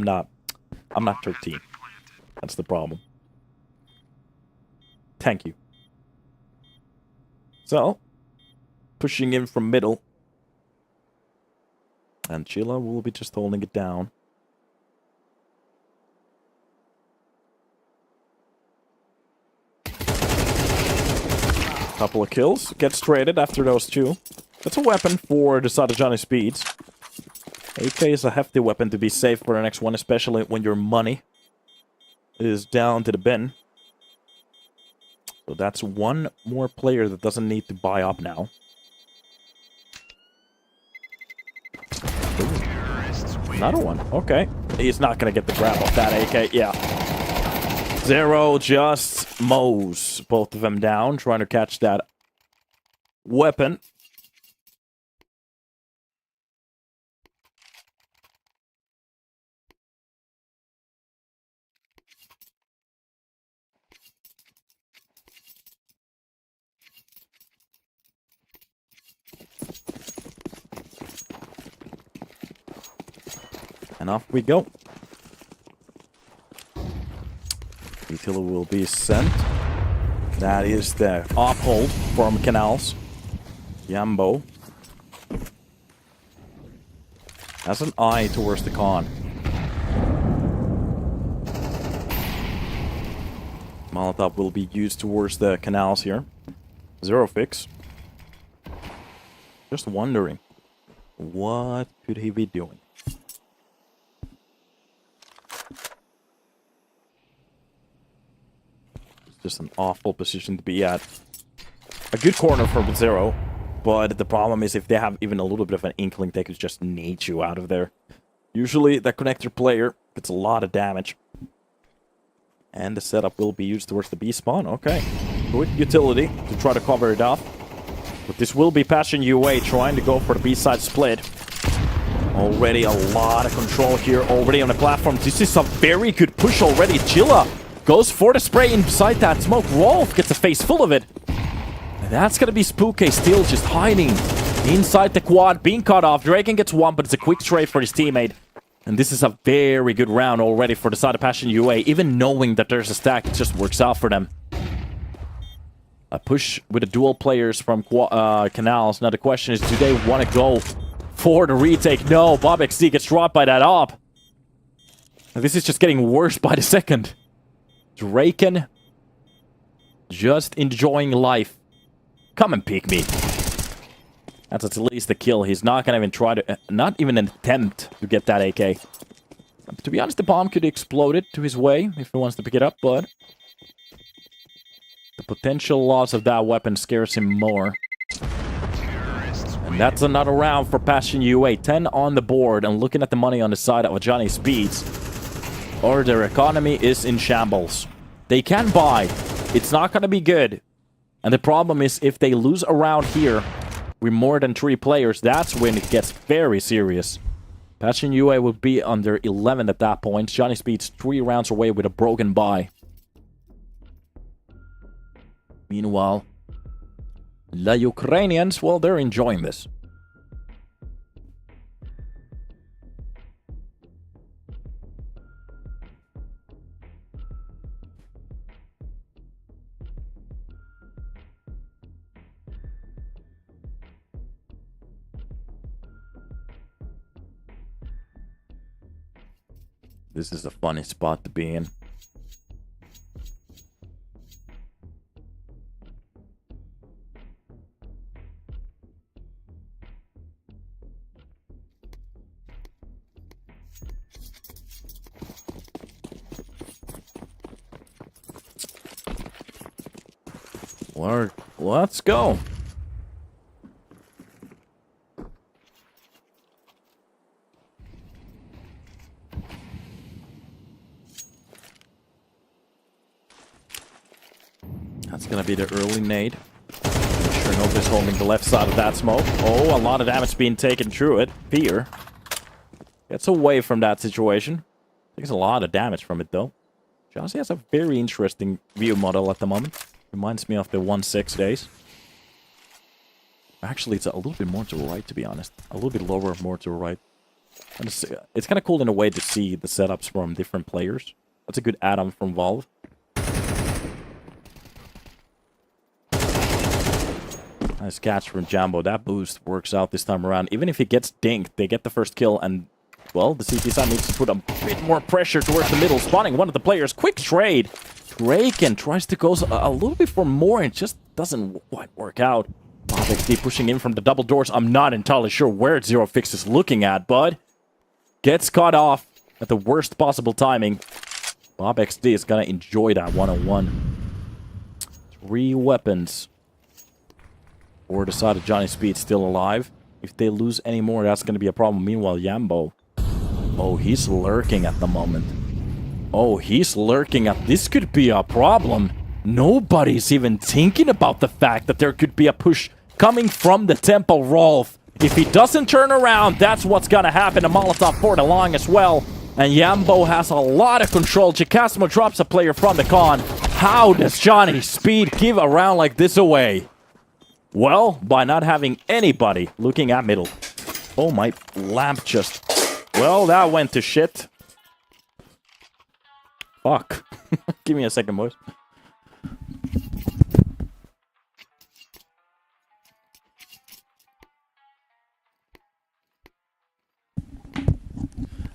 not 13. That's the problem. Thank you. So, pushing in from middle. And Chilla will be just holding it down. Couple of kills. Gets traded after those two. That's a weapon for the side of Johnny Speeds. AK is a hefty weapon to be safe for the next one, especially when your money is down to the bin. So that's one more player that doesn't need to buy up now. Ooh. Another one. Okay. He's not going to get the grab off that AK. Yeah. Zero just mows both of them down, trying to catch that weapon. And off we go. Utility will be sent. That is the uphold from Canals. Yambo. Has an eye towards the con. Molotov will be used towards the Canals here. Zero Fix. Just wondering. What could he be doing? Just an awful position to be at. A good corner for Zero, but the problem is if they have even a little bit of an inkling, they could just nade you out of there. Usually, the connector player gets a lot of damage. And the setup will be used towards the B spawn. Okay. Good utility to try to cover it off. But this will be Passion UA trying to go for the B-side split. Already a lot of control here already on the platform. This is a very good push already. Chilla goes for the spray inside that smoke. Rolf gets a face full of it. And that's going to be Spooky still just hiding inside the quad, being cut off. Draken gets one, but it's a quick stray for his teammate. And this is a very good round already for the side of Passion UA. Even knowing that there's a stack, it just works out for them. A push with the dual players from Canals. Now the question is, do they want to go for the retake? No, Bob XD gets dropped by that op. And this is just getting worse by the second. Draken just enjoying life. Come and pick me. That's at least the kill. He's not gonna even try to, not even an attempt to get that AK. To be honest, the bomb could explode it to his way if he wants to pick it up, but the potential loss of that weapon scares him more. And that's another round for Passion UA. 10 on the board, and looking at the money on the side of Johnny Speeds, or their economy is in shambles. They can buy. It's not going to be good. And the problem is, if they lose a round here with more than 3 players, that's when it gets very serious. Passion UA would be under 11 at that point. Johnny Speed's 3 rounds away with a broken bye. Meanwhile, the Ukrainians, well, they're enjoying this. This is a funny spot to be in. Let's go. That's gonna be the early nade. Make sure nobody's holding the left side of that smoke. Oh, a lot of damage being taken through it. Fear gets away from that situation. Takes a lot of damage from it, though. Jossie has a very interesting view model at the moment. Reminds me of the 1-6 days. Actually, it's a little bit more to the right, to be honest. A little bit lower, more to the right. And it's kind of cool in a way to see the setups from different players. That's a good add-on from Valve. Nice catch from Jambo. That boost works out this time around. Even if he gets dinked, they get the first kill, and, well, the CT side needs to put a bit more pressure towards the middle, spawning one of the players. Quick trade. Draken tries to go a little bit for more, and it just doesn't quite work out. Bob XD pushing in from the double doors. I'm not entirely sure where Zero Fix is looking at, but gets caught off at the worst possible timing. Bob XD is going to enjoy that one-on-one. 3 weapons. Or the side of Johnny Speed still alive. If they lose any more, that's going to be a problem. Meanwhile, Yambo. Oh, he's lurking at the moment. Oh, he's lurking at... This could be a problem. Nobody's even thinking about the fact that there could be a push coming from the Temple Rolf. If he doesn't turn around, that's what's going to happen. A Molotov for the long as well. And Yambo has a lot of control. Chikasmo drops a player from the con. How does Johnny Speed give a round like this away? Well, by not having anybody looking at middle. Oh, my lamp just... Well, that went to shit. Fuck. Give me a second, boys.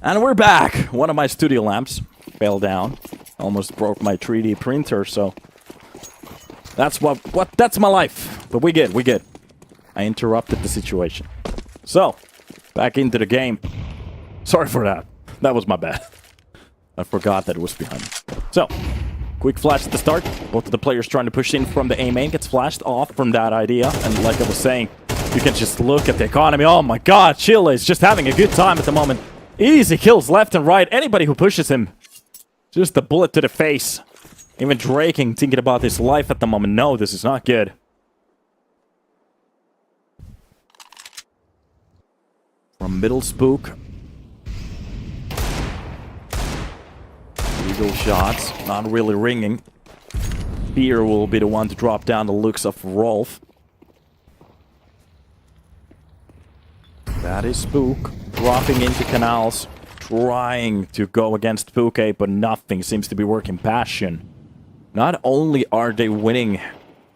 And we're back. One of my studio lamps fell down. Almost broke my 3D printer, so... That's that's my life. But we good. I interrupted the situation. So, back into the game. Sorry for that. That was my bad. I forgot that it was behind me. So, quick flash at the start. Both of the players trying to push in from the A main gets flashed off from that idea. And like I was saying, you can just look at the economy. Oh my god, Chile is just having a good time at the moment. Easy kills left and right. Anybody who pushes him, just a bullet to the face. Even Draking thinking about his life at the moment. No, this is not good. From middle spook. Eagle shots. Not really ringing. Fear will be the one to drop down the looks of Rolf. That is Spook. Dropping into canals. Trying to go against Spook 8, but nothing seems to be working. Passion. Not only are they winning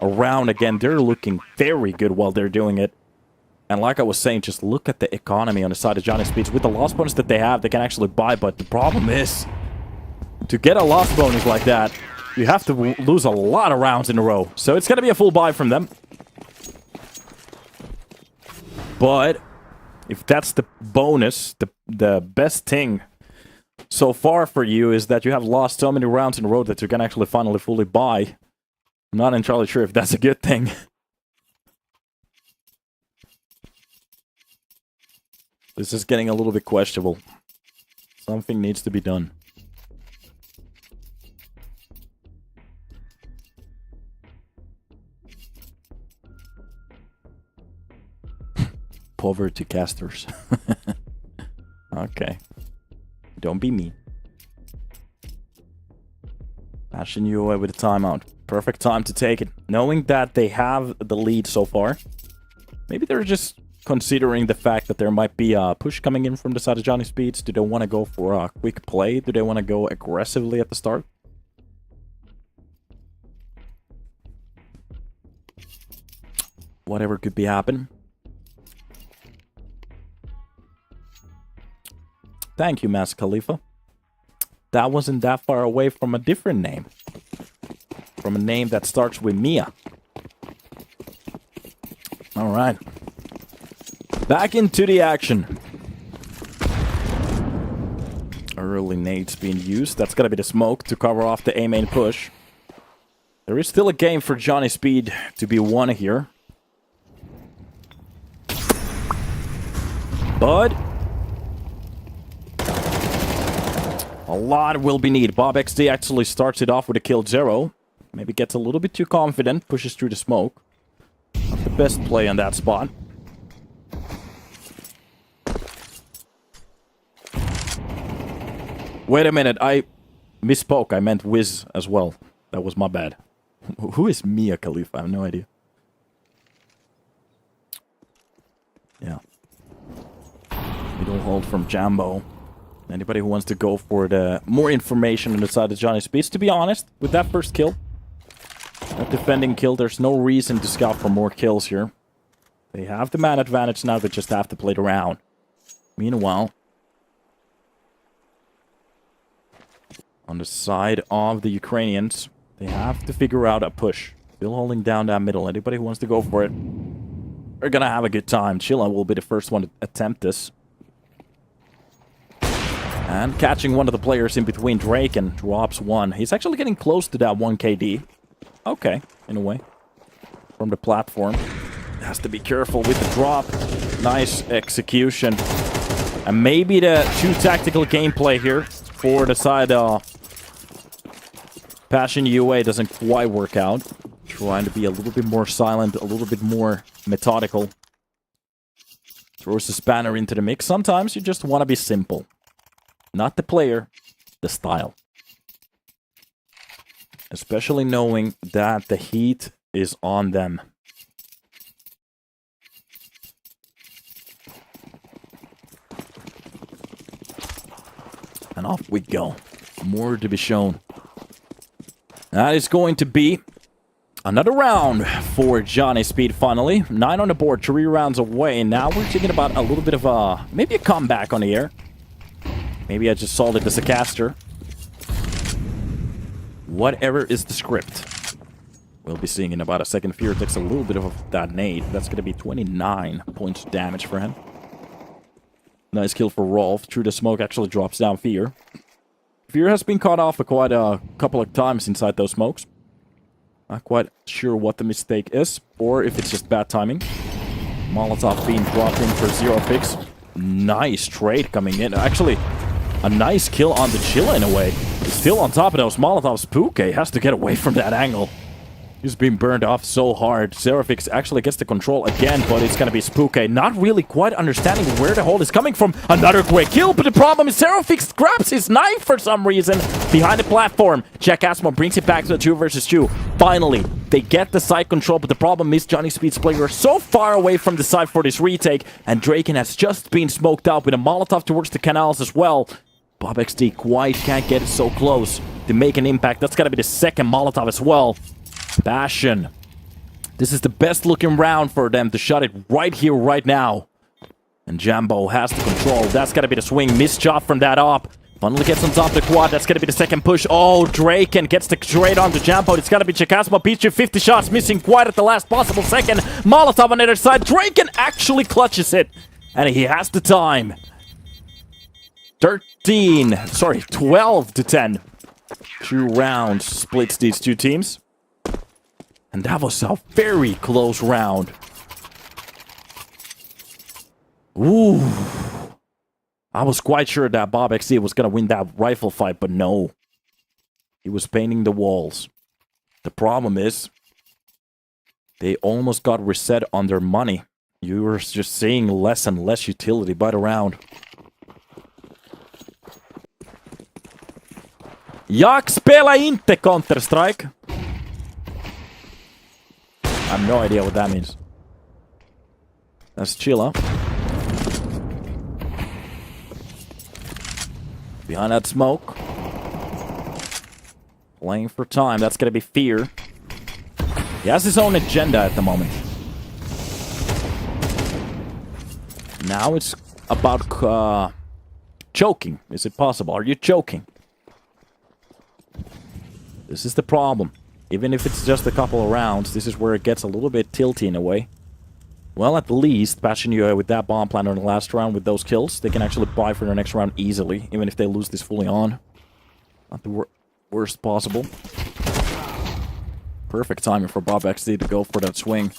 a round again, they're looking very good while they're doing it. And like I was saying, just look at the economy on the side of Johnny Speeds. With the loss bonus that they have, they can actually buy, but the problem is, to get a loss bonus like that, you have to lose a lot of rounds in a row. So it's going to be a full buy from them. But if that's the bonus, the best thing so far for you is that you have lost so many rounds in a row that you can actually finally fully buy. I'm not entirely sure if that's a good thing. This is getting a little bit questionable. Something needs to be done. Poverty casters. Okay. Don't be mean. Bashing you away with a timeout. Perfect time to take it. Knowing that they have the lead so far. Maybe they're just considering the fact that there might be a push coming in from the side of Johnny Speeds. Do they want to go for a quick play? Do they want to go aggressively at the start? Whatever could be happening. Thank you, Mas Khalifa. That wasn't that far away from a different name. From a name that starts with Mia. Alright. Back into the action. Early nades being used. That's gonna be the smoke to cover off the A main push. There is still a game for Johnny Speed to be won here. But a lot will be needed. Bob XD actually starts it off with a kill 0. Maybe gets a little bit too confident, pushes through the smoke. Not the best play on that spot. Wait a minute, I misspoke. I meant Wiz as well. That was my bad. Who is Mia Khalifa? I have no idea. Yeah. Middle hold from Jambo. Anybody who wants to go for the more information on the side of Johnny Speeds, to be honest, with that first kill, that defending kill, there's no reason to scout for more kills here. They have the man advantage now, they just have to play it around. Meanwhile, on the side of the Ukrainians, they have to figure out a push. Still holding down that middle. Anybody who wants to go for it, they're gonna have a good time. Chilla will be the first one to attempt this. And catching one of the players in between Drake and drops one. He's actually getting close to that 1 KD. Okay, in a way. From the platform. Has to be careful with the drop. Nice execution. And maybe the too tactical gameplay here for the side Passion UA doesn't quite work out. Trying to be a little bit more silent, a little bit more methodical. Throws the spanner into the mix. Sometimes you just want to be simple. Not the player, the style. Especially knowing that the heat is on them. And off we go. More to be shown. That is going to be another round for Johnny Speed finally. 9 on the board, 3 rounds away. Now we're thinking about a little bit of a... maybe a comeback on the air. Maybe I just sold it as a caster. Whatever is the script. We'll be seeing in about a second. Fear takes a little bit of that nade. That's going to be 29 points of damage for him. Nice kill for Rolf. Through the smoke actually drops down Fear. Fear has been caught off quite a couple of times inside those smokes. Not quite sure what the mistake is, or if it's just bad timing. Molotov being dropped in for 0 picks. Nice trade coming in. Actually, a nice kill on the Chilla in a way. He's still on top of those Molotovs. Puke has to get away from that angle. He's being burned off so hard. Seraphix actually gets the control again, but it's going to be Spooky. Not really quite understanding where the hold is coming from. Another great kill, but the problem is Seraphix grabs his knife for some reason behind the platform. Jack Asmo brings it back to the 2 versus 2. Finally, they get the side control, but the problem is Johnny Speed's player so far away from the side for this retake, and Draken has just been smoked out with a Molotov towards the canals as well. Bob XD quite can't get it so close to make an impact. That's got to be the second Molotov as well. Passion. This is the best looking round for them to shut it right here, right now. And Jambo has the control. That's got to be the swing. Missed shot from that op. Finally gets on top of the quad. That's going to be the second push. Oh, Draken gets the trade onto Jambo. It's got to be Chakasma. Beats 50 shots. Missing quite at the last possible second. Molotov on the other side. Draken actually clutches it. And he has the time. 13, sorry, 12 to 10. 2 rounds splits these two teams. And that was a very close round. Ooh. I was quite sure that Bob XC was going to win that rifle fight, but no. He was painting the walls. The problem is, they almost got reset on their money. You were just seeing less and less utility by the round. Jag spelar inte Counter-Strike. I have no idea what that means. That's Chilla. Behind that smoke. Playing for time. That's gonna be Fear. He has his own agenda at the moment. Now it's about choking. Is it possible? Are you choking? This is the problem. Even if it's just a couple of rounds, this is where it gets a little bit tilty in a way. Well, at least, Passion UA with that bomb planter in the last round with those kills, they can actually buy for their next round easily, even if they lose this fully on. Not the worst possible. Perfect timing for Bob XD to go for that swing.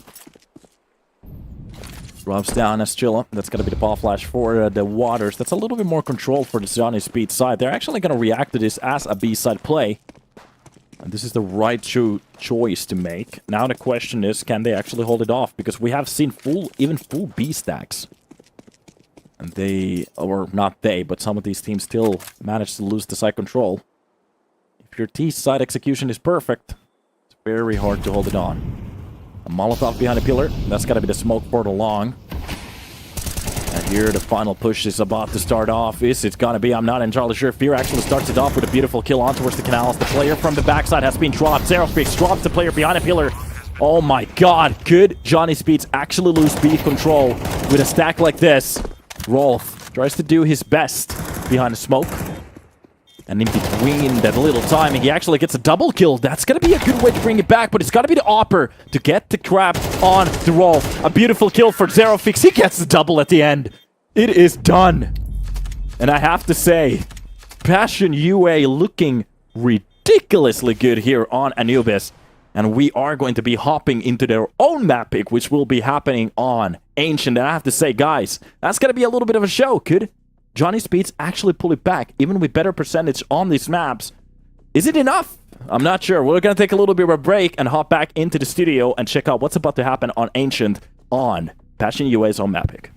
Drops down as Chilla. That's going to be the ball flash for the Waters. That's a little bit more control for the Johnny Speed side. They're actually going to react to this as a B-side play. And this is the right choice to make. Now the question is, can they actually hold it off? Because we have seen even full B stacks. And they, or not they, but some of these teams still manage to lose the side control. If your T side execution is perfect, it's very hard to hold it on. A Molotov behind a pillar. That's got to be the smoke portal long. And here the final push is about to start off. Is it gonna be? I'm not entirely sure. Fear actually starts it off with a beautiful kill on towards the canals. The player from the backside has been dropped. Zerofix drops the player behind a pillar. Oh my god. Could Johnny Speeds actually lose B control with a stack like this? Rolf tries to do his best behind the smoke. And in between that little timing, he actually gets a double kill. That's going to be a good way to bring it back, but it's got to be the Opper to get the crap on the roll. A beautiful kill for Zerofix. He gets the double at the end. It is done. And I have to say, Passion UA looking ridiculously good here on Anubis. And we are going to be hopping into their own map pick, which will be happening on Ancient. And I have to say, guys, that's going to be a little bit of a show. Could Johnny Speeds actually pull it back, even with better percentage on these maps? Is it enough? I'm not sure. We're going to take a little bit of a break and hop back into the studio and check out what's about to happen on Ancient on Passion UA's own map pick.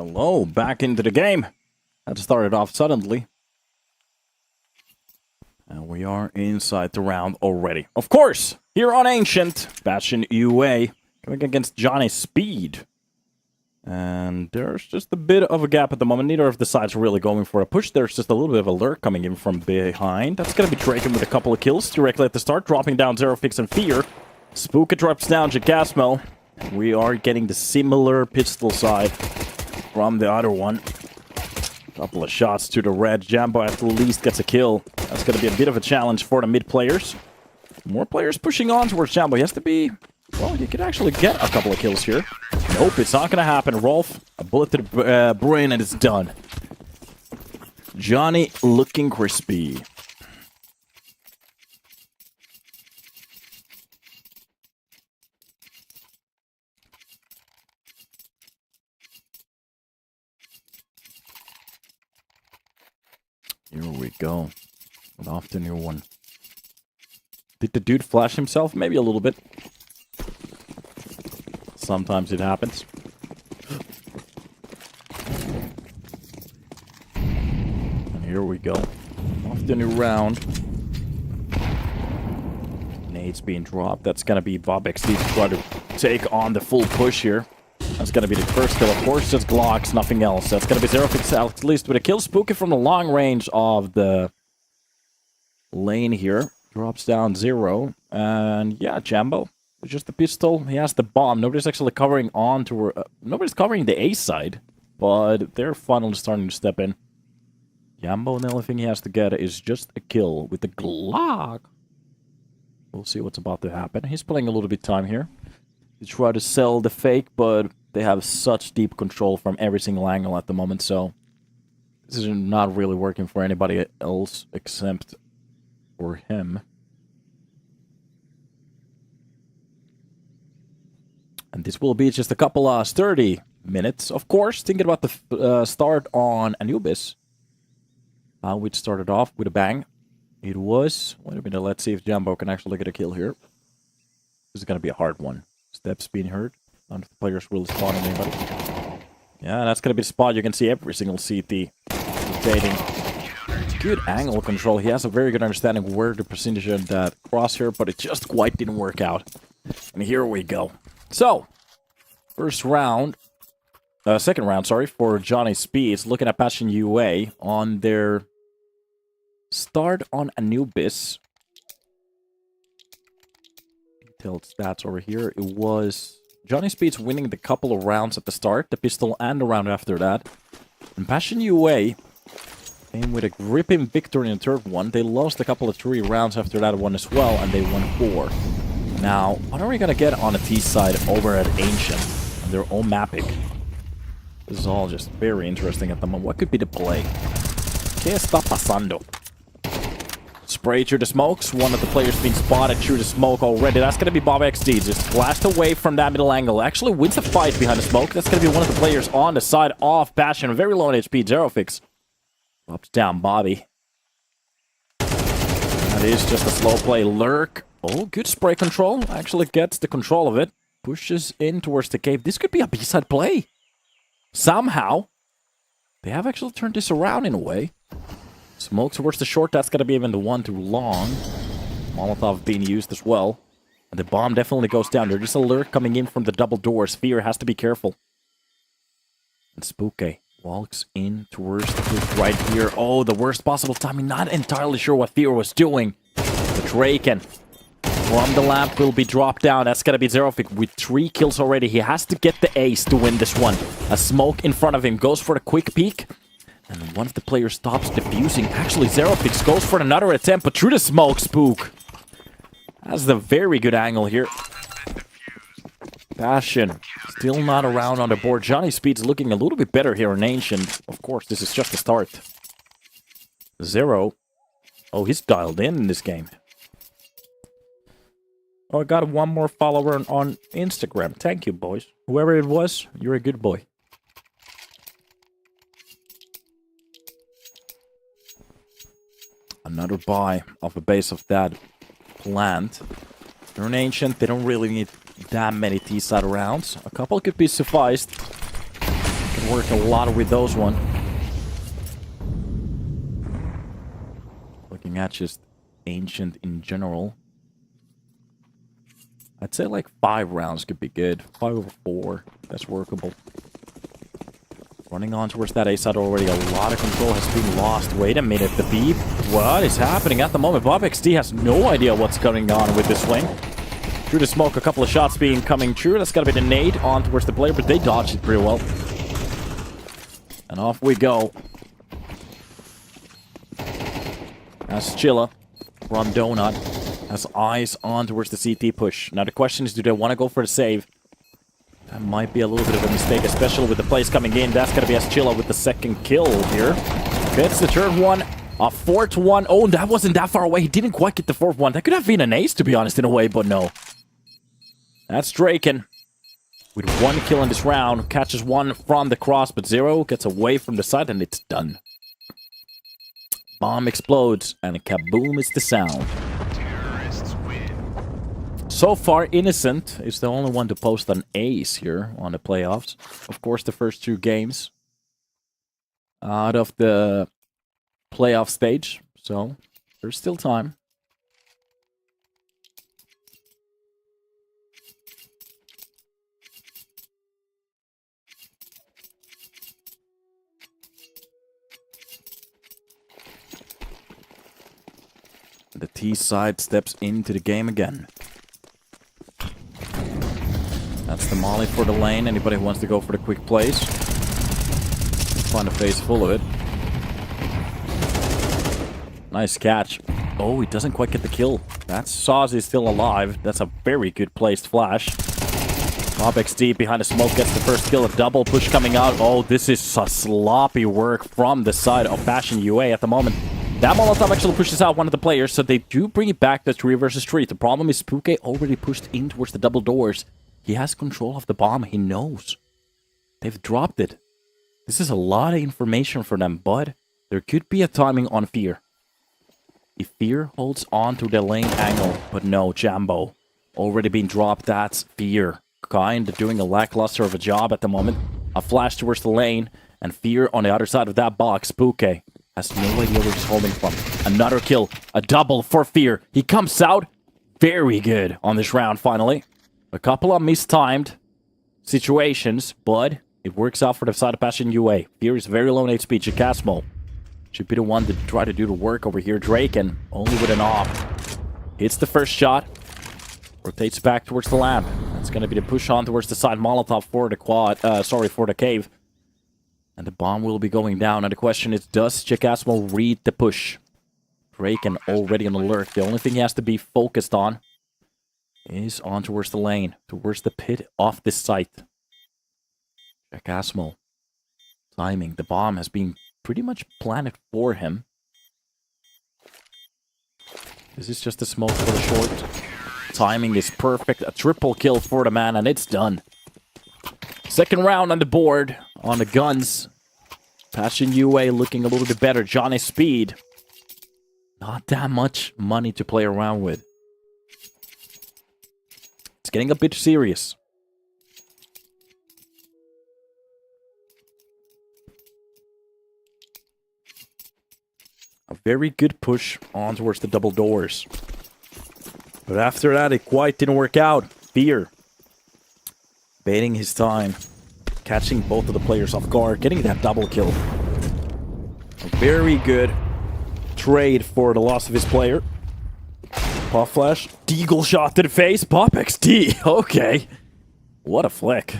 Hello, back into the game. Had to start it off suddenly. And we are inside the round already. Of course, here on Ancient, Bastion UA, going against Johnny Speed. And there's just a bit of a gap at the moment. Neither of the sides really going for a push. There's just a little bit of a lurk coming in from behind. That's going to be Draken with a couple of kills directly at the start, dropping down Zero Fix and Fear. Spooka drops down Jagasmo. We are getting the similar pistol side from the other one. Couple of shots to the red. Jambo at least gets a kill. That's going to be a bit of a challenge for the mid players. More players pushing on towards Jambo. He has to be... Well, you could actually get a couple of kills here. Nope, it's not going to happen. Rolf, a bullet to the brain and it's done. Johnny looking crispy. Here we go. Off the new one. Did the dude flash himself? Maybe a little bit. Sometimes it happens. And here we go. Off the new round. Nade's being dropped. That's going to be Bob XD to try to take on the full push here. That's going to be the first kill. Of course, just Glocks, nothing else. That's going to be Zero Fix at least with a kill. Spooky from the long range of the lane here. Drops down Zero. And yeah, Jambo. It's just the pistol. He has the bomb. Nobody's actually covering on to... nobody's covering the A side. But they're finally starting to step in. Jambo, the only thing he has to get is just a kill with the Glock. We'll see what's about to happen. He's playing a little bit time here. He tried to sell the fake, but they have such deep control from every single angle at the moment, so this is not really working for anybody else except for him. And this will be just a couple of 30 minutes. Of course, thinking about the start on Anubis. Which started off with a bang. It was... Wait a minute, let's see if Jambo can actually get a kill here. This is going to be a hard one. Steps being heard. None of the players really spawning anybody. Yeah, that's going to be the spot. You can see every single CT rotating. Good angle control. He has a very good understanding of where to position that crosshair, but it just quite didn't work out. And here we go. So, second round, sorry, for Johnny Speeds, looking at Bastion UA on their start on Anubis. Detailed stats over here. It was Johnny Speeds winning the couple of rounds at the start, the pistol and the round after that. And Bastion UA came with a gripping victory in the third one. They lost a couple of 3 rounds after that one as well, and they won 4. Now, what are we gonna get on the T side over at Ancient? On their own mapping. This is all just very interesting at the moment. What could be the play? ¿Qué está pasando? Spray through the smokes. One of the players being spotted through the smoke already. That's going to be Bob XD. Just flashed away from that middle angle. Actually wins the fight behind the smoke. That's going to be one of the players on the side of Bastion. Very low on HP. Zero Fix. Drops down Bobby. That is just a slow play. Lurk. Oh, good spray control. Actually gets the control of it. Pushes in towards the cave. This could be a B-side play. Somehow. They have actually turned this around in a way. Smoke towards the short, that's going to be even the one too long. Molotov being used as well. And the bomb definitely goes down. There's just a lurk coming in from the double doors. Fear has to be careful. And Spooky walks in towards the cliff right here. Oh, the worst possible timing. Not entirely sure what Fear was doing. The Draken from the lamp will be dropped down. That's going to be Zerofik with 3 kills already. He has to get the ace to win this one. A smoke in front of him. Goes for the quick peek. And one of the players stops defusing. Actually, Zerofix goes for another attempt, but through the smoke, Spook. That's a very good angle here. Bastion still not around on the board. Johnny Speed's looking a little bit better here in Ancient. Of course, this is just the start. Zero. Oh, he's dialed in this game. Oh, I got one more follower on Instagram. Thank you, boys. Whoever it was, you're a good boy. Another buy off the base of that plant. They're an Ancient. They don't really need that many T-side rounds. A couple could be sufficed. Could work a lot with those one. Looking at just Ancient in general. I'd say like 5 rounds could be good. 5 over 4. That's workable. Running on towards that A side already. A lot of control has been lost. Wait a minute. The beep. What is happening at the moment? BobXD has no idea what's going on with this swing. Through the smoke, a couple of shots coming true. That's got to be the nade on towards the player, but they dodged it pretty well. And off we go. That's Chilla. From Donut. Has eyes on towards the CT push. Now the question is, do they want to go for the save? That might be a little bit of a mistake, especially with the plays coming in. That's going to be Chilla with the second kill here. Gets the third one. A fourth one. Oh, that wasn't that far away. He didn't quite get the fourth one. That could have been an ace, to be honest, in a way, but no. That's Draken. With 1 kill in this round. Catches 1 from the cross, but 0 gets away from the side, and it's done. Bomb explodes, and kaboom is the sound. So far, Innocent is the only one to post an ace here on the playoffs. Of course, the first 2 games out of the playoff stage, so there's still time. The T side steps into the game again. That's the molly for the lane. Anybody who wants to go for the quick plays. Find a face full of it. Nice catch. Oh, he doesn't quite get the kill. That's Sawzy still alive. That's a very good placed flash. BobXD behind the smoke gets the first kill. A double push coming out. Oh, this is a sloppy work from the side of Passion UA at the moment. That Molotov actually pushes out one of the players, so they do bring it back to 3 versus 3. The problem is Spooky already pushed in towards the double doors. He has control of the bomb. He knows. They've dropped it. This is a lot of information for them, but there could be a timing on Fear. If Fear holds on to the lane angle, but no, Jambo. Already been dropped. That's Fear. Kinda doing a lackluster of a job at the moment. A flash towards the lane, and Fear on the other side of that box. Spooky has no idea where he's holding from. Another kill. A double for Fear. He comes out very good on this round, finally. A couple of mistimed situations, but it works out for the side of Passion UA. Fear is very low in HP. Chicasmo should be the one to try to do the work over here. Draken, only with an op. Hits the first shot. Rotates back towards the lamp. That's going to be the push on towards the side. Molotov for the for the cave. And the bomb will be going down. And the question is, does Chicasmo read the push? Draken already on alert. The only thing he has to be focused on is on towards the lane, towards the pit off this site. Chicasmo. Timing. The bomb has been pretty much planted for him. This is just a smoke for the short. Timing is perfect. A triple kill for the man, and it's done. Second round on the board on the guns. Passion UA looking a little bit better. Johnny Speed. Not that much money to play around with. It's getting a bit serious. A very good push on towards the double doors. But after that, it quite didn't work out. Fear. Baiting his time. Catching both of the players off guard. Getting that double kill. A very good trade for the loss of his player. Pop flash. Deagle shot to the face. BobXD. Okay. What a flick.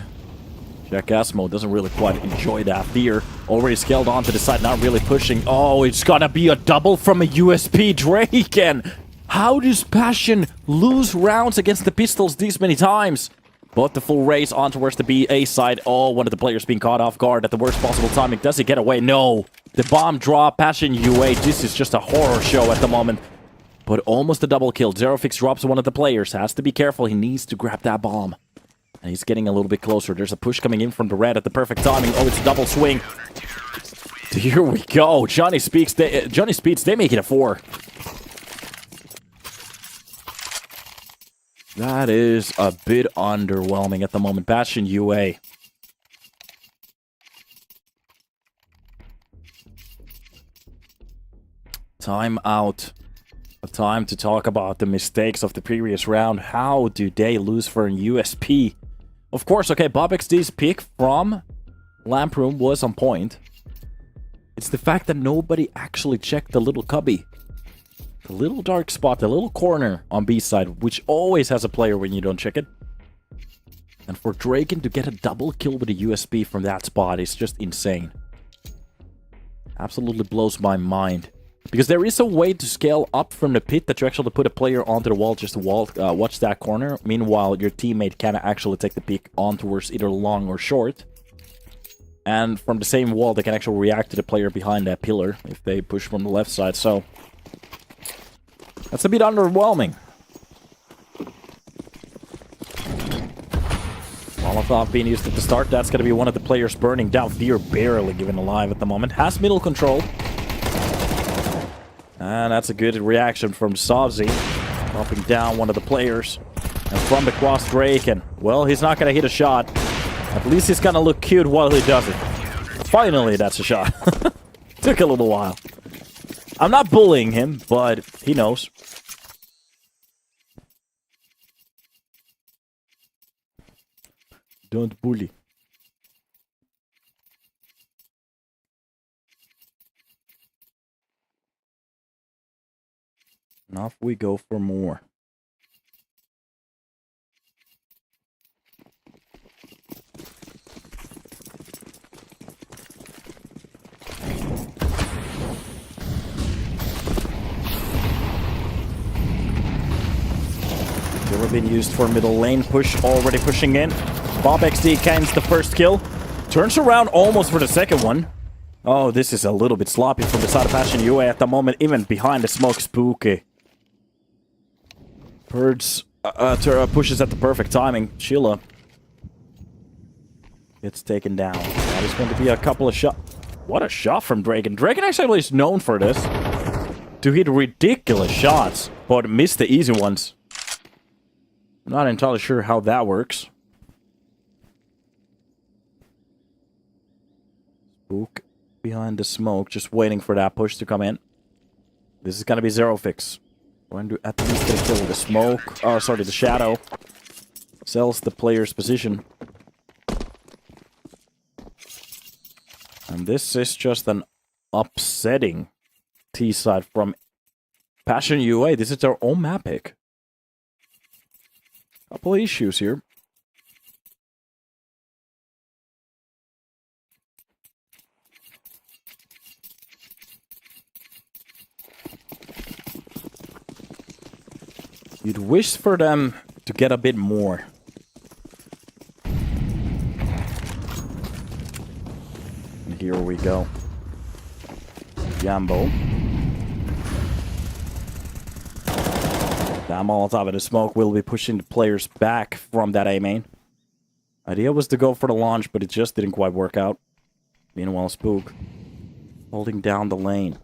Chicasmo doesn't really quite enjoy that. Fear already scaled onto the side. Not really pushing. Oh, it's gonna be a double from a USP Draken. How does Passion lose rounds against the pistols these many times? But the full race on towards the BA side. Oh, one of the players being caught off guard at the worst possible timing. Does he get away? No. The bomb drop. Passion UA. This is just a horror show at the moment. But almost a double kill. Zerofix drops one of the players. Has to be careful. He needs to grab that bomb. And he's getting a little bit closer. There's a push coming in from the red at the perfect timing. Oh, it's a double swing. Here we go. Johnny Speeds, they make it a 4. That is a bit underwhelming at the moment. Passion UA. Time out. A time to talk about the mistakes of the previous round. How do they lose for an USP? Of course, okay, Bob XD's pick from Lamp Room was on point. It's the fact that nobody actually checked the little cubby. The little dark spot, the little corner on B side, which always has a player when you don't check it. And for Draken to get a double kill with a USP from that spot is just insane. Absolutely blows my mind. Because there is a way to scale up from the pit that you actually put a player onto the wall just to watch that corner. Meanwhile, your teammate can actually take the pick on towards either long or short. And from the same wall, they can actually react to the player behind that pillar if they push from the left side. So, that's a bit underwhelming. Molotov being used at the start. That's going to be one of the players burning down. Fear barely given alive at the moment. Has middle control. And that's a good reaction from Savzi. Dropping down one of the players. And from the cross Draken. Well, he's not going to hit a shot. At least he's going to look cute while he does it. Finally, that's a shot. Took a little while. I'm not bullying him, but he knows. Don't bully. And off we go for more. Never been used for middle lane push, already pushing in. Bob XD cans the first kill. Turns around almost for the second one. Oh, this is a little bit sloppy from the side of Passion UA at the moment, even behind the smoke. Spooky. Birds pushes at the perfect timing. Sheila gets taken down. That is going to be a couple of shots. What a shot from Draken. Draken actually is known for this. To hit ridiculous shots, but miss the easy ones. I'm not entirely sure how that works. Spook behind the smoke, just waiting for that push to come in. This is going to be zero fix. Going to at least get a kill with the smoke. Oh, sorry, the shadow. Sells the player's position. And this is just an upsetting T-side from Passion UA. This is their own map pick. Couple of issues here. You'd wish for them to get a bit more. And here we go. Jambo. That Molotov in the smoke will be pushing the players back from that A main. Idea was to go for the launch, but it just didn't quite work out. Meanwhile, Spook holding down the lane.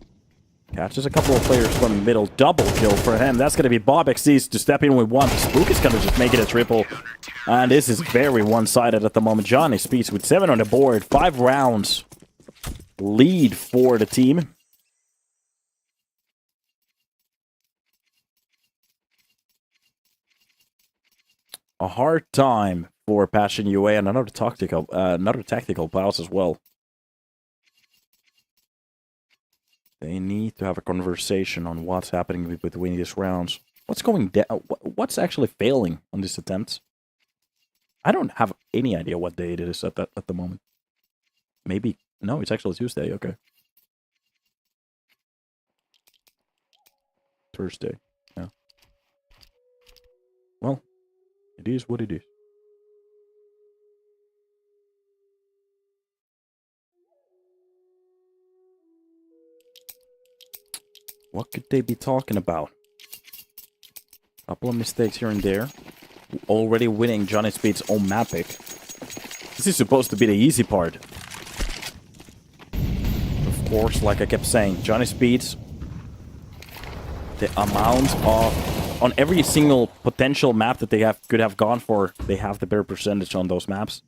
Catches a couple of players from the middle. Double kill for him. That's going to be Bob XC's to step in with one. Spook is going to just make it a triple. And this is very one-sided at the moment. Johnny Speeds with 7 on the board. 5 rounds lead for the team. A hard time for Passion UA and another tactical pause as well. They need to have a conversation on what's happening between these rounds. What's going down? What's actually failing on this attempt? I don't have any idea what day it is at the moment. Maybe no, it's actually Tuesday. Okay, Thursday. Yeah. Well, it is what it is. What could they be talking about? Couple of mistakes here and there. Already winning Johnny Speed's own map pick. This is supposed to be the easy part. Of course, like I kept saying, Johnny Speed's the amount of on every single potential map that they could have gone for, they have the better percentage on those maps.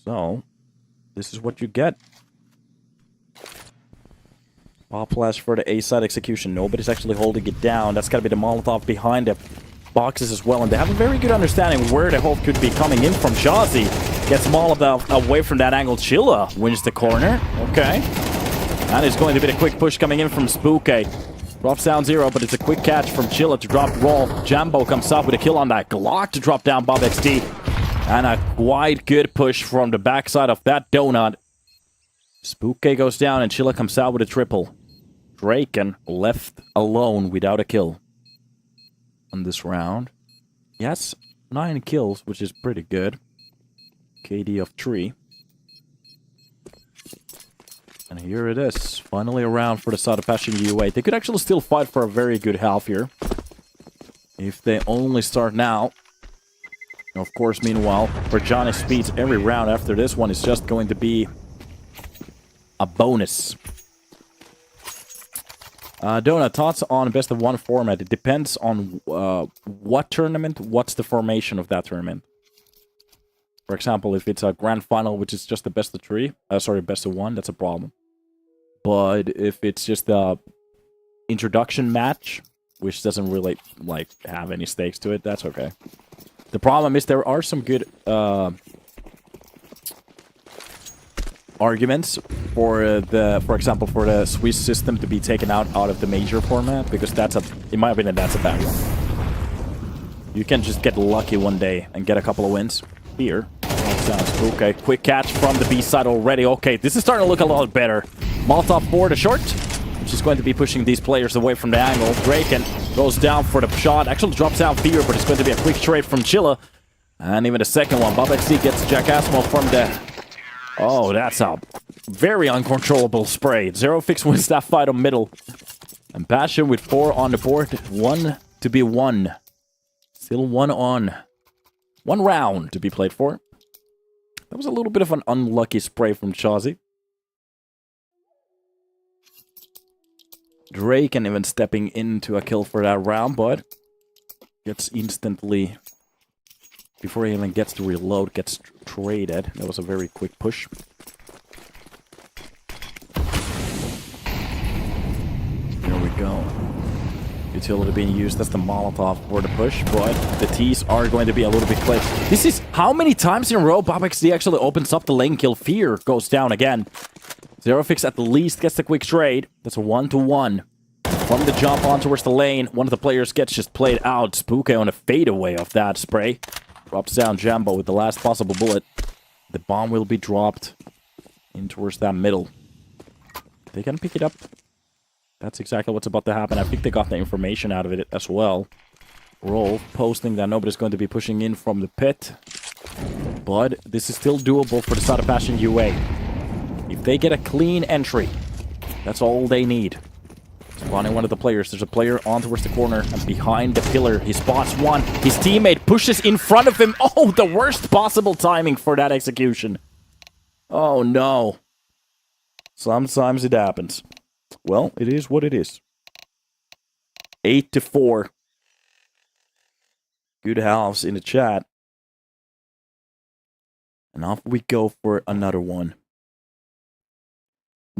So, this is what you get. Pop flash for the A-side execution. Nobody's actually holding it down. That's gotta be the Molotov behind the boxes as well. And they have a very good understanding where the hold could be coming in from. Jazzy gets Molotov away from that angle. Chilla wins the corner. Okay. That is going to be the quick push coming in from Spooky. Drops down 0, but it's a quick catch from Chilla to drop roll. Jambo comes up with a kill on that Glock to drop down Bob XD. And a quite good push from the backside of that donut. Spooky goes down and Chilla comes out with a triple. Draken left alone without a kill on this round. Yes, 9 kills, which is pretty good. KD of 3. And here it is. Finally a round for the side of Passion UA. They could actually still fight for a very good half here. If they only start now. And of course, meanwhile, for Johnny Speeds, every round after this one is just going to be a bonus. Donut, thoughts on best of 1 format? It depends on what tournament, what's the formation of that tournament. For example, if it's a grand final, which is just the best of 3, best of 1, that's a problem. But if it's just a introduction match, which doesn't really, like, have any stakes to it, that's okay. The problem is there are some good arguments for example, for the Swiss system to be taken out of the major format, because in my opinion, that's a bad one. You can just get lucky one day and get a couple of wins. Here, sounds okay. Quick catch from the B side already. Okay, this is starting to look a lot better. Molotov for the short, which is going to be pushing these players away from the angle. Draken goes down for the shot. Actually drops down Fear, but it's going to be a quick trade from Chilla. And even the second one, Bob XD gets Jack Asmo from the... Oh, that's a very uncontrollable spray. Zero Fix wins that fight on middle. And Passion with 4 on the board. 1 to be won. Still 1 on. 1 round to be played for. That was a little bit of an unlucky spray from Chazi. Draken even stepping into a kill for that round, but gets instantly... Before he even gets to reload, gets traded. That was a very quick push. Here we go. Utility being used as the Molotov for the push, but the T's are going to be a little bit close. This is how many times in a row Bob XD actually opens up the lane kill. Fear goes down again. Zero Fix at the least gets the quick trade. That's a 1-to-1. From the jump on towards the lane, one of the players gets just played out. Spooky on a fadeaway of that spray. Drops down Jambo with the last possible bullet. The bomb will be dropped in towards that middle. They can pick it up. That's exactly what's about to happen. I think they got the information out of it as well. Roll posting that nobody's going to be pushing in from the pit. But this is still doable for the side of Passion UA. If they get a clean entry, that's all they need. Spawning one of the players. There's a player on towards the corner and behind the pillar. He spots one. His teammate pushes in front of him. Oh, the worst possible timing for that execution. Oh, no. Sometimes it happens. Well, it is what it is. 8-4. Good halves in the chat. And off we go for another one.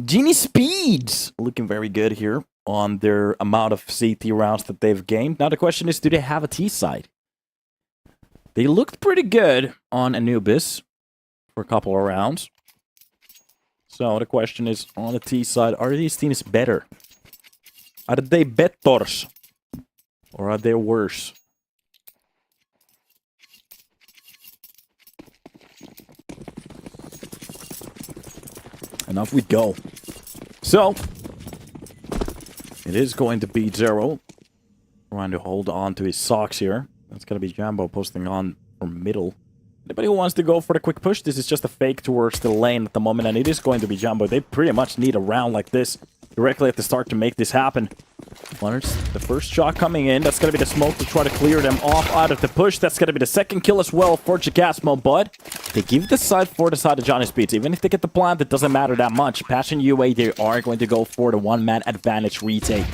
Genie Speeds looking very good here on their amount of CT rounds that they've gained. Now the question is, do they have a T side? They looked pretty good on Anubis for a couple of rounds. So the question is, on the T side, are these teams better? Are they better? Or are they worse? And off we go. So, it is going to be Zero. Trying to hold on to his socks here. That's going to be Jambo posting on from middle. Anybody who wants to go for the quick push, this is just a fake towards the lane at the moment, and it is going to be Jambo. They pretty much need a round like this directly at the start to make this happen. The first shot coming in, that's going to be the smoke to try to clear them off out of the push. That's going to be the second kill as well for Chikasmo, but they give the side for the side of Johnny Speeds. Even if they get the plant, it doesn't matter that much. Passion UA, they are going to go for the one-man advantage retake.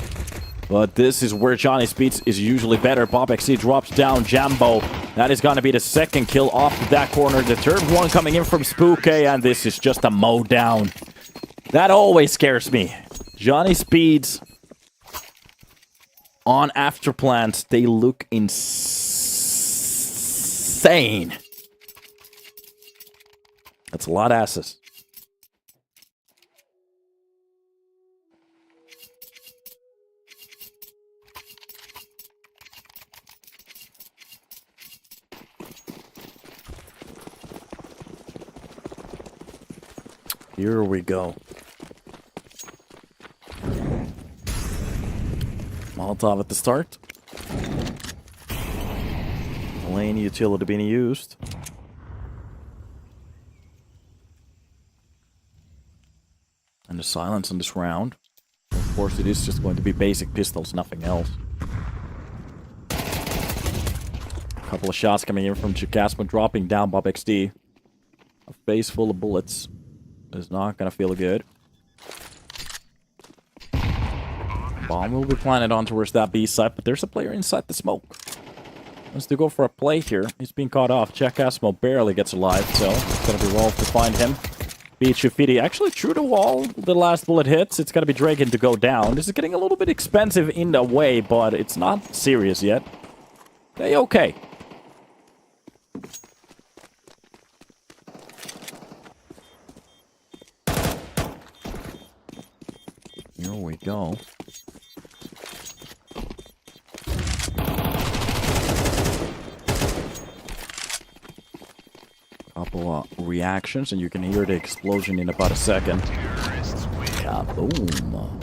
But this is where Johnny Speeds is usually better. Bob XC drops down Jambo. That is going to be the second kill off that corner. The third one coming in from Spooky, and this is just a mow down. That always scares me. Johnny Speeds on afterplants, they look insane. That's a lot of asses. Here we go. Molotov at the start. Lane utility being used. And the silence on this round. Of course, it is just going to be basic pistols, nothing else. A couple of shots coming in from Chikasma, dropping down Bob XD. A face full of bullets is not gonna feel good. Bomb will be planted on towards that B site, but there's a player inside the smoke. Wants to go for a play here. He's being caught off. Jack Asmo barely gets alive, so it's gonna be Rolf to find him. Bichufidi actually through the wall. The last bullet hits. It's gonna be Dragon to go down. This is getting a little bit expensive in the way, but it's not serious yet. They okay. Here we go. Couple of reactions, and you can hear the explosion in about a second. Kaboom.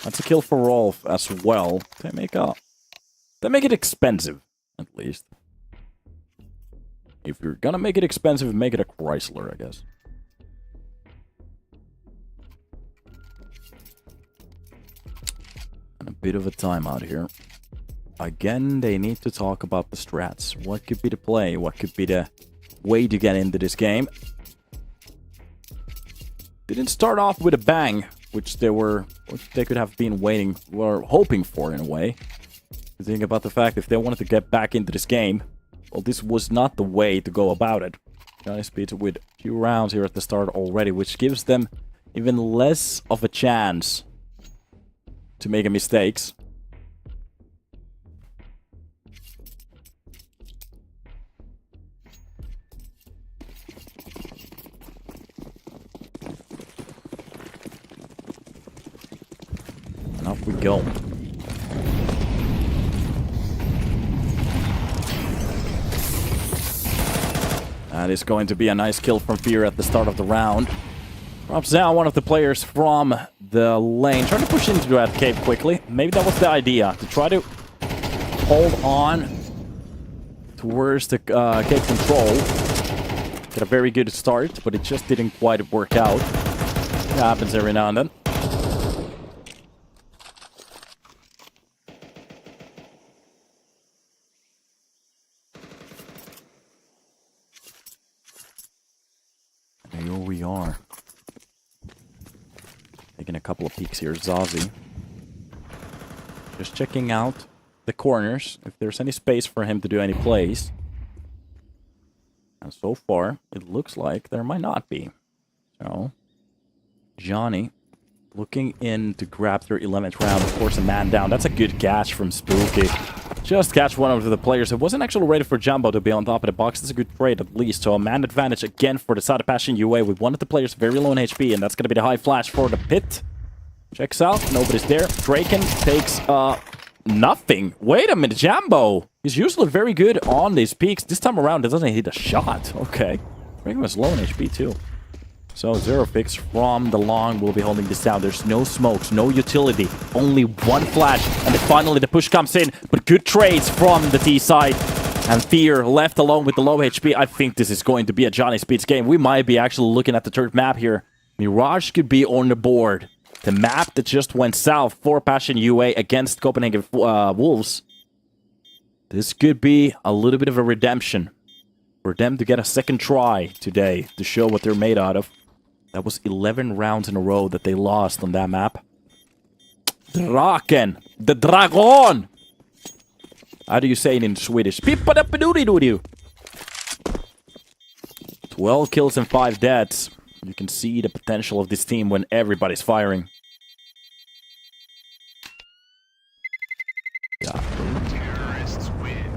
That's a kill for Rolf as well. They make it expensive, at least. If you're gonna make it expensive, make it a Chrysler, I guess. And a bit of a timeout here. Again, they need to talk about the strats. What could be the play? What could be the way to get into this game? Didn't start off with a bang, which they could have been waiting or hoping for in a way. Think about the fact if they wanted to get back into this game, well, this was not the way to go about it. Johnny Speeds with a few rounds here at the start already, which gives them even less of a chance to make mistakes. Off we go. That is going to be a nice kill from Fear at the start of the round. Drops down one of the players from the lane. Trying to push into that cave quickly. Maybe that was the idea. To try to hold on towards the cave control. Got a very good start, but it just didn't quite work out. It happens every now and then. Here we are. Taking a couple of peeks here. Zazie. Just checking out the corners. If there's any space for him to do any plays. And so far, it looks like there might not be. So, Johnny looking in to grab their 11th round. Of course, a man down. That's a good catch from Spooky. Just catch one of the players. It wasn't actually ready for Jumbo to be on top of the box. That's a good trade, at least. So a man advantage again for the side of Passion UA with one of the players very low in HP, and that's going to be the high flash for the pit. Checks out. Nobody's there. Draken takes nothing. Wait a minute, Jumbo. He's usually very good on these peaks. This time around, it doesn't hit a shot. Okay. Draken was low in HP, too. So, Zero Fix from the long will be holding this down. There's no smokes, no utility, only one flash. And then finally the push comes in, but good trades from the T side. And Fear left alone with the low HP. I think this is going to be a Johnny Speeds game. We might be actually looking at the third map here. Mirage could be on the board. The map that just went south for Passion UA against Copenhagen Wolves. This could be a little bit of a redemption for them to get a second try today to show what they're made out of. That was 11 rounds in a row that they lost on that map. Draken! The dragon! How do you say it in Swedish? 12 kills and 5 deaths. You can see the potential of this team when everybody's firing. Yeah. Terrorists win.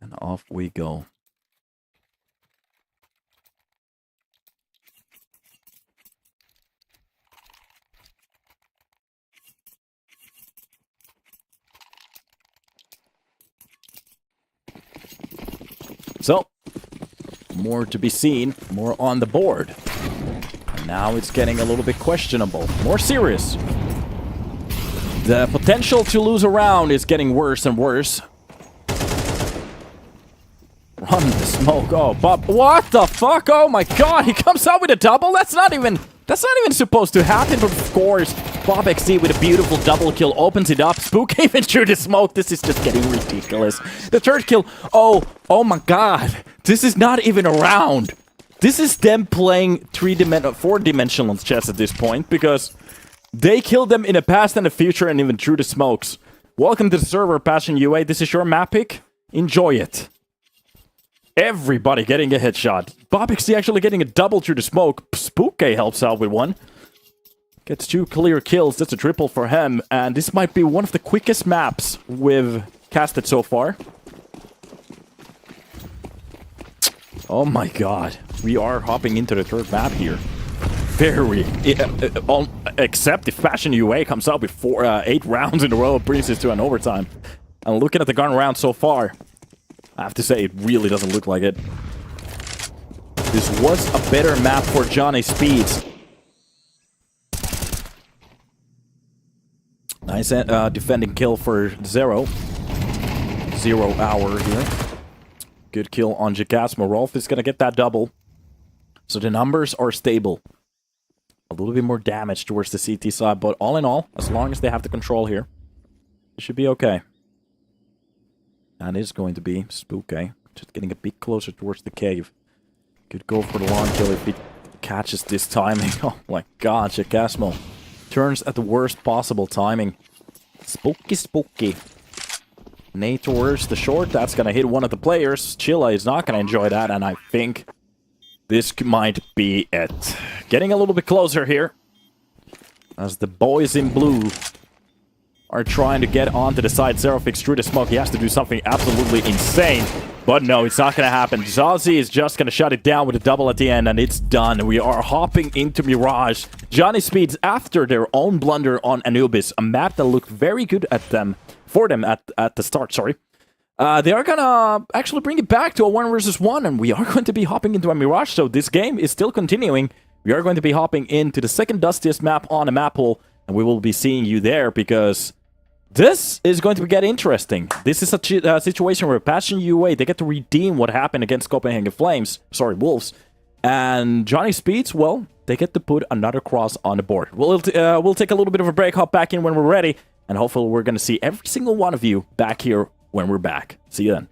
And off we go. So, more to be seen, more on the board. And now it's getting a little bit questionable, more serious. The potential to lose a round is getting worse and worse. Run the smoke. Oh, Bob. What the fuck? Oh my god, he comes out with a double? That's not even supposed to happen, but of course, Bob XD with a beautiful double kill opens it up. Spook even through the smoke. This is just getting ridiculous. The third kill. Oh my god. This is not even a round. This is them playing 4-dimensional chess at this point, because they killed them in the past and the future and even through the smokes. Welcome to the server, Passion UA. This is your map pick. Enjoy it. Everybody getting a headshot. Bob XD actually getting a double through the smoke. Spook helps out with one. Gets 2 clear kills. That's a triple for him. And this might be one of the quickest maps we've casted so far. Oh my god. We are hopping into the third map here. Very... except if Passion UA comes out with 8 rounds in a row, brings us to an overtime. And looking at the gun round so far, I have to say, it really doesn't look like it. This was a better map for Johnny Speeds. Nice defending kill for Zero. 0 hour here. Good kill on Jakasmo. Rolf is going to get that double. So the numbers are stable. A little bit more damage towards the CT side, but all in all, as long as they have the control here, it should be okay. That is going to be spooky. Just getting a bit closer towards the cave. Could go for the long kill if he catches this timing. Oh my god, Jakasmo turns at the worst possible timing. Spooky, spooky. Nate towards the short. That's going to hit one of the players. Chilla is not going to enjoy that, and I think this might be it. Getting a little bit closer here. As the boys in blue are trying to get onto the side. Zerofix through the smoke. He has to do something absolutely insane. But no, it's not going to happen. Zazie is just going to shut it down with a double at the end, and it's done. We are hopping into Mirage. Johnny Speeds, after their own blunder on Anubis, a map that looked very good at them, for them at the start, sorry. They are going to actually bring it back to a 1 versus 1, and we are going to be hopping into a Mirage, so this game is still continuing. We are going to be hopping into the second dustiest map on the map pool, and we will be seeing you there, because this is going to get interesting. This is a situation where Passion UA, they get to redeem what happened against Copenhagen Flames, sorry, Wolves, and Johnny Speeds, well, they get to put another cross on the board. We'll take a little bit of a break, hop back in when we're ready, and hopefully we're going to see every single one of you back here when we're back. See you then.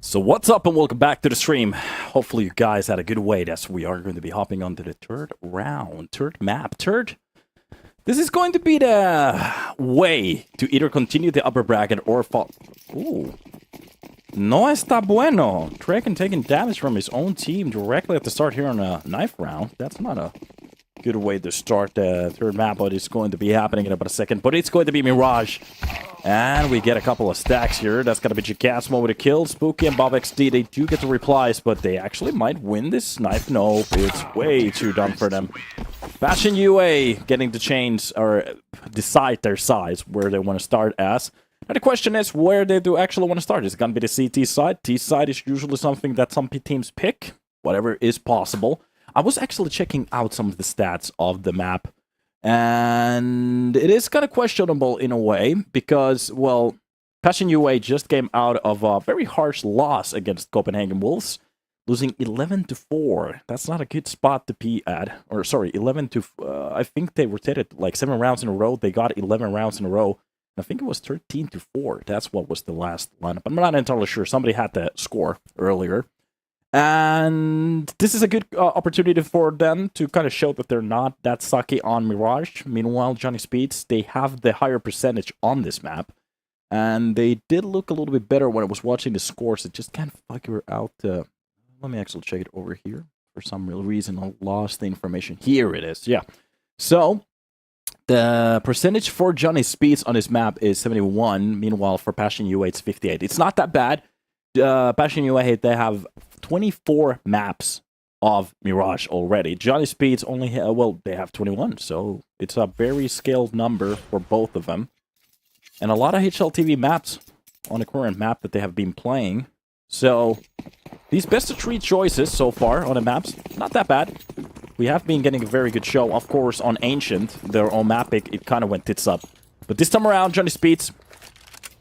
So what's up and welcome back to the stream. Hopefully you guys had a good wait as we are going to be hopping onto the third map. This is going to be the way to either continue the upper bracket or fall. Ooh. No está bueno. Dragon taking damage from his own team directly at the start here on a knife round. That's not a good way to start the third map, but it's going to be happening in about a second. But it's going to be Mirage. And we get a couple of stacks here. That's going to be Jacasmo with a kill. Spooky and Bob XD, they do get the replies, but they actually might win this knife. No, it's way too done for them. Fashion UA getting to change or decide their size, where they want to start as. And the question is where they do actually want to start. Is it going to be the CT side? T side is usually something that some teams pick. Whatever is possible. I was actually checking out some of the stats of the map. And it is kind of questionable in a way because, well, Passion UA just came out of a very harsh loss against Copenhagen Wolves, losing 11-4. That's not a good spot to be at. Or, sorry, 11 to... I think they rotated like 7 rounds in a row. They got 11 rounds in a row. I think it was 13-4. That's what was the last lineup. I'm not entirely sure. Somebody had the score earlier. And this is a good opportunity for them to kind of show that they're not that sucky on Mirage. Meanwhile, Johnny Speeds, they have the higher percentage on this map. And they did look a little bit better when I was watching the scores. I just can't figure out... let me actually check it over here. For some real reason, I lost the information. Here it is, yeah. So, the percentage for Johnny Speeds on this map is 71. Meanwhile, for Passion UA, it's 58. It's not that bad. Passion UA, they have 24 maps of Mirage already. Johnny Speeds only, well, they have 21, so it's a very scaled number for both of them. And a lot of HLTV maps on the current map that they have been playing. So, these best of 3 choices so far on the maps, not that bad. We have been getting a very good show. Of course, on Ancient, their own map pick, it kind of went tits up. But this time around, Johnny Speeds,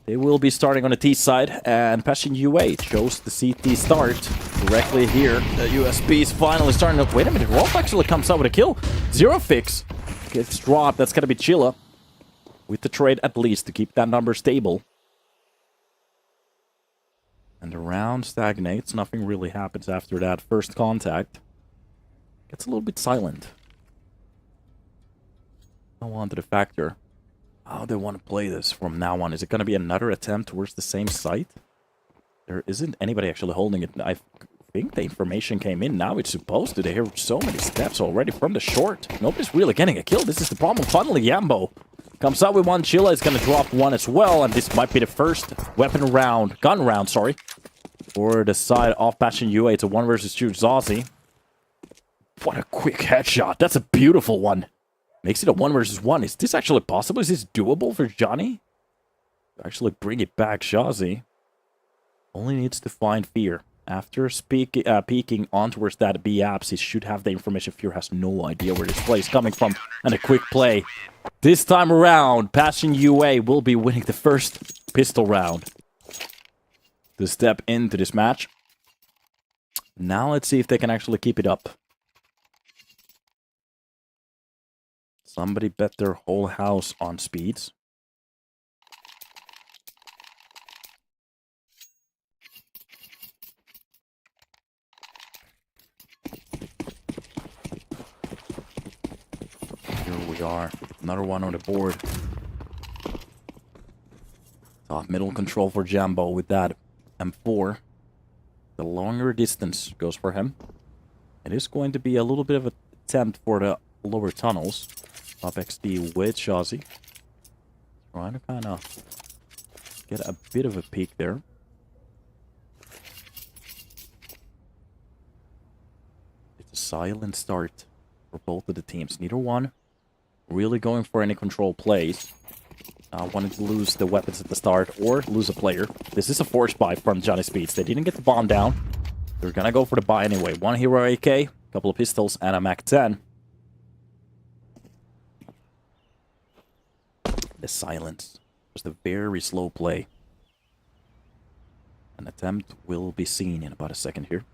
they will be starting on the T side, and Passion UA chose the CT start directly here. The USB is finally starting to... Wait a minute, Rolf actually comes out with a kill. Zero Fix gets dropped. That's going to be Chilla with the trade at least to keep that number stable. And the round stagnates. Nothing really happens after that first contact. Gets a little bit silent. Now on to the factor. How they want to play this from now on. Is it going to be another attempt towards the same site? There isn't anybody actually holding it. I think the information came in. Now it's supposed to. They hear so many steps already from the short. Nobody's really getting a kill. This is the problem. Finally, Yambo comes out with one. Chilla is going to drop one as well. And this might be the first gun round, sorry. For the side of Passion UA. It's a 1 versus 2 Zazie. What a quick headshot. That's a beautiful one. Makes it a 1 versus 1. Is this actually possible? Is this doable for Johnny? Actually bring it back, Shazi. Only needs to find Fear. After peeking on towards that B apps, he should have the information. Fear has no idea where this play is coming from. And a quick play. This time around, Passion UA will be winning the first pistol round to step into this match. Now let's see if they can actually keep it up. Somebody bet their whole house on Speeds. Here we are. Another one on the board. Top middle control for Jambo with that M4. The longer distance goes for him. It is going to be a little bit of an attempt for the lower tunnels. Up XD with Shazi. Trying to kind of get a bit of a peek there. It's a silent start for both of the teams. Neither one really going for any control plays. Wanting to lose the weapons at the start or lose a player. This is a force buy from Johnny Speeds. They didn't get the bomb down. They're gonna go for the buy anyway. 1 hero AK, a couple of pistols, and a Mac-10. The silence. Just a very slow play. An attempt will be seen in about a second here.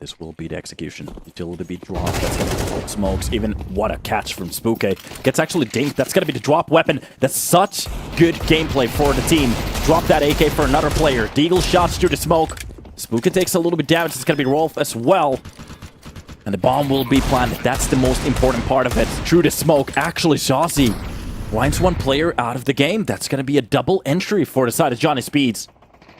This will be the execution. Utility be dropped. That's gonna be smokes. Even what a catch from Spooky. Gets actually dinked. That's gonna be the drop weapon. That's such good gameplay for the team. Drop that AK for another player. Deagle shots through the smoke. Spooky takes a little bit damage. It's gonna be Rolf as well. And the bomb will be planted. That's the most important part of it. Through the smoke. Actually, Shawzy winds one player out of the game. That's gonna be a double entry for the side of Johnny Speeds.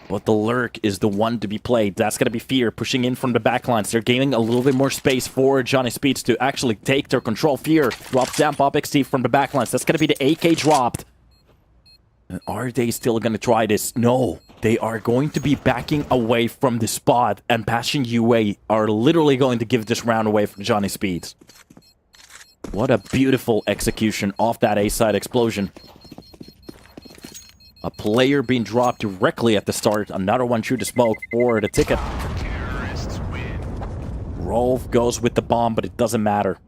But the lurk is the one to be played. That's going to be Fear pushing in from the backlines. They're gaining a little bit more space for Johnny Speeds to actually take their control. Fear drops down Pop XT from the backlines. That's going to be the AK dropped. And are they still going to try this? No. They are going to be backing away from the spot. And Passion UA are literally going to give this round away for Johnny Speeds. What a beautiful execution off that A-side explosion. A player being dropped directly at the start. Another one through the smoke for the ticket. Terrorists win. Rolf goes with the bomb, but it doesn't matter.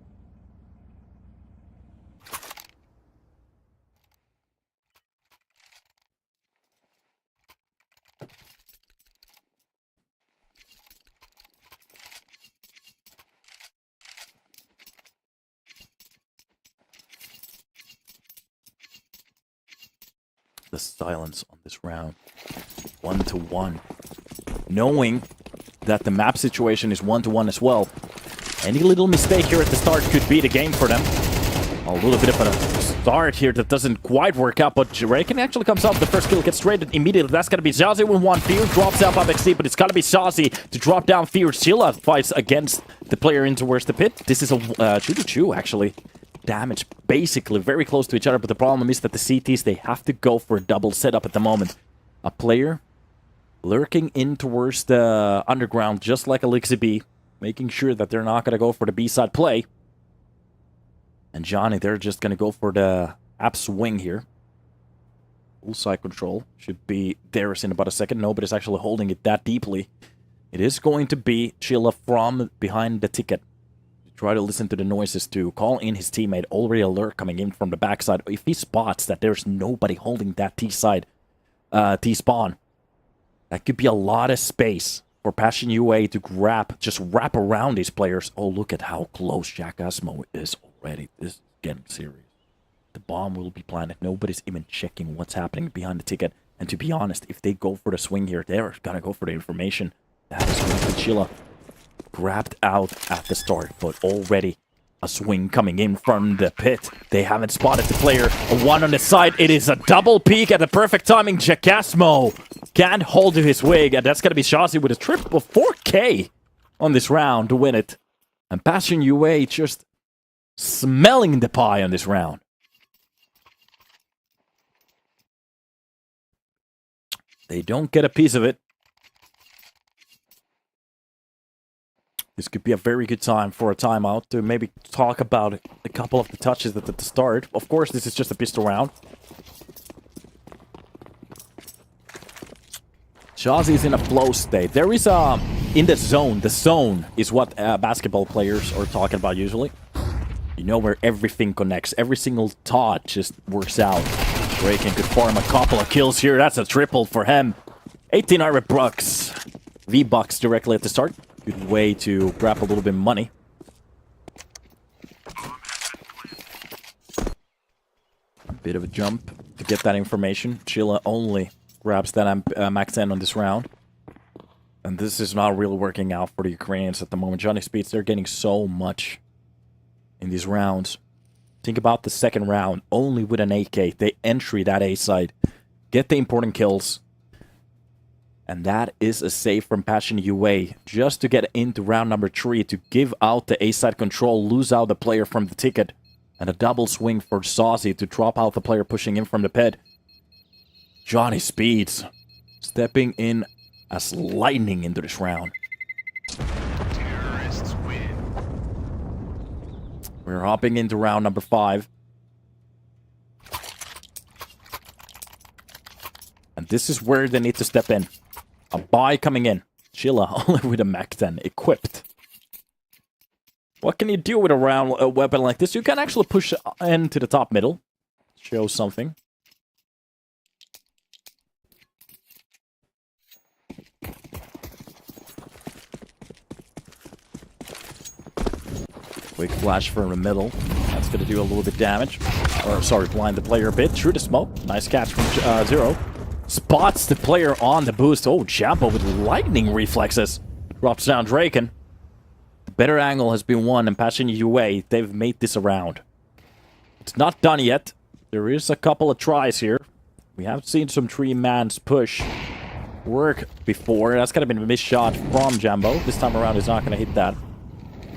The silence on this round. 1-1. Knowing that the map situation is 1-1 as well. Any little mistake here at the start could be the game for them. A little bit of a start here that doesn't quite work out, but Raken actually comes up. The first kill gets traded immediately. That's going to be Shawzy with one. Fear drops out Pop XT, but it's got to be Shawzy to drop down Fear. Chilla fights against the player in towards the pit. This is a 2-2 actually. Damage basically very close to each other, but the problem is that the CTs, they have to go for a double setup at the moment. A player lurking in towards the underground, just like Elixir B, making sure that they're not going to go for the B-side play. And Johnny, they're just going to go for the app swing here. Full side control should be theirs in about a second. Nobody's actually holding it that deeply. It is going to be Chilla from behind the ticket. Try to listen to the noises to call in his teammate. Already alert coming in from the backside. If he spots that there's nobody holding that T-side, T-spawn, that could be a lot of space for Passion UA to just wrap around these players. Oh, look at how close Jack Asmo is already. This is getting serious. The bomb will be planted. Nobody's even checking what's happening behind the ticket. And to be honest, if they go for the swing here, they're gonna go for the information. That is going to be Chilla. Grabbed out at the start, but already a swing coming in from the pit. They haven't spotted the player. A one on the side. It is a double peek at the perfect timing. Jacasmo can't hold to his wig, and that's going to be Shawzy with a triple 4K on this round to win it. And Passion UA just smelling the pie on this round. They don't get a piece of it. This could be a very good time for a timeout to maybe talk about a couple of the touches at the start. Of course, this is just a pistol round. Shawzy is in a flow state. There is in the zone. The zone is what basketball players are talking about usually. You know where everything connects. Every single touch just works out. Raken could farm a couple of kills here. That's a triple for him. 1800 bucks. V-Bucks directly at the start. Good way to grab a little bit of money. A bit of a jump to get that information. Chilla only grabs that max end on this round. And this is not really working out for the Ukrainians at the moment. Johnny Speeds, they're getting so much in these rounds. Think about the second round. Only with an AK, they entry that A side. Get the important kills. And that is a save from Passion UA. Just to get into round number 3. To give out the A-side control. Lose out the player from the ticket. And a double swing for Shawzy to drop out the player pushing in from the pit. Johnny Speeds. Stepping in as lightning into this round. Terrorists win. We're hopping into round number 5. And this is where they need to step in. A buy coming in. Chilla only with a Mac 10 equipped. What can you do with a weapon like this? You can actually push into the top middle. Show something. Quick flash from the middle. That's going to do a little bit damage. Or, sorry, blind the player a bit. Through the smoke. Nice catch from Zero. Spots the player on the boost. Oh, Jambo with lightning reflexes. Drops down Draken. The better angle has been won, and Passion UA, they've made this around. It's not done yet. There is a couple of tries here. We have seen some 3-man's push work before. That's kind of been a missed shot from Jambo. This time around, he's not going to hit that.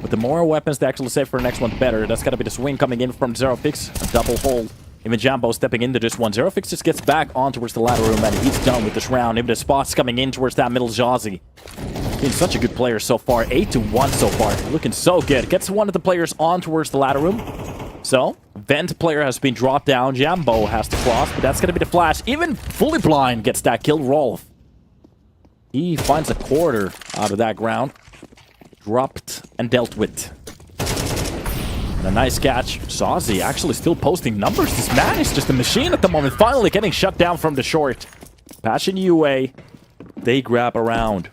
But the more weapons they actually save for the next one, the better. That's got to be the swing coming in from Zero Fix. A double hold. Even Jambo stepping into this one. Zero Fix just gets back on towards the ladder room, and he's done with this round. Even the spots coming in towards that middle Jazzy. Been such a good player so far. 8-1 so far. Looking so good. Gets one of the players on towards the ladder room. So, Vent player has been dropped down. Jambo has to cross, but that's going to be the flash. Even Fully Blind gets that kill. Rolf. He finds a quarter out of that ground. Dropped and dealt with. And a nice catch. Sazi actually still posting numbers. This man is just a machine at the moment. Finally getting shut down from the short. Passion UA. They grab around.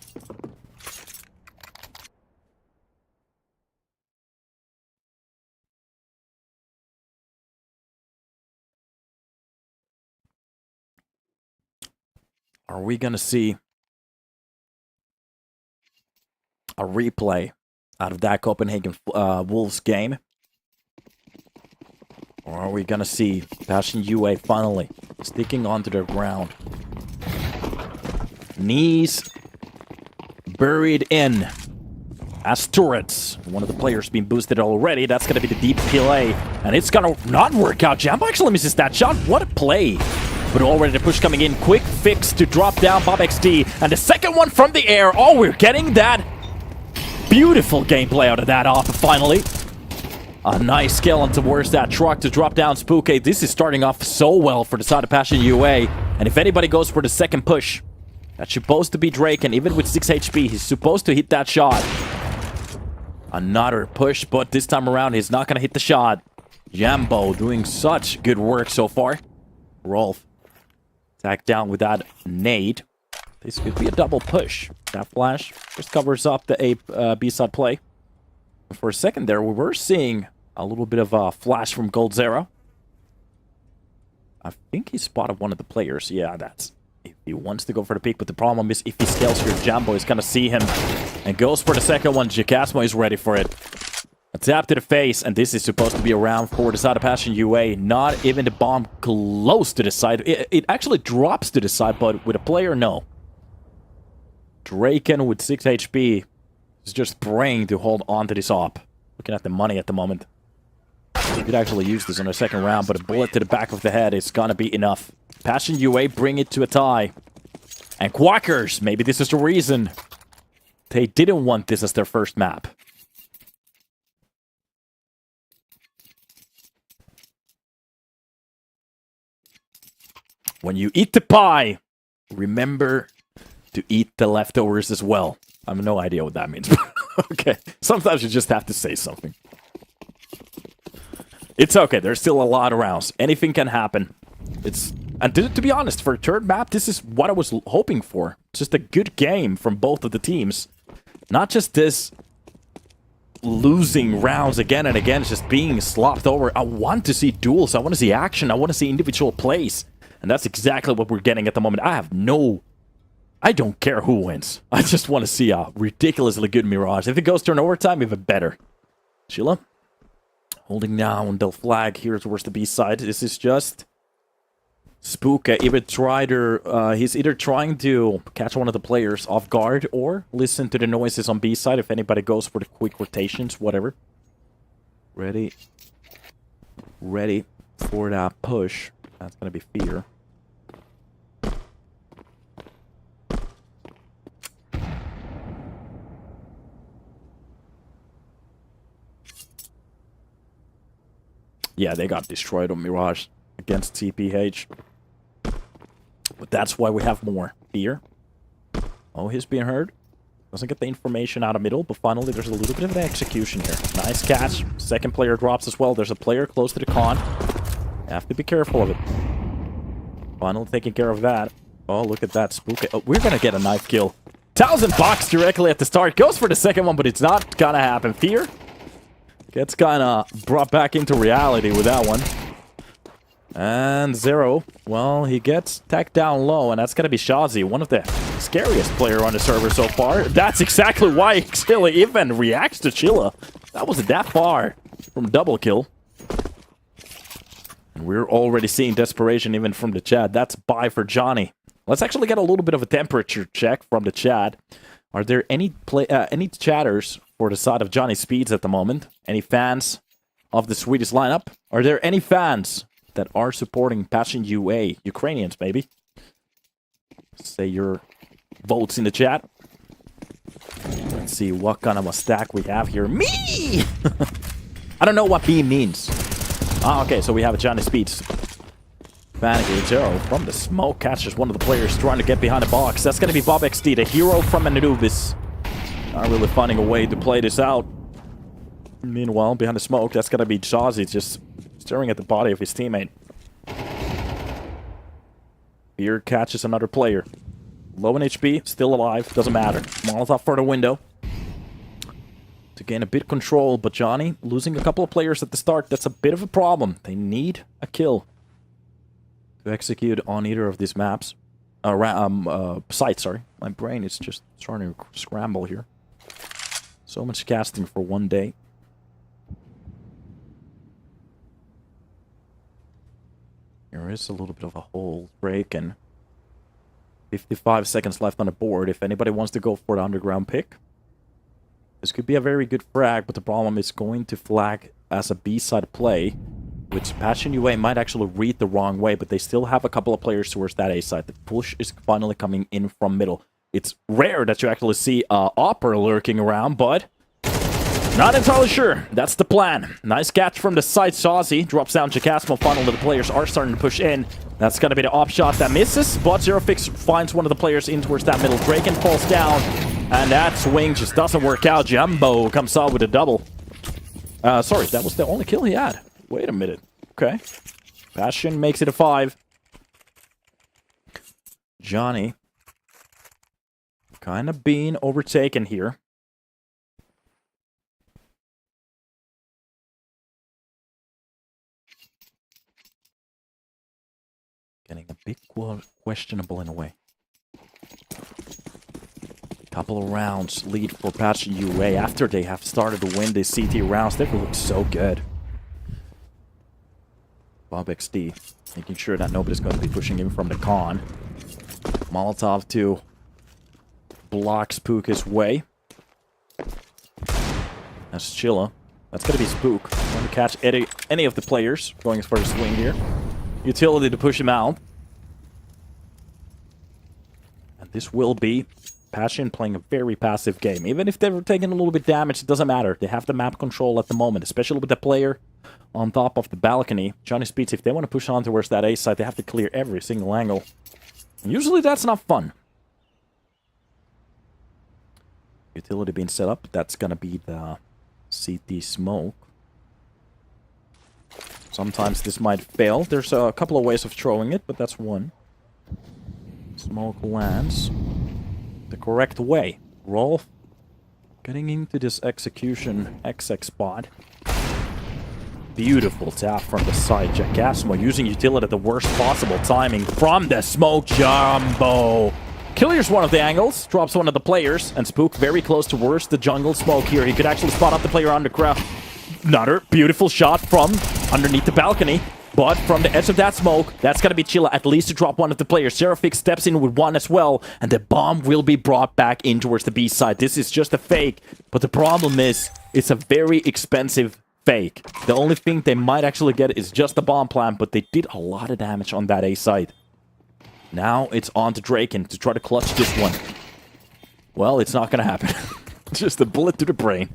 Are we gonna see a replay out of that Copenhagen Wolves game? Or are we gonna see Passion UA finally sticking onto their ground? Knees buried in as turrets. One of the players being boosted already. That's gonna be the deep PLA. And it's gonna not work out. Jambo actually misses that shot. What a play. But already the push coming in. Quick fix to drop down Bob XD. And the second one from the air. Oh, we're getting that beautiful gameplay out of that off finally. A nice skill on towards that truck to drop down Spooky. This is starting off so well for the side of Passion UA. And if anybody goes for the second push, that's supposed to be Drake. And even with 6 HP, he's supposed to hit that shot. Another push, but this time around, he's not going to hit the shot. Jambo doing such good work so far. Rolf. Attack down with that nade. This could be a double push. That flash just covers up the A B-side play. For a second there, we were seeing a little bit of a flash from Gold Zero. I think he spotted one of the players. Yeah, that's... If he wants to go for the peek, but the problem is if he scales here, Jambo is going to see him and goes for the second one. Jacasmo is ready for it. A tap to the face, and this is supposed to be around for the side of Passion UA. Not even the bomb close to the side. It actually drops to the side, but with a player, no. Draken with 6 HP is just praying to hold on to this op. Looking at the money at the moment. He could actually use this on the second round, but a bullet to the back of the head is gonna be enough. Passion UA bring it to a tie. And Quackers, maybe this is the reason they didn't want this as their first map. When you eat the pie, remember to eat the leftovers as well. I have no idea what that means. Okay, sometimes you just have to say something. It's okay, there's still a lot of rounds. Anything can happen. And to be honest, for a third map, this is what I was hoping for. Just a good game from both of the teams. Not just this losing rounds again and again, just being slopped over. I want to see duels, I want to see action, I want to see individual plays. And that's exactly what we're getting at the moment. I don't care who wins. I just want to see a ridiculously good Mirage. If it goes to an overtime, even better. Sheila, holding down the flag here towards the B side. This is just Spooka. He's either trying to catch one of the players off guard or listen to the noises on B side if anybody goes for the quick rotations, whatever. Ready for that push. That's going to be Fear. Yeah, they got destroyed on Mirage against TPH. But that's why we have more. Fear. Oh, he's being heard. Doesn't get the information out of middle, but finally there's a little bit of an execution here. Nice catch. Second player drops as well. There's a player close to the con. Have to be careful of it. Finally taking care of that. Oh, look at that Spooky. Oh, we're gonna get a knife kill. $1,000 directly at the start. Goes for the second one, but it's not gonna happen. Fear Gets kind of brought back into reality with that one. And Zero, well, he gets tacked down low, and that's going to be Shazi, one of the scariest player on the server so far. That's exactly why Xilla even reacts to Chilla. That wasn't that far from double kill. And we're already seeing desperation even from the chat. That's bye for Johnny. Let's actually get a little bit of a temperature check from the chat. Are there any chatters for the side of Johnny Speeds at the moment? Any fans of the Swedish lineup? Are there any fans that are supporting Passion UA? Ukrainians, maybe. Say your votes in the chat. Let's see what kind of a stack we have here. Me! I don't know what B means. Ah, okay, so we have a Johnny Speeds. Vanity Joe from the smoke catches one of the players trying to get behind the box. That's going to be Bob XD, the hero from Anubis. Not really finding a way to play this out. Meanwhile, behind the smoke, that's going to be Shazi just staring at the body of his teammate. Beer catches another player. Low in HP, still alive, doesn't matter. Molotov for the window. To gain a bit of control, but Johnny losing a couple of players at the start, that's a bit of a problem. They need a kill to execute on either of these maps. Sites, sorry. My brain is just starting to scramble here. So much casting for one day. There is a little bit of a hold break, and 55 seconds left on the board. If anybody wants to go for the underground pick, this could be a very good frag, but the problem is going to flag as a B-side play, which Passion UA might actually read the wrong way, but they still have a couple of players towards that A-side. The push is finally coming in from middle. It's rare that you actually see Opera lurking around, but not entirely sure. That's the plan. Nice catch from the side. Shazi drops down Chakasmo. Finally, the players are starting to push in. That's going to be the op shot that misses, but Zerofix finds one of the players in towards that middle. Draken falls down, and that swing just doesn't work out. Jumbo comes out with a double. Sorry, that was the only kill he had. Wait a minute. Okay. Passion makes it a 5. Johnny kind of being overtaken here. Getting a bit questionable in a way. Couple of rounds lead for Passion UA after they have started to win these CT rounds. They look so good. Bob XD making sure that nobody's going to be pushing him from the con. Molotov to block Spook his way. That's Chilla. That's going to be Spook. Trying to catch any of the players going for the swing here. Utility to push him out. And this will be Passion playing a very passive game. Even if they were taking a little bit damage, it doesn't matter. They have the map control at the moment, especially with the player on top of the balcony. Johnny Speeds, if they want to push on towards that A side, they have to clear every single angle. And usually that's not fun. Utility being set up. That's going to be the CT smoke. Sometimes this might fail. There's a couple of ways of throwing it, but that's one. Smoke lands the correct way. Rolf getting into this execution XX spot. Beautiful tap from the side. Jacasmo using utility at the worst possible timing from the smoke. Jumbo clears one of the angles, drops one of the players, and Spook very close towards the jungle smoke here. He could actually spot up the player on the crowd. Another beautiful shot from underneath the balcony, but from the edge of that smoke, that's gonna be Chilla at least to drop one of the players. Serafix steps in with one as well, and the bomb will be brought back in towards the B side. This is just a fake, but the problem is, it's a very expensive fake. The only thing they might actually get is just the bomb plant, but they did a lot of damage on that A side. Now it's on to Draken to try to clutch this one. Well, it's not gonna happen. Just a bullet to the brain.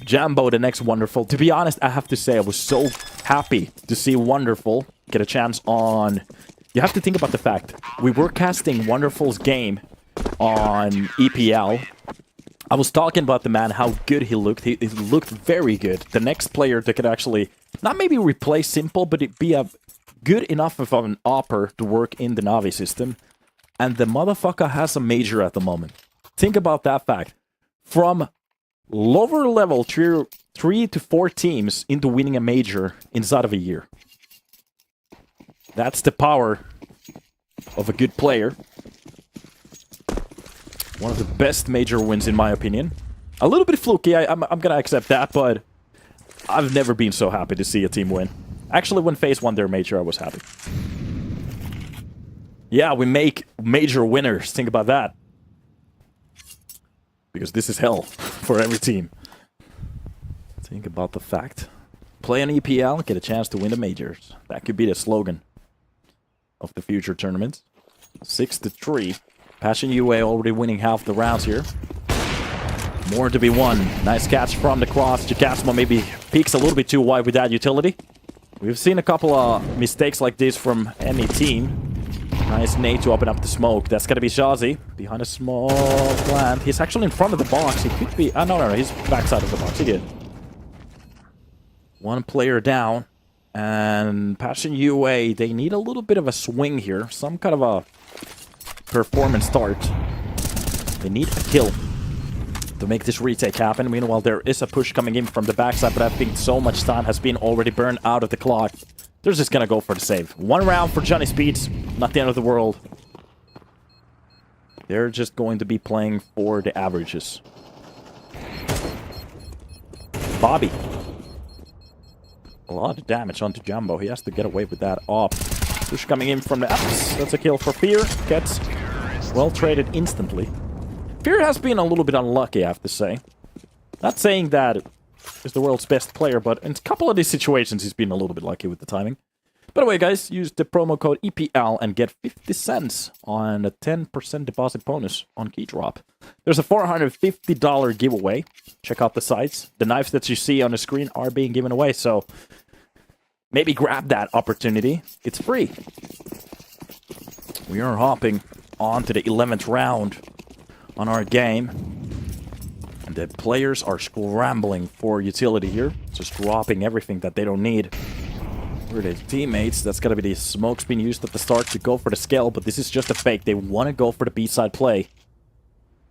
Jambo, the next Wonderful. To be honest, I have to say I was so happy to see Wonderful get a chance on... You have to think about the fact, we were casting Wonderful's game on EPL. I was talking about the man, how good he looked. He looked very good. The next player that could actually, not maybe replace Simple, but it be a good enough of an upper to work in the Navi system. And the motherfucker has a major at the moment. Think about that fact. From lower level tier 3 to 4 teams into winning a major inside of a year. That's the power of a good player. One of the best major wins, in my opinion. A little bit fluky, I'm gonna accept that, but I've never been so happy to see a team win. Actually, when FaZe won their major, I was happy. Yeah, we make major winners. Think about that. Because this is hell for every team. Think about the fact. Play an EPL, get a chance to win the majors. That could be the slogan of the future tournaments. 6-3. Passion UA already winning half the rounds here. More to be won. Nice catch from the cross. Jacasmo maybe peeks a little bit too wide with that utility. We've seen a couple of mistakes like this from any team. Nice nade to open up the smoke. That's gonna be Shazi behind a small plant. He's actually in front of the box. He could be... no, he's backside of the box. He did. One player down. And Passion UA, they need a little bit of a swing here. Some kind of a performance start. They need a kill to make this retake happen. Meanwhile, there is a push coming in from the backside, but I think so much time has been already burned out of the clock. They're just gonna go for the save. One round for Johnny Speeds. Not the end of the world. They're just going to be playing for the averages. Bobby. A lot of damage onto Jumbo. He has to get away with that op. Push coming in from the ups. That's a kill for Fear. Gets well traded instantly. Fear has been a little bit unlucky, I have to say. Not saying that he's the world's best player, but in a couple of these situations he's been a little bit lucky with the timing. By the way, guys, use the promo code EPL and get 50 cents on a 10% deposit bonus on Keydrop. There's a $450 giveaway. Check out the sites. The knives that you see on the screen are being given away, so maybe grab that opportunity. It's free. We are hopping on to the 11th round on our game. And the players are scrambling for utility here. Just dropping everything that they don't need. Where are their teammates? That's gotta be the smokes being used at the start to go for the scale, but this is just a fake. They want to go for the B-side play.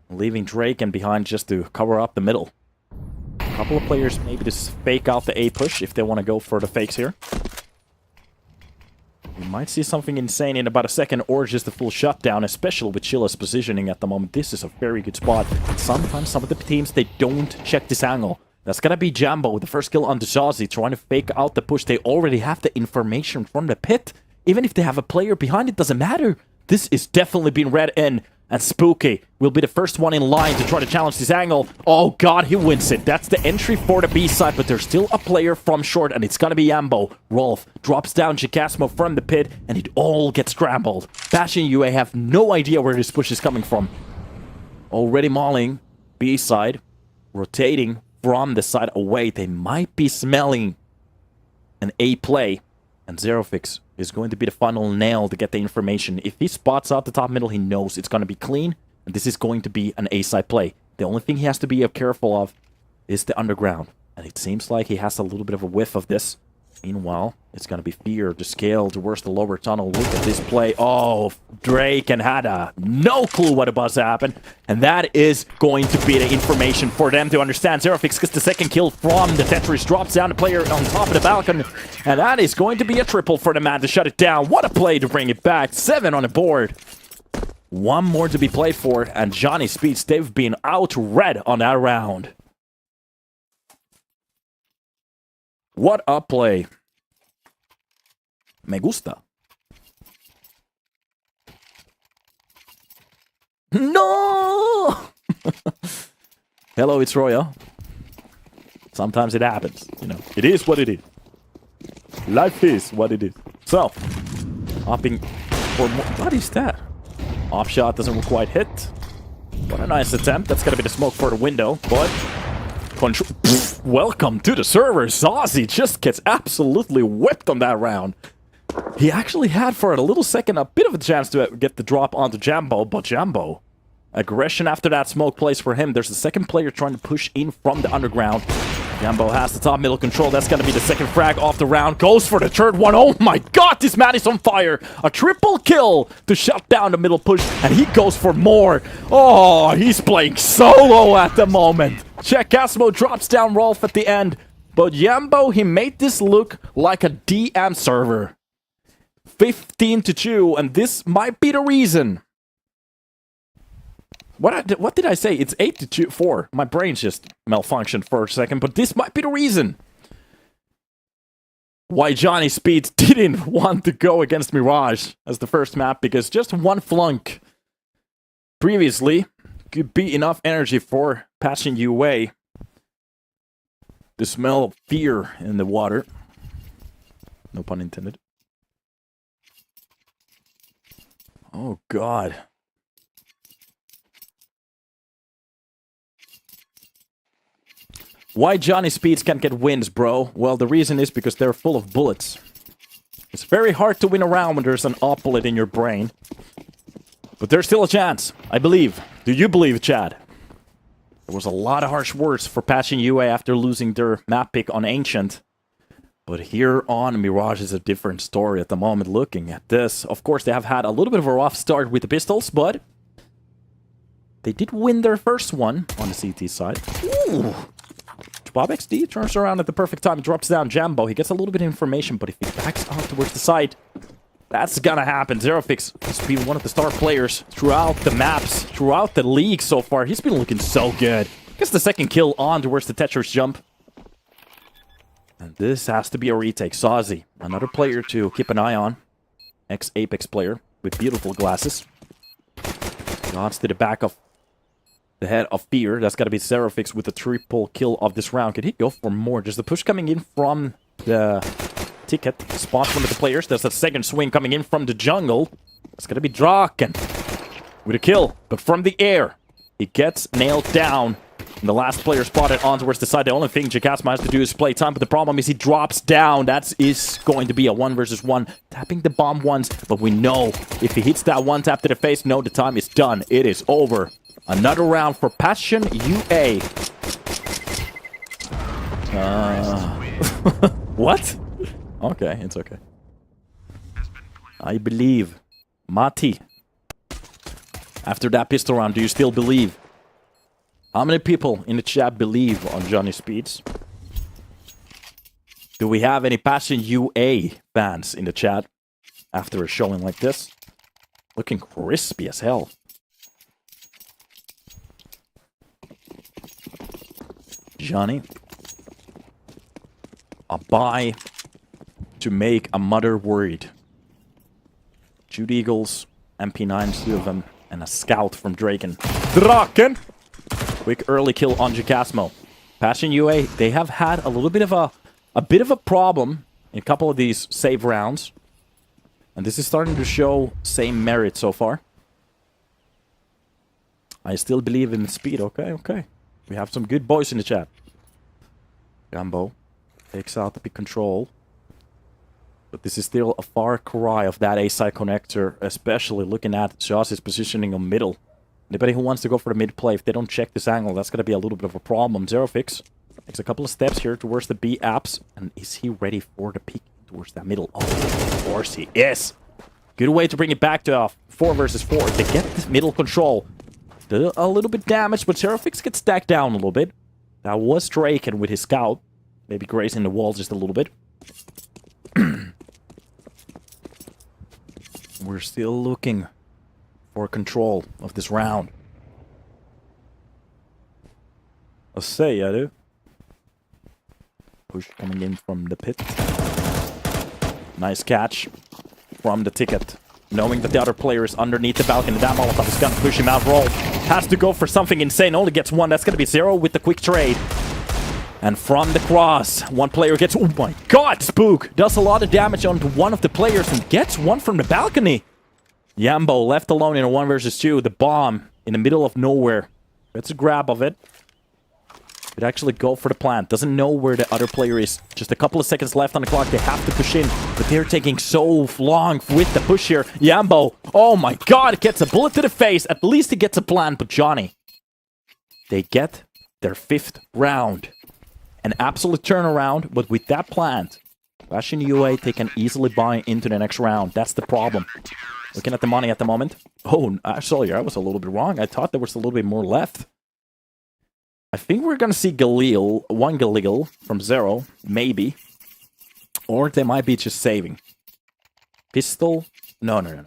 Leaving Drake and behind just to cover up the middle. A couple of players maybe just fake out the A push if they want to go for the fakes here. We might see something insane in about a second, or just a full shutdown, especially with Chilla's positioning at the moment. This is a very good spot. Sometimes some of the teams, they don't check this angle. That's gonna be Jambo with the first kill on Deshazi, trying to fake out the push. They already have the information from the pit. Even if they have a player behind, it doesn't matter. This is definitely being read in. And Spooky will be the first one in line to try to challenge this angle. Oh god, he wins it. That's the entry for the B side, but there's still a player from short, and it's gonna be Yambo. Rolf drops down Jacasmo from the pit, and it all gets scrambled. Passion UA have no idea where this push is coming from. Already mauling B side, rotating from the side away. They might be smelling an A play, and Zerofix is going to be the final nail to get the information. If he spots out the top middle, he knows it's going to be clean, and this is going to be an A-side play. The only thing he has to be careful of is the underground, and it seems like he has a little bit of a whiff of this. Meanwhile, it's going to be Fear to scale towards the lower tunnel. Look at this play. Oh, Drake and Hada. No clue what about to happen. And that is going to be the information for them to understand. Zerofix gets the second kill from the Tetris. Drops down the player on top of the balcony. And that is going to be a triple for the man to shut it down. What a play to bring it back. 7 on the board. One more to be played for. And Johnny Speeds, they've been out red on that round. What a play. Me gusta. No! Hello, it's Roya. Sometimes it happens. You know, it is what it is. Life is what it is. So, hopping for more. What is that? Off shot doesn't quite hit. What a nice attempt. That's going to be the smoke for the window, but control. Welcome to the server. Zazi just gets absolutely whipped on that round. He actually had for a little second a bit of a chance to get the drop onto Jambo, but Jambo, aggression after that smoke plays for him. There's a second player trying to push in from the underground. Jambo has the top middle control. That's going to be the second frag off the round. Goes for the third one. Oh my god, this man is on fire. A triple kill to shut down the middle push, and he goes for more. Oh, he's playing solo at the moment. Giacasmo drops down Rolf at the end. But Yambo, he made this look like a DM server. 15-2, and this might be the reason. What did I say? It's 8-4. My brain just malfunctioned for a second, but this might be the reason why Johnny Speeds didn't want to go against Mirage as the first map, because just one flunk previously could be enough energy for patching you away. The smell of fear in the water. No pun intended. Oh, God. Why Johnny Speeds can't get wins, bro? Well, the reason is because they're full of bullets. It's very hard to win a round when there's an op bullet in your brain. But there's still a chance, I believe. Do you believe, Chad? There was a lot of harsh words for patching UA after losing their map pick on Ancient. But here on Mirage is a different story at the moment looking at this. Of course, they have had a little bit of a rough start with the pistols, but they did win their first one on the CT side. Ooh! Bob XD turns around at the perfect time, drops down Jambo. He gets a little bit of information, but if he backs out towards the side, that's gonna happen. Zerofix has been one of the star players throughout the maps, throughout the league so far. He's been looking so good. Gets the second kill on towards the Tetris jump. And this has to be a retake. Sazi, another player to keep an eye on. Ex-Apex player with beautiful glasses. Nods to the back of the head of fear. That's got to be Zerofix with the triple kill of this round. Could he go for more? There's the push coming in from the ticket. Spots one of the players. There's a second swing coming in from the jungle. It's going to be Draken with a kill. But from the air, he gets nailed down. And the last player spotted on towards the side. The only thing Giacasmo has to do is play time. But the problem is he drops down. That is going to be a 1 versus 1. Tapping the bomb once. But we know if he hits that one tap to the face, no, the time is done. It is over. Another round for Passion UA. What? Okay, it's okay. I believe. Mati. After that pistol round, do you still believe? How many people in the chat believe on Johnny Speeds? Do we have any Passion UA fans in the chat after a showing like this? Looking crispy as hell. Johnny. A buy to make a mother worried. 2 Eagles, MP9s, 2 of them, and a scout from Draken. Draken! Quick early kill on Giacasmo. Passion UA, they have had a little bit of a problem in a couple of these save rounds. And this is starting to show same merit so far. I still believe in speed. Okay, okay. We have some good boys in the chat. Gambo takes out the big control. But this is still a far cry of that A-side connector, especially looking at Shaz's positioning on middle. Anybody who wants to go for the mid play, if they don't check this angle, that's going to be a little bit of a problem. Zerofix takes a couple of steps here towards the B apps. And is he ready for the peek towards that middle? Oh, of course he is. Good way to bring it back to a 4 versus 4. They get this middle control. A little bit damaged, but Zerofix gets stacked down a little bit. That was Draken with his scout. Maybe grazing the wall just a little bit. We're still looking for control of this round. I'll say, I do. Push coming in from the pit. Nice catch from the ticket. Knowing that the other player is underneath the balcony, that Molotov is gonna push him out. Roll has to go for something insane. Only gets 1. That's gonna be 0 with the quick trade. And from the cross, one player gets... Oh my god, Spook! Does a lot of damage onto one of the players and gets 1 from the balcony. Yambo left alone in a 1 versus 2. The bomb in the middle of nowhere. Gets a grab of it. Could actually go for the plant. Doesn't know where the other player is. Just a couple of seconds left on the clock. They have to push in. But they're taking so long with the push here. Yambo, oh my god, gets a bullet to the face. At least he gets a plant. But Johnny, they get their 5th round. An absolute turnaround, but with that plant, Passion UA, they can easily buy into the next round. That's the problem. Looking at the money at the moment. Oh, sorry, I was a little bit wrong. I thought there was a little bit more left. I think we're gonna see Galil, one Galil from zero, maybe. Or they might be just saving. Pistol? No.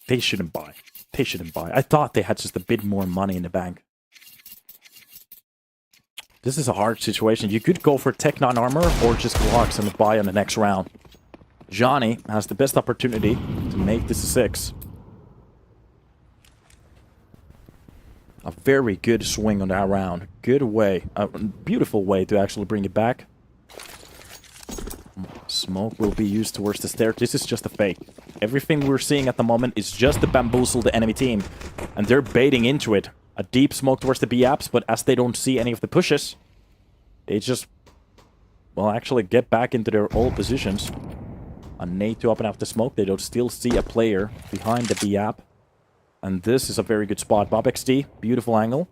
They shouldn't buy. They shouldn't buy. I thought they had just a bit more money in the bank. This is a hard situation. You could go for Tech 9 armor or just Glocks and buy on the next round. Johnny has the best opportunity to make this a 6. A very good swing on that round. Good way. A beautiful way to actually bring it back. Smoke will be used towards the stair. This is just a fake. Everything we're seeing at the moment is just to bamboozle the enemy team. And they're baiting into it. A deep smoke towards the B-apps, but as they don't see any of the pushes, they just, well, actually get back into their old positions. A nade to open up the smoke. They don't still see a player behind the B-app. And this is a very good spot. Bob XD, beautiful angle.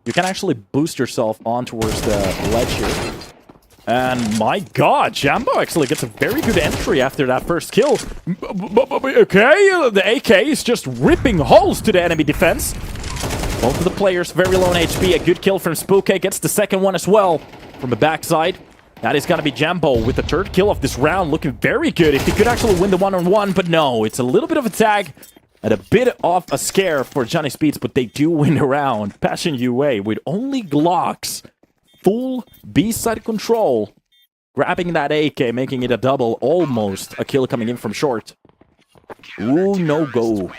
You can actually boost yourself on towards the ledge here. And my god, Jambo actually gets a very good entry after that first kill. Okay, the AK is just ripping holes to the enemy defense. Both of the players very low on HP. A good kill from Spooky. Gets the second one as well from the backside. That is going to be Jambo with the third kill of this round. Looking very good. If he could actually win the one-on-one, but no. It's a little bit of a tag and a bit of a scare for Johnny Speeds, but they do win the round. Passion UA with only Glocks. Full B-side control. Grabbing that AK, making it a double. Almost a kill coming in from short. Ooh, no go.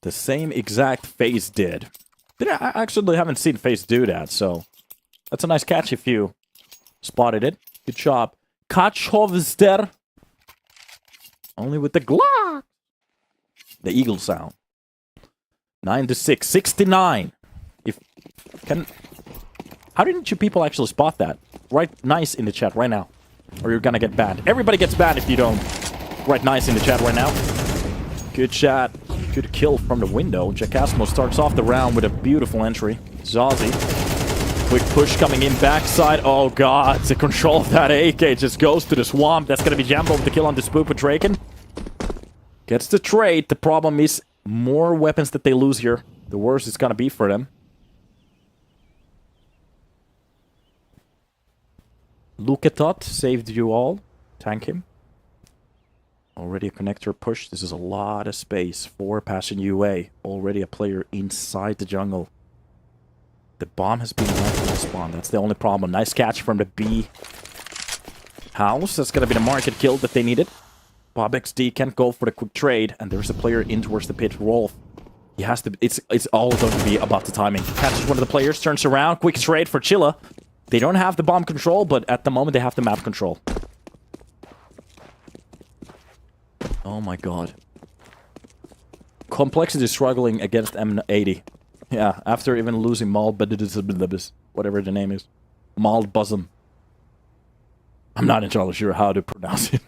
The same exact FaZe did. I actually haven't seen FaZe do that, so that's a nice catch if you spotted it. Good job. Kachovster. Only with the Glock. The eagle sound. 9-6. 69. How didn't you people actually spot that? Write nice in the chat right now. Or you're gonna get banned. Everybody gets banned if you don't write nice in the chat right now. Good chat. Good kill from the window. Jackasmo starts off the round with a beautiful entry. Zazie. Quick push coming in backside. Oh god, the control of that AK just goes to the swamp. That's gonna be Jambo with the kill on the Spook with Draken. Gets the trade. The problem is more weapons that they lose here, the worse it's gonna be for them. Luketot saved you all. Tank him. Already a connector push. This is a lot of space for Passion UA. Already a player inside the jungle. The bomb has been left in the spawn. That's the only problem. Nice catch from the B house. That's going to be the market kill that they needed. Bob XD can't go for the quick trade. And there's a player in towards the pit. Rolf. He has to... It's all going to be about the timing. Catches one of the players. Turns around. Quick trade for Chilla. They don't have the bomb control, but at the moment they have the map control. Oh my god. Complexity is struggling against M80. Yeah, after even losing Mald, whatever the name is. Mald Buzzum. I'm not entirely sure how to pronounce it.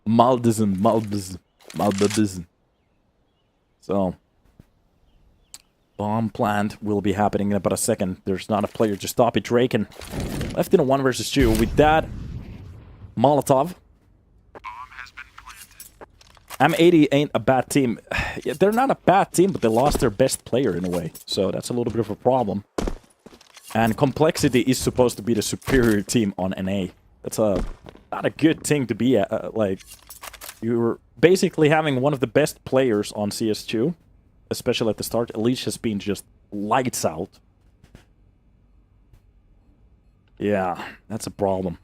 Maldism. So. Bomb plant will be happening in about a second. There's not a player to stop it. Draken left in a 1 versus 2. With that, Molotov. M80 ain't a bad team. Yeah, they're not a bad team, but they lost their best player in a way. So that's a little bit of a problem. And Complexity is supposed to be the superior team on NA. That's not a good thing to be at. Like, you're basically having one of the best players on CS2. Especially at the start. Elise has been just lights out. Yeah, that's a problem.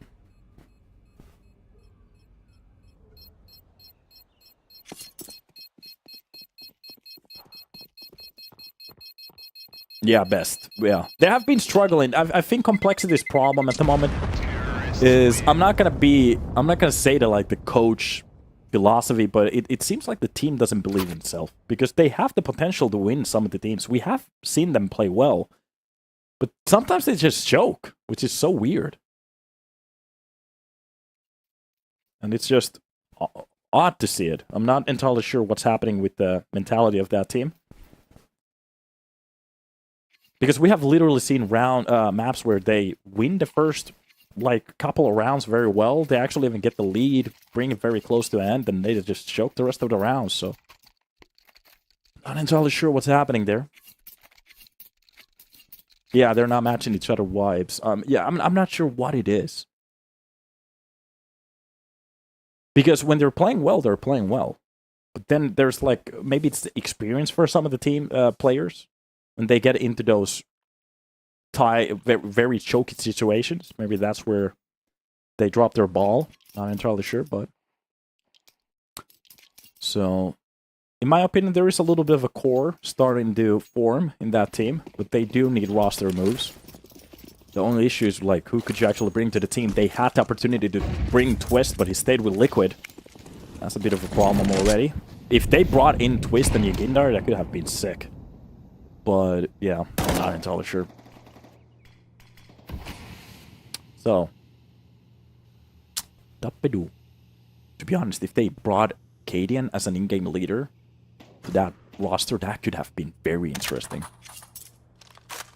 Yeah, best. Yeah. They have been struggling. I think Complexity's problem at the moment is I'm not gonna say that like the coach philosophy, but it seems like the team doesn't believe in itself. Because they have the potential to win some of the teams. We have seen them play well. But sometimes they just choke, which is so weird. And it's just odd to see it. I'm not entirely sure what's happening with the mentality of that team. Because we have literally seen maps where they win the first like couple of rounds very well. They actually even get the lead, bring it very close to the end, and they just choke the rest of the rounds. So Not entirely sure what's happening there. Yeah, they're not matching each other vibes. Yeah, I'm not sure what it is. Because when they're playing well, they're playing well. But then there's like, maybe it's the experience for some of the team players. When they get into those very choky situations, maybe that's where they drop their ball. Not entirely sure, but... So, in my opinion, there is a little bit of a core starting to form in that team, but they do need roster moves. The only issue is, like, who could you actually bring to the team? They had the opportunity to bring Twist, but he stayed with Liquid. That's a bit of a problem already. If they brought in Twist and Yagindar, that could have been sick. But, yeah, I'm not entirely sure. So. To be honest, if they brought Cadian as an in-game leader to that roster, that could have been very interesting.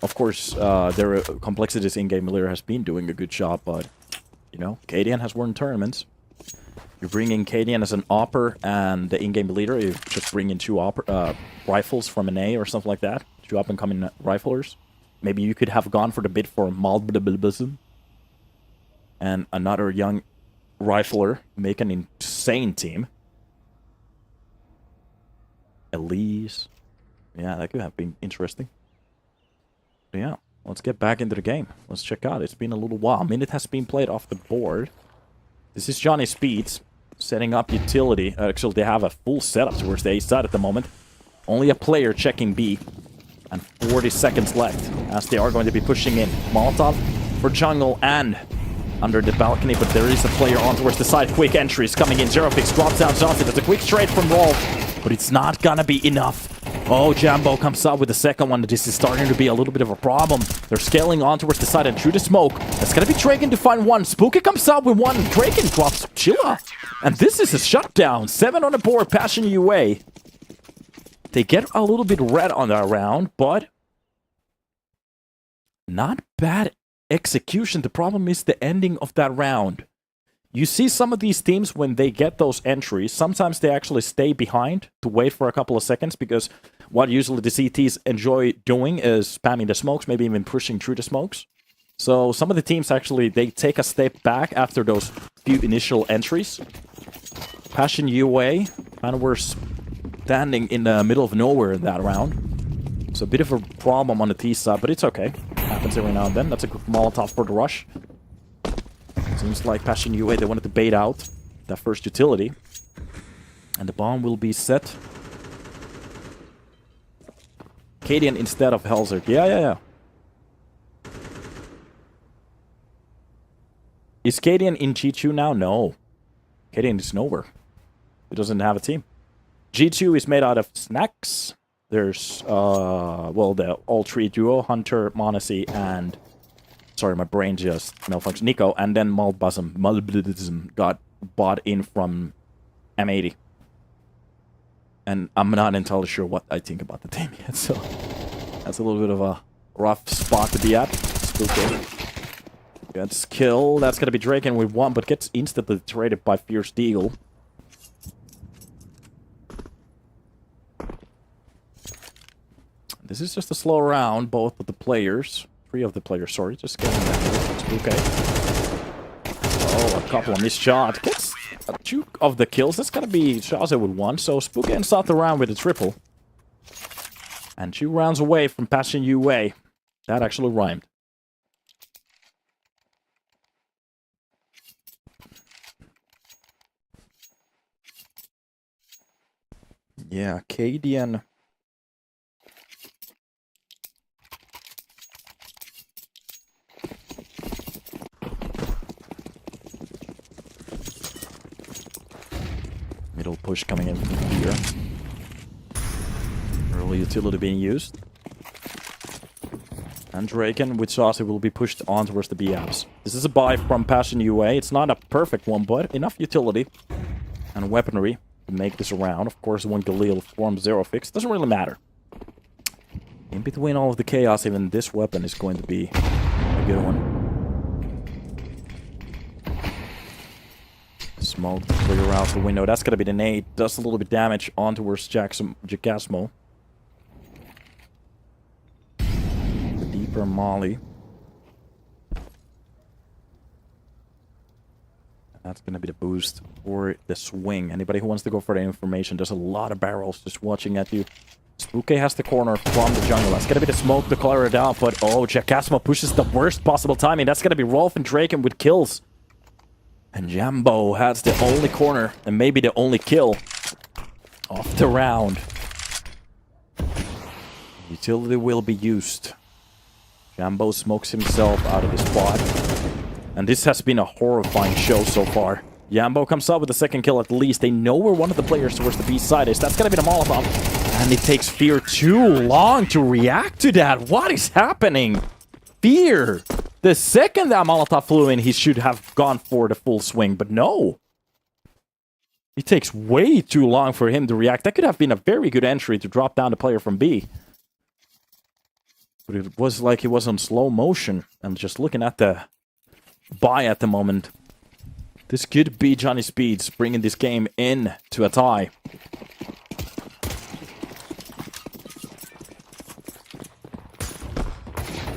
Of course, their Complexity's in-game leader has been doing a good job, but, you know, Cadian has won tournaments. You bring in Cadian as an opper and the in-game leader, you just bring in two rifles from an A or something like that. Two up-and-coming riflers. Maybe you could have gone for the bid for Malblism. And another young rifler, make an insane team. Elise. Yeah, that could have been interesting. But yeah, let's get back into the game. Let's check out. It's been a little while. Minute has been played off the board. This is Johnny Speeds setting up utility. Actually, they have a full setup towards the A side at the moment. Only a player checking B. And 40 seconds left as they are going to be pushing in. Molotov for jungle and under the balcony, but there is a player on towards the side. Quick entries coming in. Zerofix drops down Johnson. That's a quick trade from Rolf, but it's not gonna be enough. Oh, Jambo comes up with the second one. This is starting to be a little bit of a problem. They're scaling on towards the side and through the smoke. That's gonna be Draken to find one. Spooky comes up with one. Draken drops Chilla. And this is a shutdown. 7 on the board. Passion UA. They get a little bit red on that round, but not bad execution. The problem is the ending of that round. You see some of these teams, when they get those entries, sometimes they actually stay behind to wait for a couple of seconds, because what usually the CTs enjoy doing is spamming the smokes, maybe even pushing through the smokes. So some of the teams actually, they take a step back after those few initial entries. Passion UA, kind of were standing in the middle of nowhere in that round. It's a bit of a problem on the T side, but it's okay. Happens every now and then. That's a good Molotov for the rush. Seems like Passion UA, they wanted to bait out that first utility. And the bomb will be set. Cadian instead of Helzer. Yeah. Is Cadian in G2 now? No. Cadian is nowhere. He doesn't have a team. G2 is made out of snacks. There's, well, the all-three duo, Hunter, Monesi, and... Sorry, my brain just malfunctioned. Nico, and then Malblism got bought in from M80. And I'm not entirely sure what I think about the team yet, so... That's a little bit of a rough spot to be at. Spooky. Gets killed. That's gonna be Draken with one, but gets instantly traded by Fierce Deagle. This is just a slow round, both of the players. 3 of the players, sorry. Just getting that. Spooky. Oh, a couple of missed shots. Gets a 2 of the kills. That's gonna be Shaze with 1. So Spooky ends out the round with a triple. And 2 rounds away from Passion UA. That actually rhymed. Yeah, Cadian. Middle push coming in from here. Early utility being used. And Draken with Saucy will be pushed on towards the B-apps. This is a buy from Passion UA. It's not a perfect one, but enough utility and weaponry to make this a round. Of course, one Galil from Zerofix. Doesn't really matter. In between all of the chaos, even this weapon is going to be a good one. Smoke to clear out the window. That's going to be the nade. Does a little bit damage on towards Jackasmo. for Molly. That's going to be the boost for the swing. Anybody who wants to go for the information, there's a lot of barrels just watching at you. Spooky has the corner from the jungle. That's going to be the smoke to clear it out, but oh, Jackasmo pushes the worst possible timing. That's going to be Rolf and Draken with kills. And Jambo has the only corner, and maybe the only kill of the round. Utility will be used. Jambo smokes himself out of the spot. And this has been a horrifying show so far. Jambo comes up with the second kill at least. They know where one of the players towards the B side is. That's gonna be the Molotov. And it takes Fear too long to react to that. What is happening? Fear! The second that Molotov flew in, he should have gone for the full swing, but no. It takes way too long for him to react. That could have been a very good entry to drop down the player from B. But it was like he was on slow motion. And just looking at the buy at the moment. This could be Johnny Speeds bringing this game in to a tie.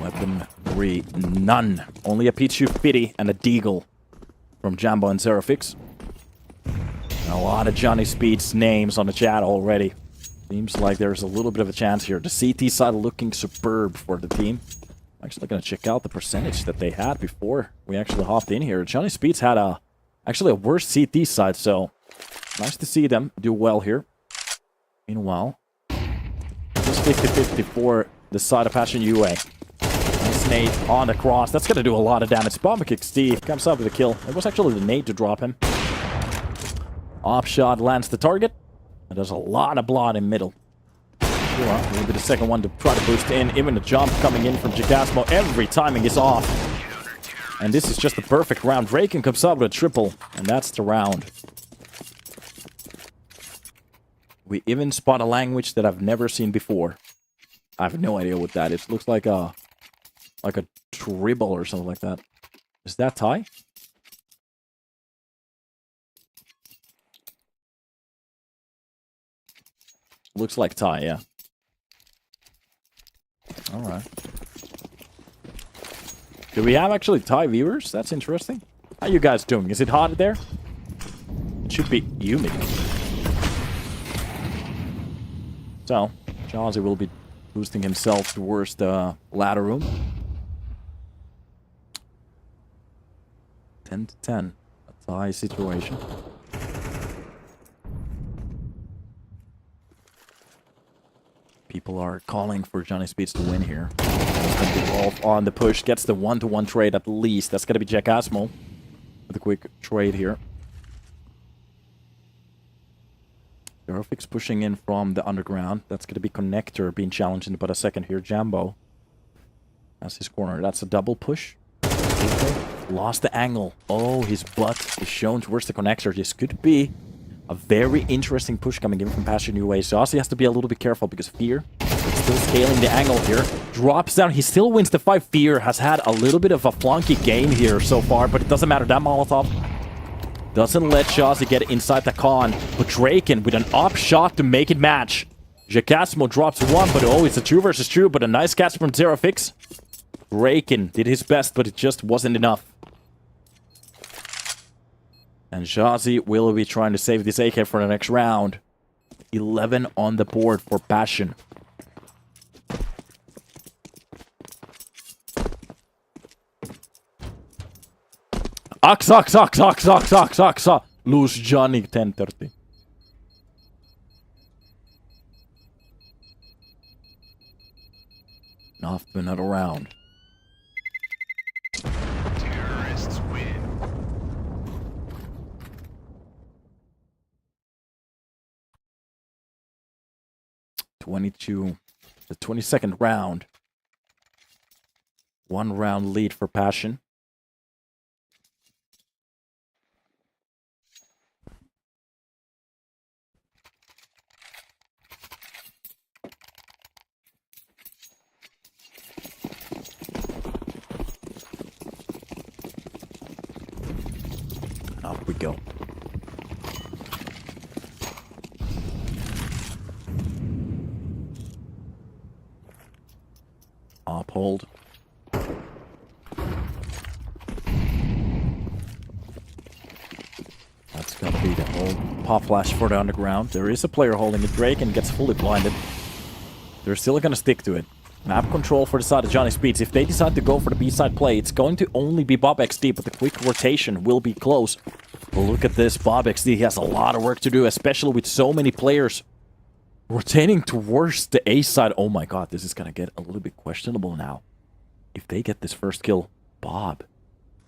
Weaponry, none. Only a Pichu Pity and a Deagle from Jambo and Zerafix. A lot of Johnny Speeds names on the chat already. Seems like there's a little bit of a chance here. The CT side looking superb for the team. I'm actually going to check out the percentage that they had before we actually hopped in here. Johnny Speeds had actually a worse CT side, so nice to see them do well here. Meanwhile, just 50-50 for the side of Passion UA. Nice nade on the cross. That's going to do a lot of damage. Bomber Kick Steve comes up with a kill. It was actually the nade to drop him. Off shot lands the target. And there's a lot of blood in middle. Will be the second one to try to boost in. Even the jump coming in from Jackasmo. Every timing is off. And this is just the perfect round. Draken comes up with a triple. And that's the round. We even spot a language that I've never seen before. I have no idea what that is. It looks like a tribble or something like that. Is that Thai? Looks like Thai, yeah. Alright. Do we have actually Thai viewers? That's interesting. How you guys doing? Is it hot there? It should be humid. So, Jazzy will be boosting himself towards the ladder room. 10 to 10. A Thai situation. People are calling for Johnny Speeds to win here. Rolf on the push, gets the 1-to-1 trade at least. That's going to be Jackasmo with a quick trade here. Eurofix pushing in from the underground. That's going to be Connector being challenged in about a second here. Jambo has his corner. That's a double push. Lost the angle. Oh, his butt is shown towards the Connector. This could be a very interesting push coming in from Passion UA. So Ozzy has to be a little bit careful because Fear is still scaling the angle here. Drops down. He still wins the fight. Fear has had a little bit of a flunky game here so far, but it doesn't matter. That Molotov doesn't let Shazzy get inside the con. But Draken with an up shot to make it match. Jackasmo drops one, but oh, it's a 2 versus 2, but a nice catch from Zerafix. Draken did his best, but it just wasn't enough. And Shazzy will be trying to save this AK for the next round. 11 on the board for Passion. Ox. Lose Johnny 10:30. Off to another round. Terrorists win. 22. The 22nd round. 1 round lead for Passion. Up we go. Uphold. That'll be the old pop flash for the underground. There is a player holding it. Drake and gets fully blinded. They're still gonna stick to it. Map control for the side of Johnny Speeds. If they decide to go for the B-side play, it's going to only be Bob XD, but the quick rotation will be close. But look at this. Bob XD has a lot of work to do, especially with so many players rotating towards the A side. Oh my god, this is gonna get a little bit questionable now. If they get this first kill, Bob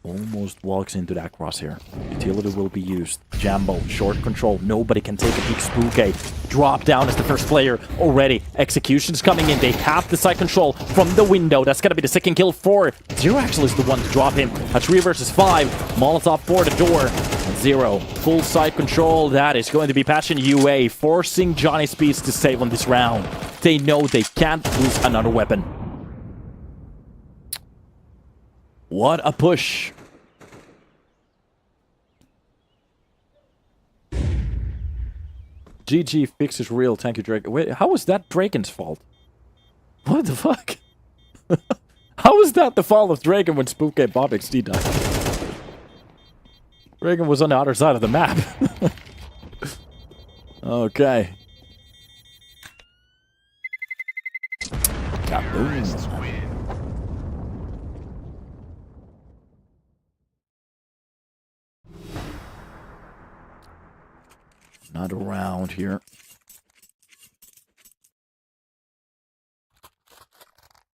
almost walks into that crosshair. Utility will be used. Jambo, short control. Nobody can take a peek. Spooky. Drop down as the first player already. Execution's coming in. They have the side control from the window. That's gonna be the second kill for Zero. Actually is the one to drop him. A 3 versus 5. Molotov for the door. And Zero. Full side control. That is going to be Passion UA, forcing Johnny Speeds to save on this round. They know they can't lose another weapon. What a push. GG, fix is real. Thank you, Drake. Wait, how was that Draken's fault? What the fuck? How was that the fault of Draken when Spooky Bob XD died? Draken was on the other side of the map. Okay. Terrorists win. Another round here.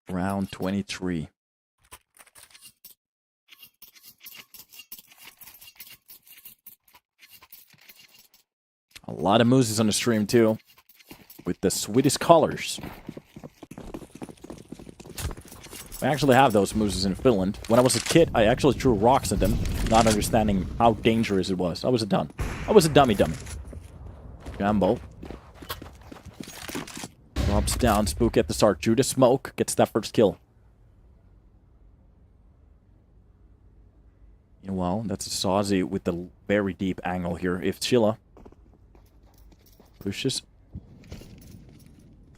Round 23. A lot of mooses on the stream too, with the Swedish colors. I actually have those mooses in Finland. When I was a kid, I actually threw rocks at them, not understanding how dangerous it was. I was a dummy. Jambo. Drops down, Spook at the start. Judas Smoke gets that first kill. Meanwhile, that's a Sazi with the very deep angle here. If Chilla pushes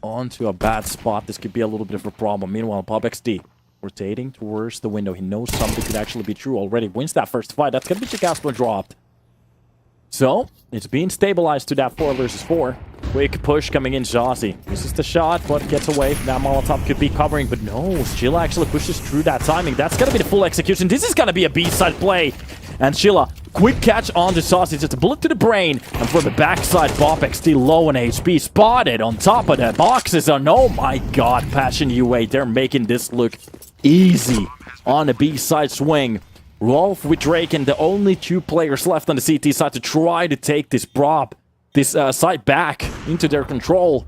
onto a bad spot, this could be a little bit of a problem. Meanwhile, Bob XD rotating towards the window. He knows something could actually be true already. Wins that first fight. That's going to be Chikasper dropped. So, it's being stabilized to that 4 versus 4. Quick push coming in, Jossie. This is the shot, but gets away. That Molotov could be covering, but no. Chilla actually pushes through that timing. That's going to be the full execution. This is going to be a B-side play. And Chilla, quick catch on the Saucy. Just a bullet to the brain. And from the backside, Bob XD low on HP. Spotted on top of the boxes. And oh my god, Passion UA. They're making this look easy on the B-side swing. Rolf with Drake and the only 2 players left on the CT side to try to take this side back into their control.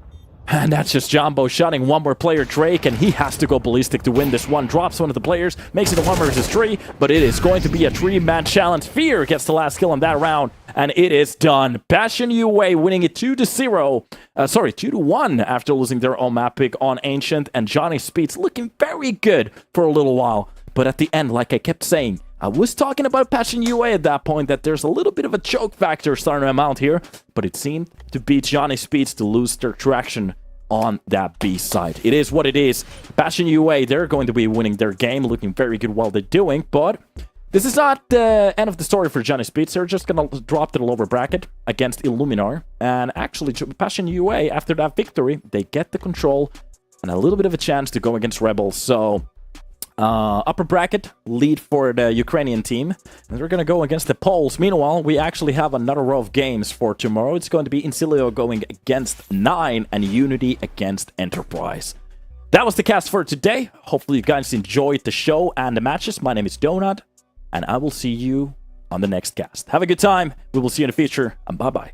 And that's just Jambo shotting one more player, Drake, and he has to go ballistic to win this one. Drops one of the players, makes it a 1 versus 3, but it is going to be a 3-man challenge. Fear gets the last kill on that round, and it is done. Passion UA winning it 2-1 after losing their own map pick on Ancient, and Johnny Speeds looking very good for a little while. But at the end, like I kept saying, I was talking about Passion UA at that point, that there's a little bit of a choke factor starting to mount here, but it seemed to be Johnny Speeds to lose their traction on that B side. It is what it is. Passion UA, they're going to be winning their game, looking very good while they're doing, but this is not the end of the story for Johnny Speeds. They're just going to drop to the lower bracket against Illuminar, and actually, Passion UA, after that victory, they get the control and a little bit of a chance to go against Rebels, so upper bracket lead for the Ukrainian team, and we're gonna go against the Poles. Meanwhile, we actually have another row of games for tomorrow. It's going to be Incilio going against 9 and Unity against Enterprise. That was the cast for today. Hopefully you guys enjoyed the show and the matches. My name is Donut, and I will see you on the next cast. Have a good time. We will see you in the future, and bye bye.